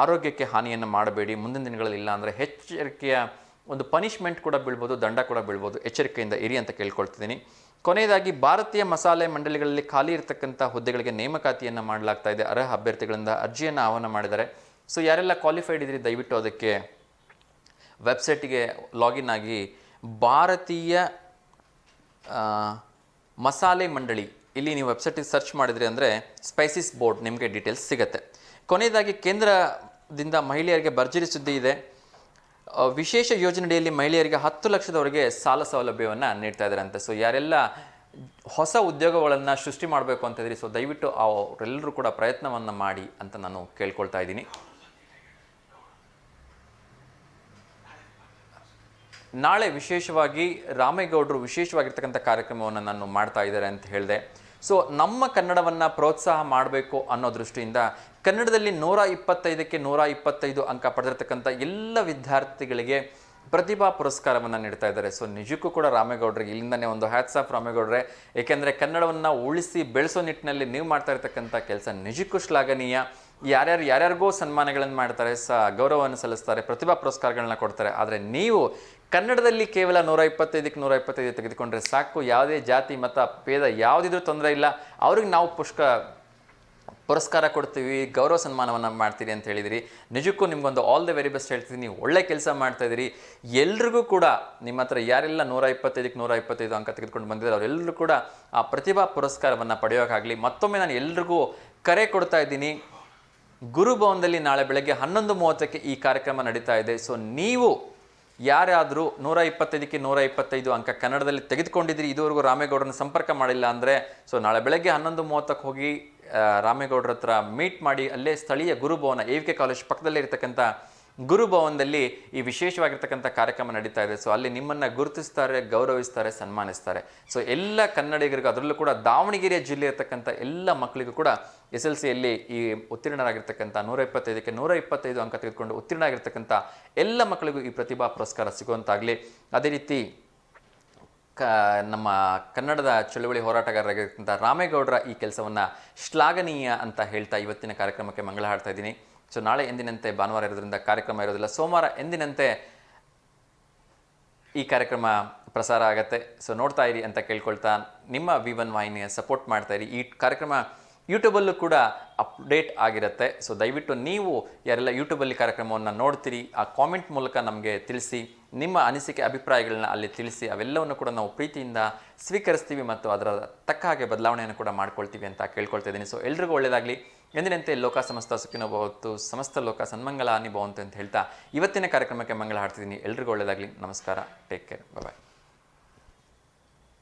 ಆರೋಗ್ಯಕ್ಕೆ ಹಾನಿಯನ್ನು ಮಾಡಬೇಡಿ. ಮುಂದಿನ ದಿನಗಳಲ್ಲಿ ಇಲ್ಲ ಅಂದರೆ ಎಚ್ಚರಿಕೆಯ ಒಂದು ಪನಿಷ್ಮೆಂಟ್ ಕೂಡ ಬೀಳ್ಬೋದು, ದಂಡ ಕೂಡ ಬೀಳ್ಬೋದು. ಎಚ್ಚರಿಕೆಯಿಂದ ಇರಿ ಅಂತ ಕೇಳ್ಕೊಳ್ತಿದ್ದೀನಿ. ಕೊನೆಯದಾಗಿ ಭಾರತೀಯ ಮಸಾಲೆ ಮಂಡಳಿಗಳಲ್ಲಿ ಖಾಲಿ ಇರತಕ್ಕಂಥ ಹುದ್ದೆಗಳಿಗೆ ನೇಮಕಾತಿಯನ್ನು ಮಾಡಲಾಗ್ತಾ ಇದೆ. ಅರ್ಹ ಅಭ್ಯರ್ಥಿಗಳಿಂದ ಅರ್ಜಿಯನ್ನು ಆಹ್ವಾನ ಮಾಡಿದ್ದಾರೆ. ಸೊ ಯಾರೆಲ್ಲ ಕ್ವಾಲಿಫೈಡ್ ಇದ್ರಿ ದಯವಿಟ್ಟು ಅದಕ್ಕೆ ವೆಬ್ಸೈಟಿಗೆ ಲಾಗಿನ್ ಆಗಿ ಭಾರತೀಯ ಮಸಾಲೆ ಮಂಡಳಿ ಇಲ್ಲಿ ನೀವು ವೆಬ್ಸೈಟಿಗೆ ಸರ್ಚ್ ಮಾಡಿದ್ರಿ ಅಂದರೆ ಸ್ಪೈಸಿಸ್ ಬೋರ್ಡ್ ನಿಮಗೆ ಡೀಟೇಲ್ಸ್ ಸಿಗುತ್ತೆ. ಕೊನೆಯದಾಗಿ ಕೇಂದ್ರದಿಂದ ಮಹಿಳೆಯರಿಗೆ ಭರ್ಜರಿ ಸುದ್ದಿ ಇದೆ. ವಿಶೇಷ ಯೋಜನೆಯಲ್ಲಿ ಮಹಿಳೆಯರಿಗೆ 10 ಲಕ್ಷದವರೆಗೆ ಸಾಲ ಸೌಲಭ್ಯವನ್ನು ನೀಡ್ತಾ ಇದ್ದಾರಂತೆ. ಸೊ ಯಾರೆಲ್ಲ ಹೊಸ ಉದ್ಯೋಗಗಳನ್ನು ಸೃಷ್ಟಿ ಮಾಡಬೇಕು ಅಂತಿದ್ರಿ, ಸೊ ದಯವಿಟ್ಟು ಅವರೆಲ್ಲರೂ ಕೂಡ ಪ್ರಯತ್ನವನ್ನು ಮಾಡಿ ಅಂತ ನಾನು ಕೇಳ್ಕೊಳ್ತಾ ಇದ್ದೀನಿ. ನಾಳೆ ವಿಶೇಷವಾಗಿ ರಾಮೇಗೌಡರು ವಿಶೇಷವಾಗಿರ್ತಕ್ಕಂಥ ಕಾರ್ಯಕ್ರಮವನ್ನು ನಾನು ಮಾಡ್ತಾ ಇದ್ದಾರೆ ಅಂತ ಹೇಳಿದೆ. ಸೊ ನಮ್ಮ ಕನ್ನಡವನ್ನು ಪ್ರೋತ್ಸಾಹ ಮಾಡಬೇಕು ಅನ್ನೋ ದೃಷ್ಟಿಯಿಂದ ಕನ್ನಡದಲ್ಲಿ 125ಕ್ಕೆ 125 ಅಂಕ ಪಡೆದಿರ್ತಕ್ಕಂಥ ಎಲ್ಲ ವಿದ್ಯಾರ್ಥಿಗಳಿಗೆ ಪ್ರತಿಭಾ ಪುರಸ್ಕಾರವನ್ನು ನೀಡ್ತಾ ಇದ್ದಾರೆ. ಸೊ ನಿಜಕ್ಕೂ ಕೂಡ ರಾಮೇಗೌಡರಿಗೆ ಇಲ್ಲಿಂದನೇ ಒಂದು ಹ್ಯಾಟ್ಸ್ ಆಫ್ ರಾಮೇಗೌಡ್ರೆ. ಏಕೆಂದರೆ ಕನ್ನಡವನ್ನು ಉಳಿಸಿ ಬೆಳೆಸೋ ನಿಟ್ಟಿನಲ್ಲಿ ನೀವು ಮಾಡ್ತಾ ಇರ್ತಕ್ಕಂಥ ಕೆಲಸ ನಿಜಕ್ಕೂ ಶ್ಲಾಘನೀಯ. ಯಾರ್ಯಾರಿಗೋ ಸನ್ಮಾನಗಳನ್ನು ಮಾಡ್ತಾರೆ, ಗೌರವವನ್ನು ಸಲ್ಲಿಸ್ತಾರೆ, ಪ್ರತಿಭಾ ಪುರಸ್ಕಾರಗಳನ್ನ ಕೊಡ್ತಾರೆ. ಆದರೆ ನೀವು ಕನ್ನಡದಲ್ಲಿ ಕೇವಲ 125ಕ್ಕೆ 125 ತೆಗೆದುಕೊಂಡ್ರೆ ಸಾಕು. ಯಾವುದೇ ಜಾತಿ ಮತ ಭೇದ ಯಾವುದಿದ್ರೂ ತೊಂದರೆ ಇಲ್ಲ, ಅವ್ರಿಗೆ ನಾವು ಪುರಸ್ಕಾರ ಕೊಡ್ತೀವಿ, ಗೌರವ ಸನ್ಮಾನವನ್ನು ಮಾಡ್ತೀರಿ ಅಂತ ಹೇಳಿದಿರಿ. ನಿಜಕ್ಕೂ ನಿಮ್ಗೊಂದು ಆಲ್ ದ ವೆರಿ ಬೆಸ್ಟ್ ಹೇಳ್ತೀನಿ. ನೀವು ಒಳ್ಳೆ ಕೆಲಸ ಮಾಡ್ತಾಯಿದ್ದೀರಿ. ಎಲ್ರಿಗೂ ಕೂಡ ನಿಮ್ಮ ಹತ್ರ ಯಾರೆಲ್ಲ 125ಕ್ಕೆ 125 ಅಂಕ ತೆಗೆದುಕೊಂಡು ಬಂದಿದ್ದಾರೆ ಅವರೆಲ್ಲರೂ ಕೂಡ ಆ ಪ್ರತಿಭಾ ಪುರಸ್ಕಾರವನ್ನು ಪಡೆಯೋಕ್ಕಾಗಲಿ. ಮತ್ತೊಮ್ಮೆ ನಾನು ಎಲ್ರಿಗೂ ಕರೆ ಕೊಡ್ತಾ ಇದ್ದೀನಿ. ಗುರುಭವನದಲ್ಲಿ ನಾಳೆ ಬೆಳಗ್ಗೆ 11:30ಕ್ಕೆ ಈ ಕಾರ್ಯಕ್ರಮ ನಡೀತಾ ಇದೆ. ಸೊ ನೀವು ಯಾರಾದರೂ 125ಕ್ಕೆ 125 ಅಂಕ ಕನ್ನಡದಲ್ಲಿ ತೆಗೆದುಕೊಂಡಿದ್ದೀರಿ, ಇದುವರೆಗೂ ರಾಮೇಗೌಡರನ್ನ ಸಂಪರ್ಕ ಮಾಡಿಲ್ಲ ಅಂದರೆ ಸೊ ನಾಳೆ ಬೆಳಗ್ಗೆ 11:30ಕ್ಕೆ ಹೋಗಿ ರಾಮೇಗೌಡರ ಹತ್ರ ಮೀಟ್ ಮಾಡಿ. ಅಲ್ಲೇ ಸ್ಥಳೀಯ ಗುರುಭವನ AVK ಕಾಲೇಜ್ ಪಕ್ಕದಲ್ಲೇ ಇರತಕ್ಕಂಥ ಗುರುಭವನದಲ್ಲಿ ಈ ವಿಶೇಷವಾಗಿರ್ತಕ್ಕಂಥ ಕಾರ್ಯಕ್ರಮ ನಡೀತಾ ಇದೆ. ಸೊ ಅಲ್ಲಿ ನಿಮ್ಮನ್ನು ಗುರುತಿಸ್ತಾರೆ, ಗೌರವಿಸ್ತಾರೆ, ಸನ್ಮಾನಿಸ್ತಾರೆ. ಸೊ ಎಲ್ಲ ಕನ್ನಡಿಗರಿಗೂ, ಅದರಲ್ಲೂ ಕೂಡ ದಾವಣಗೆರೆ ಜಿಲ್ಲೆ ಇರತಕ್ಕಂಥ ಎಲ್ಲ ಮಕ್ಕಳಿಗೂ ಕೂಡ SLCಯಲ್ಲಿ ಈ ಉತ್ತೀರ್ಣರಾಗಿರ್ತಕ್ಕಂಥ 125ಕ್ಕೆ 125 ಅಂಕ ತೆಗೆದುಕೊಂಡು ಉತ್ತೀರ್ಣರಾಗಿರ್ತಕ್ಕಂಥ ಎಲ್ಲ ಮಕ್ಕಳಿಗೂ ಈ ಪ್ರತಿಭಾ ಪುರಸ್ಕಾರ ಸಿಗುವಂತಾಗಲಿ. ಅದೇ ರೀತಿ ನಮ್ಮ ಕನ್ನಡದ ಚಳುವಳಿ ಹೋರಾಟಗಾರರಾಗಿರ್ತಕ್ಕಂಥ ರಾಮೇಗೌಡರ ಈ ಕೆಲಸವನ್ನು ಶ್ಲಾಘನೀಯ ಅಂತ ಹೇಳ್ತಾ ಇವತ್ತಿನ ಕಾರ್ಯಕ್ರಮಕ್ಕೆ ಮಂಗಳ ಹಾಡ್ತಾ ಇದ್ದೀನಿ. ಸೊ ನಾಳೆ ಎಂದಿನಂತೆ ಭಾನುವಾರ ಇರೋದ್ರಿಂದ ಕಾರ್ಯಕ್ರಮ ಇರೋದಿಲ್ಲ. ಸೋಮವಾರ ಎಂದಿನಂತೆ ಈ ಕಾರ್ಯಕ್ರಮ ಪ್ರಸಾರ ಆಗುತ್ತೆ. ಸೊ ನೋಡ್ತಾ ಇರಿ ಅಂತ ಕೇಳ್ಕೊಳ್ತಾ ನಿಮ್ಮ V1 ವಾಹಿನಿಯ ಸಪೋರ್ಟ್ ಮಾಡ್ತಾ ಇರಿ. ಈ ಕಾರ್ಯಕ್ರಮ ಯೂಟ್ಯೂಬಲ್ಲೂ ಕೂಡ ಅಪ್ಡೇಟ್ ಆಗಿರುತ್ತೆ. ಸೊ ದಯವಿಟ್ಟು ನೀವು ಯಾರೆಲ್ಲ ಯೂಟ್ಯೂಬಲ್ಲಿ ಕಾರ್ಯಕ್ರಮವನ್ನು ನೋಡ್ತೀರಿ ಆ ಕಾಮೆಂಟ್ ಮೂಲಕ ನಮಗೆ ತಿಳಿಸಿ, ನಿಮ್ಮ ಅನಿಸಿಕೆ ಅಭಿಪ್ರಾಯಗಳನ್ನ ಅಲ್ಲಿ ತಿಳಿಸಿ. ಅವೆಲ್ಲವನ್ನು ಕೂಡ ನಾವು ಪ್ರೀತಿಯಿಂದ ಸ್ವೀಕರಿಸ್ತೀವಿ ಮತ್ತು ಅದರ ತಕ್ಕ ಹಾಗೆ ಬದಲಾವಣೆಯನ್ನು ಕೂಡ ಮಾಡ್ಕೊಳ್ತೀವಿ ಅಂತ ಕೇಳ್ಕೊಳ್ತಾ ಇದ್ದೀನಿ. ಸೊ ಎಲ್ರಿಗೂ ಒಳ್ಳೆಯದಾಗಲಿ. ಎಂದಿನಂತೆ ಲೋಕ ಸಮಸ್ತ ಸುಖಿನೋ ಭವಂತು, ಸಮಸ್ತ ಲೋಕ ಸನ್ಮಂಗಲ ಹಾನಿ ಭವಂತು ಅಂತ ಹೇಳ್ತಾ ಇವತ್ತಿನ ಕಾರ್ಯಕ್ರಮಕ್ಕೆ ಮಂಗಳ ಹಾಡ್ತಿದ್ದೀನಿ. ಎಲ್ರಿಗೂ ಒಳ್ಳೆಯದಾಗಲಿ. ನಮಸ್ಕಾರ. Take care. ಬಾಯ್.